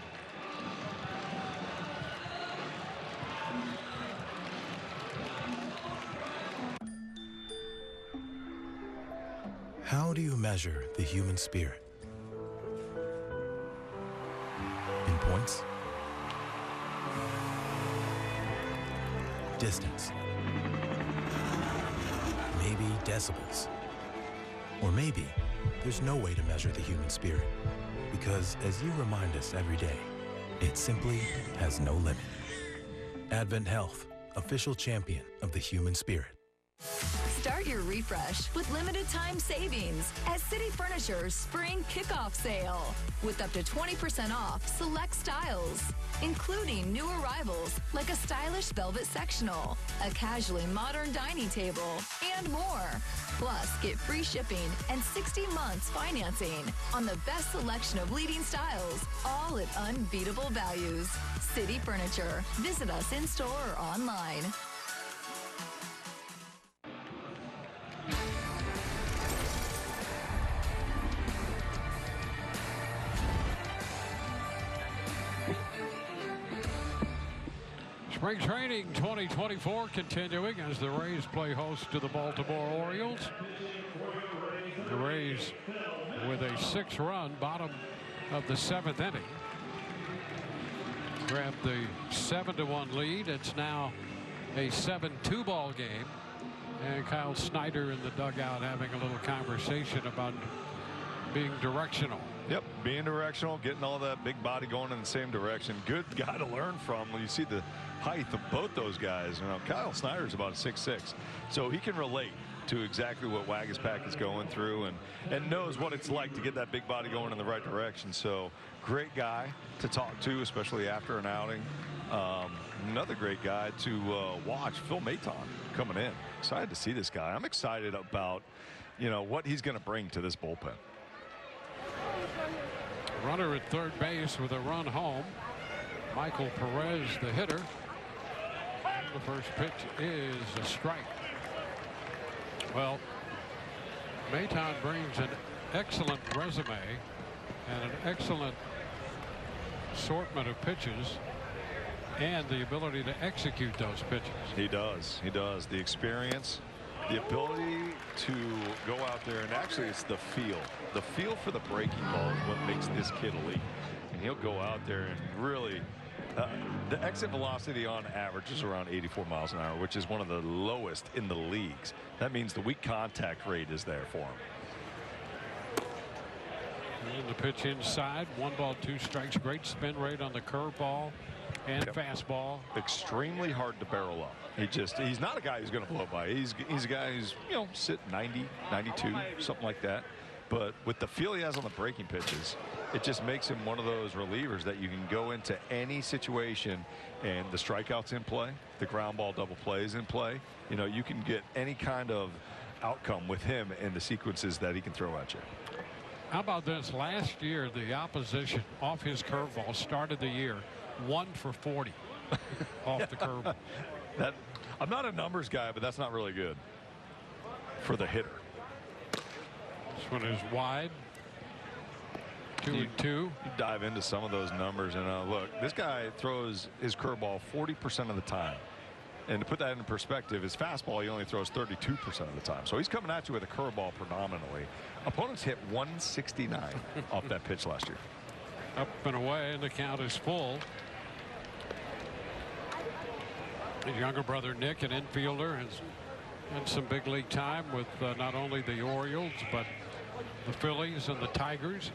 How do you measure the human spirit? In points? Distance? Maybe decibels? Or maybe there's no way to measure the human spirit, because as you remind us every day, it simply has no limit. Advent Health, official champion of the human spirit. Start your refresh with limited time savings at City Furniture's Spring Kickoff Sale with up to 20% off select styles, including new arrivals like a stylish velvet sectional, a casually modern dining table, and more. Plus, get free shipping and 60 months financing on the best selection of leading styles, all at unbeatable values. City Furniture. Visit us in store or online. Spring training 2024 continuing as the Rays play host to the Baltimore Orioles. The Rays with a 6-run bottom of the 7th inning. Grabbed the 7-1 lead. It's now a 7-2 ball game. And Kyle Snyder in the dugout having a little conversation about being directional. Yep, being directional, getting all that big body going in the same direction. Good guy to learn from. When you see the height of both those guys, you know, Kyle Snyder's about a 6'6", so he can relate to exactly what Waguespack is going through and knows what it's like to get that big body going in the right direction. So great guy to talk to, especially after an outing. Another great guy to watch, Phil Maton coming in. Excited to see this guy. I'm excited about, you know, what he's going to bring to this bullpen. Runner at third base with a run home. Michael Perez, the hitter. The first pitch is a strike. Well, Maton brings an excellent resume and an excellent assortment of pitches and the ability to execute those pitches. He does. He does. The experience, the ability to go out there, and actually it's the feel for the breaking ball is what makes this kid elite. And he'll go out there and really the exit velocity on average is around 84 miles an hour, which is one of the lowest in the leagues. That means the weak contact rate is there for him. And the pitch inside, 1 ball, 2 strikes. Great spin rate on the curveball and fastball. Extremely hard to barrel up. He's not a guy who's going to blow by. He's a guy who's, you know, sit 90, 92, something like that. But with the feel he has on the breaking pitches, it just makes him one of those relievers that you can go into any situation, and the strikeouts in play, the ground ball double plays in play. You know, you can get any kind of outcome with him in the sequences that he can throw at you. How about this? Last year, the opposition off his curveball started the year 1 for 40 off the curveball. I'm not a numbers guy, but that's not really good for the hitter. This one is wide. 2-2. You dive into some of those numbers, and look, this guy throws his curveball 40% of the time. And to put that in perspective, his fastball he only throws 32% of the time. So he's coming at you with a curveball predominantly. Opponents hit 169 off that pitch last year. Up and away, and the count is full. His younger brother Nick, an infielder, has had some big league time with not only the Orioles but the Phillies and the Tigers.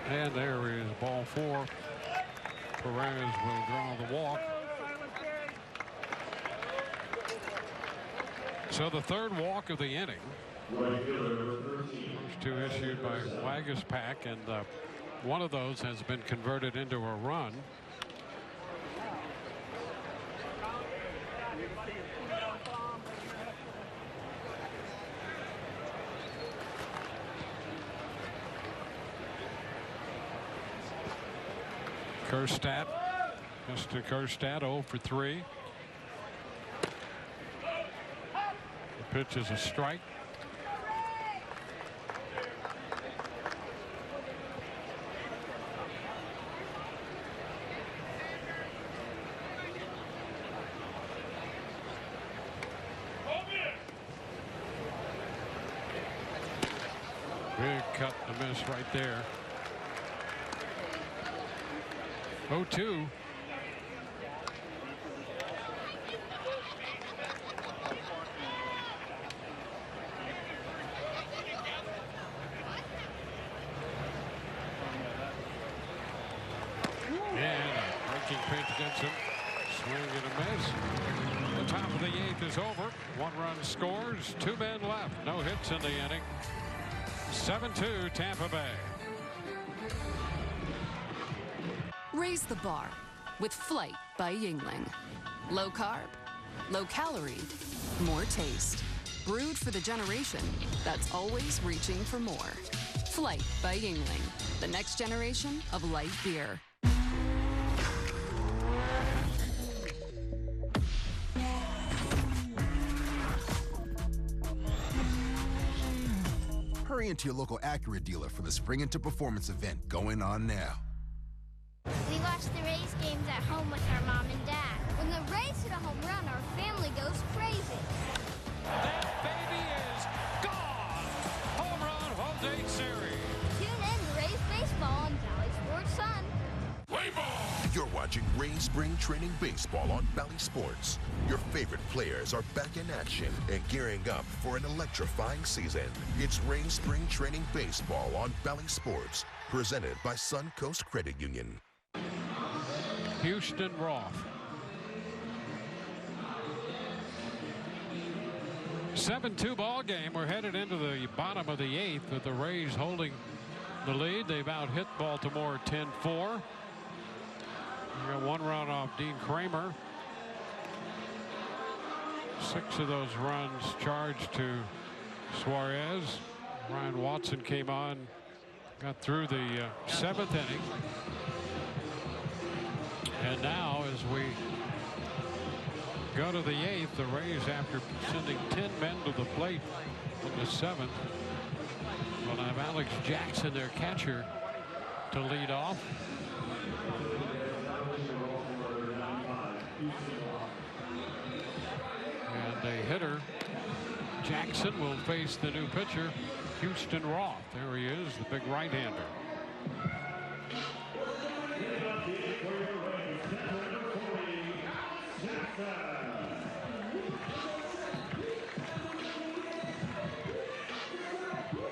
And there is ball 4. Perez will draw the walk. So the third walk of the inning. First 2 issued by Wagaspack, and one of those has been converted into a run. Kerstad, Mr. Kerstad, 0 for 3. The pitch is a strike. Big cut and a miss right there. 0-2. And a breaking pitch gets him. Swing and a miss. The top of the 8th is over. 1 run scores. 2 men left. No hits in the inning. 7-2 Tampa Bay. Raise the bar with Flight by Yingling. Low carb, low calorie, more taste. Brewed for the generation that's always reaching for more. Flight by Yingling, the next generation of light beer. Hurry into your local Acura dealer for the Spring Into Performance event going on now. We watch the Rays games at home with our mom and dad. When the Rays hit a home run, our family goes crazy. That baby is gone! Home run, home date series. Tune in to Rays baseball on Valley Sports Sun. Play ball! You're watching Rays Spring Training Baseball on Valley Sports. Your favorite players are back in action and gearing up for an electrifying season. It's Rays Spring Training Baseball on Valley Sports, presented by Suncoast Credit Union. Houston Roth. 7-2 ball game. We're headed into the bottom of the 8th with the Rays holding the lead. They've out hit Baltimore 10-4. We got 1 run off Dean Kremer. 6 of those runs charged to Suarez. Ryan Watson came on, got through the 7th inning. And now, as we go to the 8th, the Rays, after sending 10 men to the plate in the 7th, will have Alex Jackson, their catcher, to lead off. And a hitter, Jackson, will face the new pitcher, Houston Roth. There he is, the big right-hander.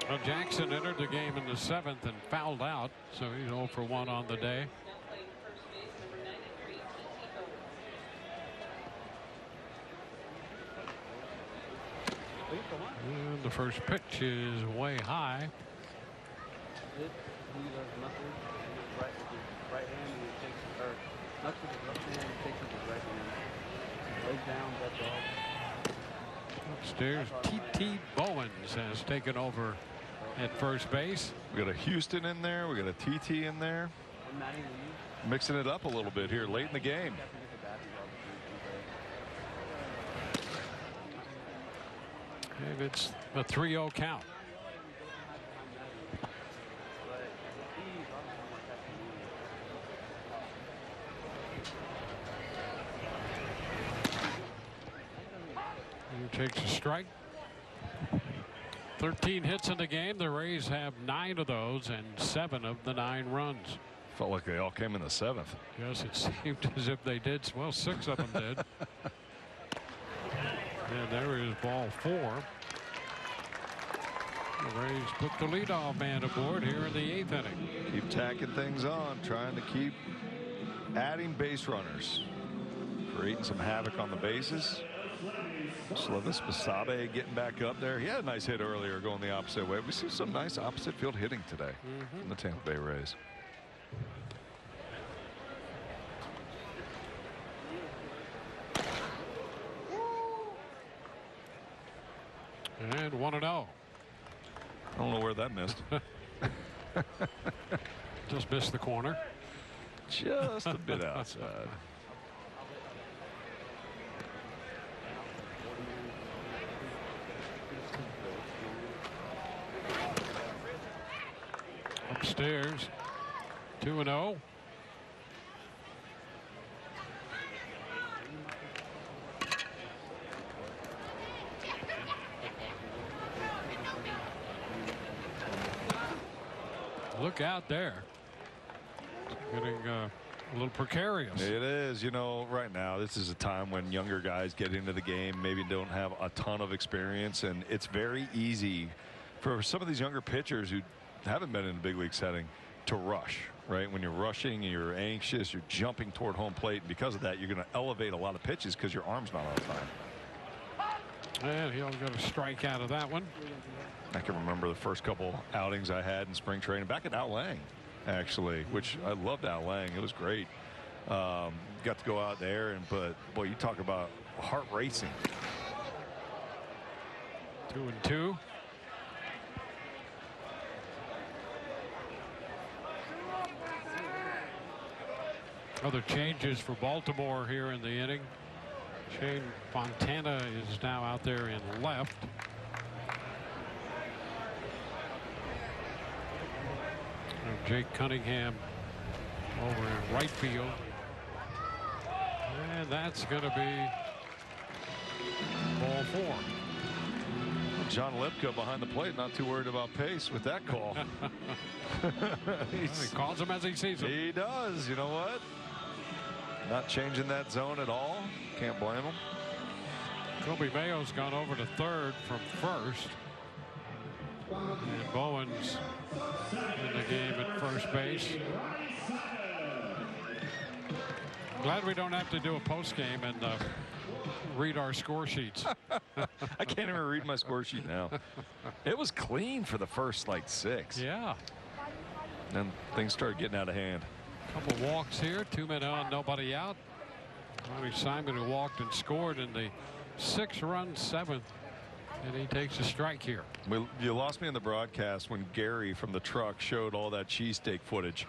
Well, Jackson entered the game in the 7th and fouled out, so he's 0 for 1 on the day. And the first pitch is way high. Upstairs, T.T. Bowens has taken over at first base. We got a Houston in there. We got a TT in there. Mixing it up a little bit here late in the game. And it's a 3-0 count. He takes a strike. 13 hits in the game. The Rays have 9 of those and 7 of the 9 runs. Felt like they all came in the 7th. Yes, it seemed as if they did. Well, 6 of them did. And there is ball 4. The Rays put the leadoff man aboard here in the 8th inning. Keep tacking things on, trying to keep adding base runners, creating some havoc on the bases. Slovis Basabe getting back up there. He had a nice hit earlier going the opposite way. We see some nice opposite field hitting today from the Tampa Bay Rays. And 1-0. I don't know where that missed. Just missed the corner. Just a bit outside. Upstairs, 2-0. Look out there. It's getting a little precarious. It is. You know, right now, this is a time when younger guys get into the game, maybe don't have a ton of experience, and it's very easy for some of these younger pitchers who haven't been in a big league setting to rush, right? When you're rushing, you're anxious, you're jumping toward home plate, and because of that, you're going to elevate a lot of pitches because your arm's not on time. And he'll get a strike out of that one. I can remember the first couple outings I had in spring training back at Al Lang, actually, which I loved Al Lang. It was great. Got to go out there, but boy, you talk about heart racing. 2-2. Other changes for Baltimore here in the inning. Shane Fontana is now out there in left. And Jake Cunningham over in right field. And that's going to be ball 4. John Lipka behind the plate, not too worried about pace with that call. He calls him as he sees him. He does. You know what? Not changing that zone at all. Can't blame him. Kobe Mayo's gone over to third from first. And Bowen's in the game at first base. Glad we don't have to do a post game and read our score sheets. I can't even read my score sheet now. It was clean for the first like 6. Yeah. Then things started getting out of hand. Couple walks here, 2 men on, nobody out. Ronnie Simon, who walked and scored in the 6-run 7th, and he takes a strike here. You lost me in the broadcast when Gary from the truck showed all that cheesesteak footage.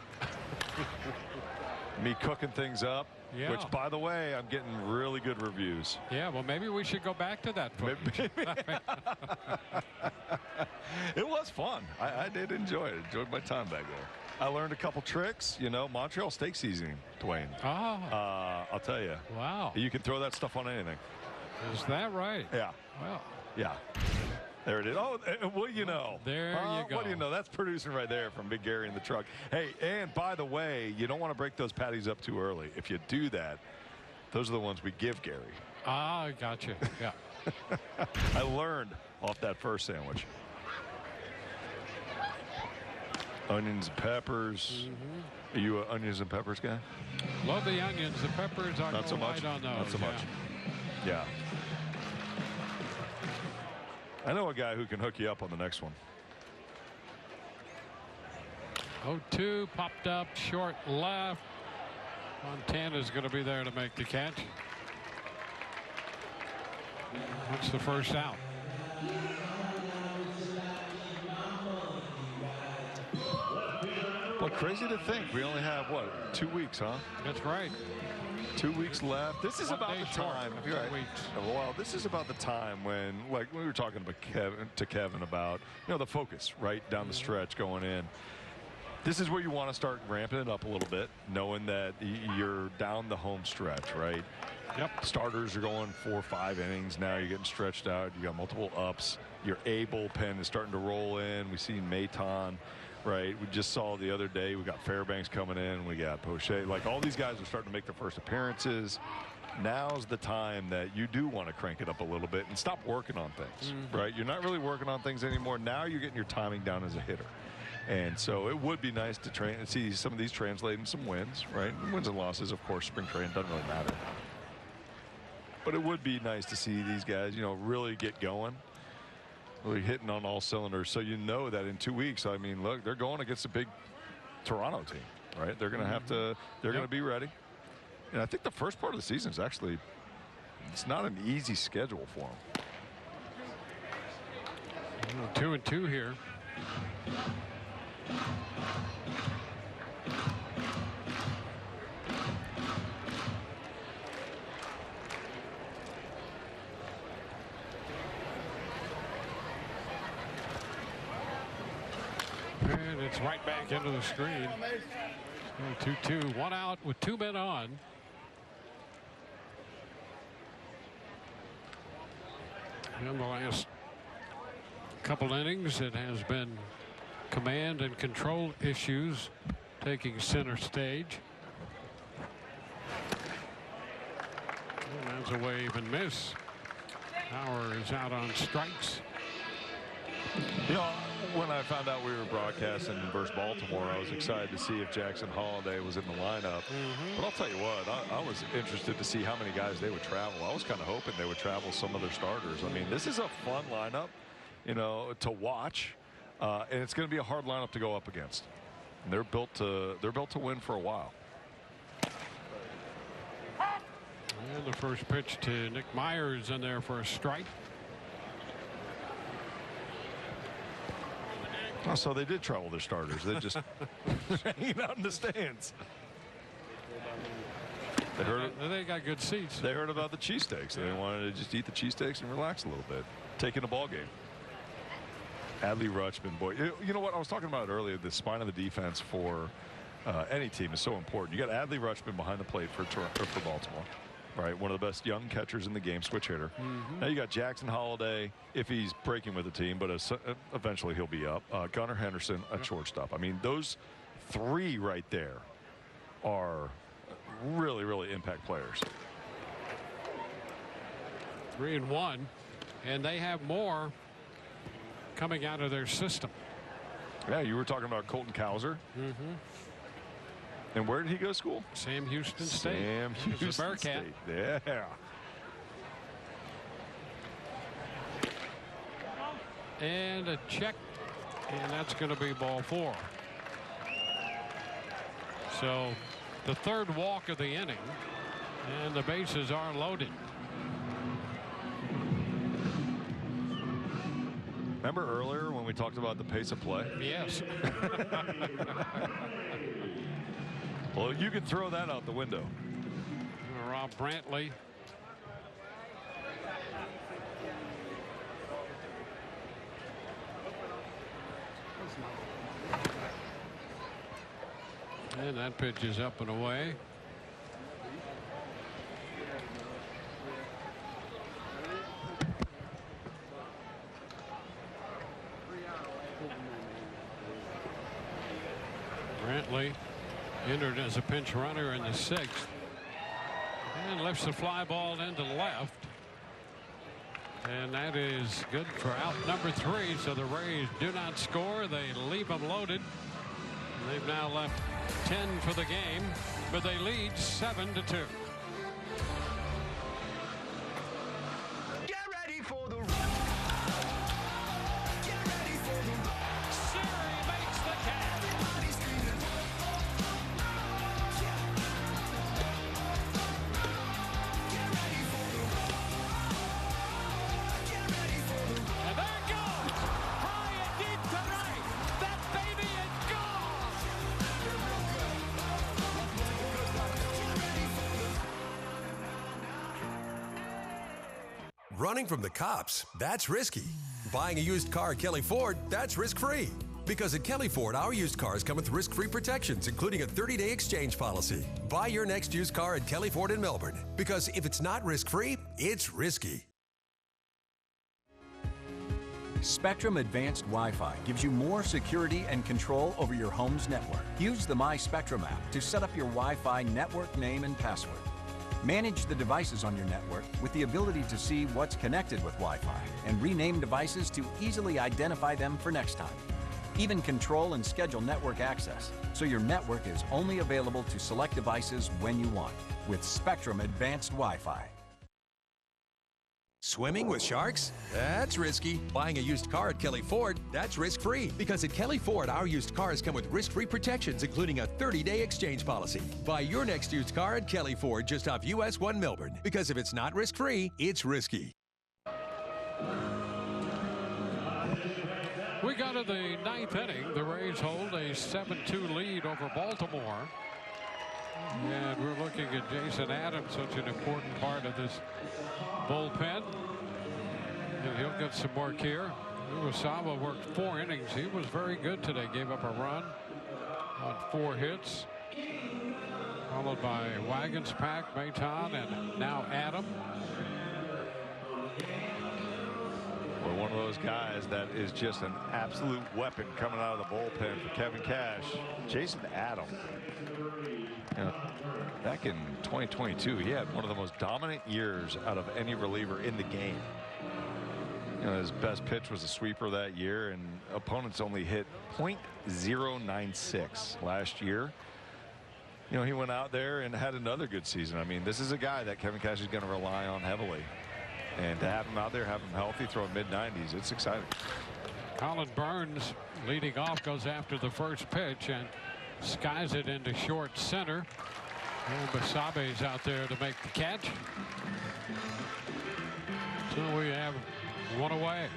Me cooking things up, which, by the way, I'm getting really good reviews. Yeah, well, maybe we should go back to that footage. It was fun. I did enjoy it. Enjoyed my time back there. I learned a couple tricks, you know, Montreal steak seasoning, Dwayne. I'll tell you. Wow. You can throw that stuff on anything. Is that right? Yeah. Well. Yeah. There it is. Oh, what do you know? There you go. What do you know? That's producing right there from Big Gary in the truck. Hey, and by the way, you don't want to break those patties up too early. If you do that, those are the ones we give Gary. Gotcha. Yeah. I learned off that first sandwich. Onions and peppers. Are you an onions and peppers guy? Love the onions. The peppers are not so much. On those. Not so much. Yeah. I know a guy who can hook you up on the next one. 0-2 popped up short left. Montana's going to be there to make the catch. What's the first out? Well, crazy to think we only have what, 2 weeks, huh? That's right. 2 weeks left. This is about the time. Well, this is about the time when, like, we were talking about Kevin about, you know, the focus right down the stretch going in. This is where you want to start ramping it up a little bit, knowing that you're down the home stretch, right? Yep. Starters are going 4 or 5 innings. Now you're getting stretched out. You got multiple ups. Your A bullpen is starting to roll in. We see Maton, right? We just saw the other day, we got Fairbanks coming in. We got Poche. Like, all these guys are starting to make their first appearances. Now's the time that you do want to crank it up a little bit and stop working on things, right? You're not really working on things anymore. Now you're getting your timing down as a hitter. And so it would be nice to see some of these translate in some wins, right? Wins and losses, of course, spring training doesn't really matter. But it would be nice to see these guys, you know, really get going, really hitting on all cylinders. So you know that in 2 weeks, I mean, look, they're going against a big Toronto team, right? They're going to have to, they're going to be ready. And I think the first part of the season is actually, it's not an easy schedule for them. 2-2 here. And it's right back into the screen. 2-2, 1 out with 2 men on. In the last couple innings, it has been command and control issues taking center stage. And that's a wave and miss. Hauer is out on strikes. You know, when I found out we were broadcasting versus Baltimore, I was excited to see if Jackson Holliday was in the lineup. But I'll tell you what, I was interested to see how many guys they would travel. I was kind of hoping they would travel some of their starters. I mean, this is a fun lineup, you know, to watch, and it's going to be a hard lineup to go up against. And they're built to win for a while. And the first pitch to Nick Myers in there for a strike. Oh, so they did travel their starters. They just hanging out in the stands. They heard they got good seats. They heard about the cheesesteaks. They wanted to just eat the cheesesteaks and relax a little bit, taking the ball game. Adley Rutschman, boy, you know what I was talking about earlier. The spine of the defense for any team is so important. You got Adley Rutschman behind the plate for Baltimore. Right, one of the best young catchers in the game, switch hitter. Now you got Jackson Holliday, if he's breaking with the team, but eventually he'll be up. Gunnar Henderson at shortstop. I mean, those 3 right there are really, really impact players. 3-1, and they have more coming out of their system. Yeah, you were talking about Colton Cowser. And where did he go to school? Sam Houston State. Sam Houston Bearcat. State. Yeah. And a check, and that's going to be ball 4. So the 3rd walk of the inning, and the bases are loaded. Remember earlier when we talked about the pace of play? Yes. Well, you can throw that out the window. Rob Brantley. And that pitch is up and away. Brantley entered as a pinch runner in the 6th, and lifts the fly ball into left, and that is good for out number 3. So the Rays do not score. They leave them loaded. They've now left 10 for the game, but they lead 7-2. Get ready for the Siri makes the catch. And there it goes. High and deep to right. That baby is gone. Running from the cops, that's risky. Buying a used car at Kelly Ford, that's risk-free. Because at Kelly Ford, our used cars come with risk-free protections, including a 30-day exchange policy. Buy your next used car at Kelly Ford in Melbourne. Because if it's not risk-free, it's risky. Spectrum Advanced Wi-Fi gives you more security and control over your home's network. Use the My Spectrum app to set up your Wi-Fi network name and password. Manage the devices on your network with the ability to see what's connected with Wi-Fi and rename devices to easily identify them for next time. Even control and schedule network access, so your network is only available to select devices when you want with Spectrum Advanced Wi-Fi. Swimming with sharks? That's risky. Buying a used car at Kelly Ford, that's risk-free. Because at Kelly Ford, our used cars come with risk-free protections, including a 30-day exchange policy. Buy your next used car at Kelly Ford just off US 1 Melbourne. Because if it's not risk-free, it's risky. We got to the ninth inning. The Rays hold a 7-2 lead over Baltimore. And we're looking at Jason Adams, such an important part of this bullpen. And he'll get some work here. Uwasawa worked 4 innings. He was very good today. Gave up a run on 4 hits. Followed by Wagons, Pack, Mayton, and now Adam. Well, one of those guys that is just an absolute weapon coming out of the bullpen for Kevin Cash. Jason Adam. You know, back in 2022, he had one of the most dominant years out of any reliever in the game. You know, his best pitch was a sweeper that year, and opponents only hit .096 last year. You know, he went out there and had another good season. I mean, this is a guy that Kevin Cash is going to rely on heavily. And to have him out there, have him healthy, throwing mid-90s, it's exciting. Colin Burns leading off, goes after the first pitch and skies it into short center. And Basabe's out there to make the catch. So we have one away.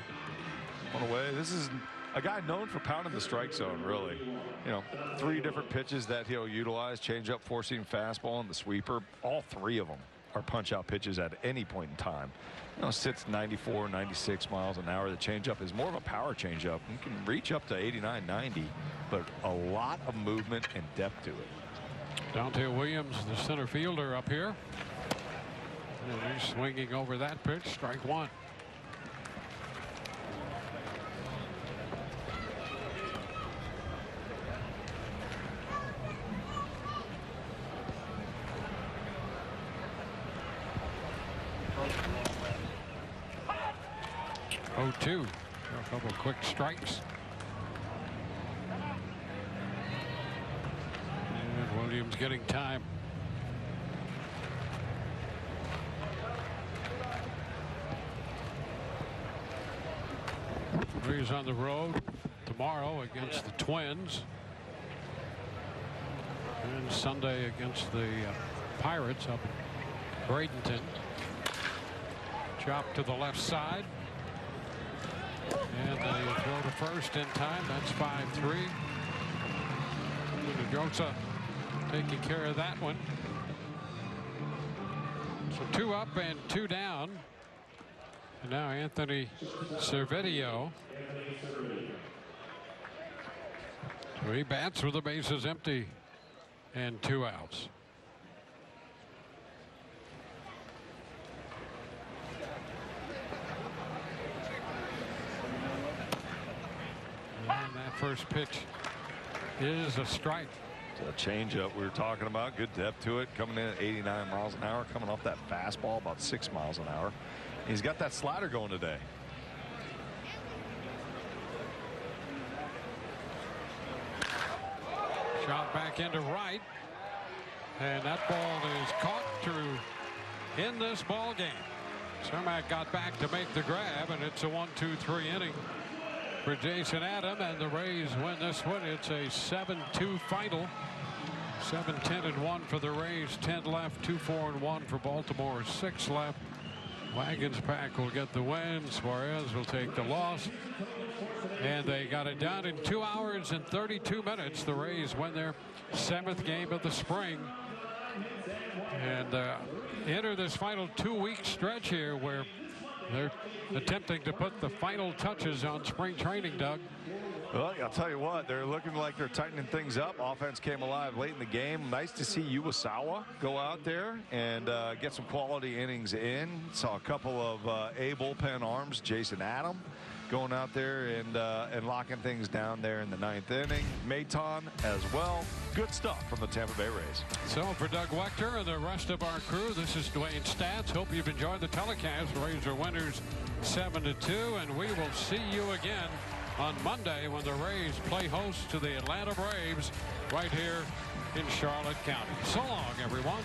One away. This is a guy known for pounding the strike zone, really. You know, 3 different pitches that he'll utilize: changeup, four-seam fastball, and the sweeper. All 3 of them are punch-out pitches at any point in time. You know, sits 94, 96 miles an hour. The changeup is more of a power changeup. You can reach up to 89, 90, but a lot of movement and depth to it. Dante Williams, the center fielder, up here. And he's swinging over that pitch. Strike 1. Oh, 2. A couple of quick strikes. And Williams getting time. Rays on the road tomorrow against the Twins. And Sunday against the Pirates up in Bradenton. Chop to the left side. And they throw to first in time. That's 5-3. Josa taking care of that one. So 2 up and 2 down. And now Anthony Servideo. So he bats with the bases empty and 2 outs. And that first pitch is a strike. A changeup we were talking about. Good depth to it. Coming in at 89 miles an hour. Coming off that fastball about 6 miles an hour. He's got that slider going today. Shot back into right. And that ball is caught through in this ball game. Cermak got back to make the grab, and it's a 1-2-3 inning for Jason Adam, and the Rays win this one. It's a 7-2 final. 7-10-1 for the Rays, 10 left, 2-4-1 for Baltimore, 6 left. Wagons Pack will get the win. Suarez will take the loss. And they got it done in 2 hours and 32 minutes. The Rays win their 7th game of the spring. And enter this final 2-week stretch here where They're attempting to put the final touches on spring training, Doug. Well, I'll tell you what, they're looking like they're tightening things up. Offense came alive late in the game. Nice to see Uwasawa go out there and get some quality innings in. Saw a couple of A bullpen arms, Jason Adam, going out there and locking things down there in the 9th inning. Maton as well. Good stuff from the Tampa Bay Rays. So for Doug Wechter and the rest of our crew, this is Dwayne Stats. Hope you've enjoyed the telecast. Rays are winners 7-2, and we will see you again on Monday when the Rays play host to the Atlanta Braves right here in Charlotte County. So long, everyone.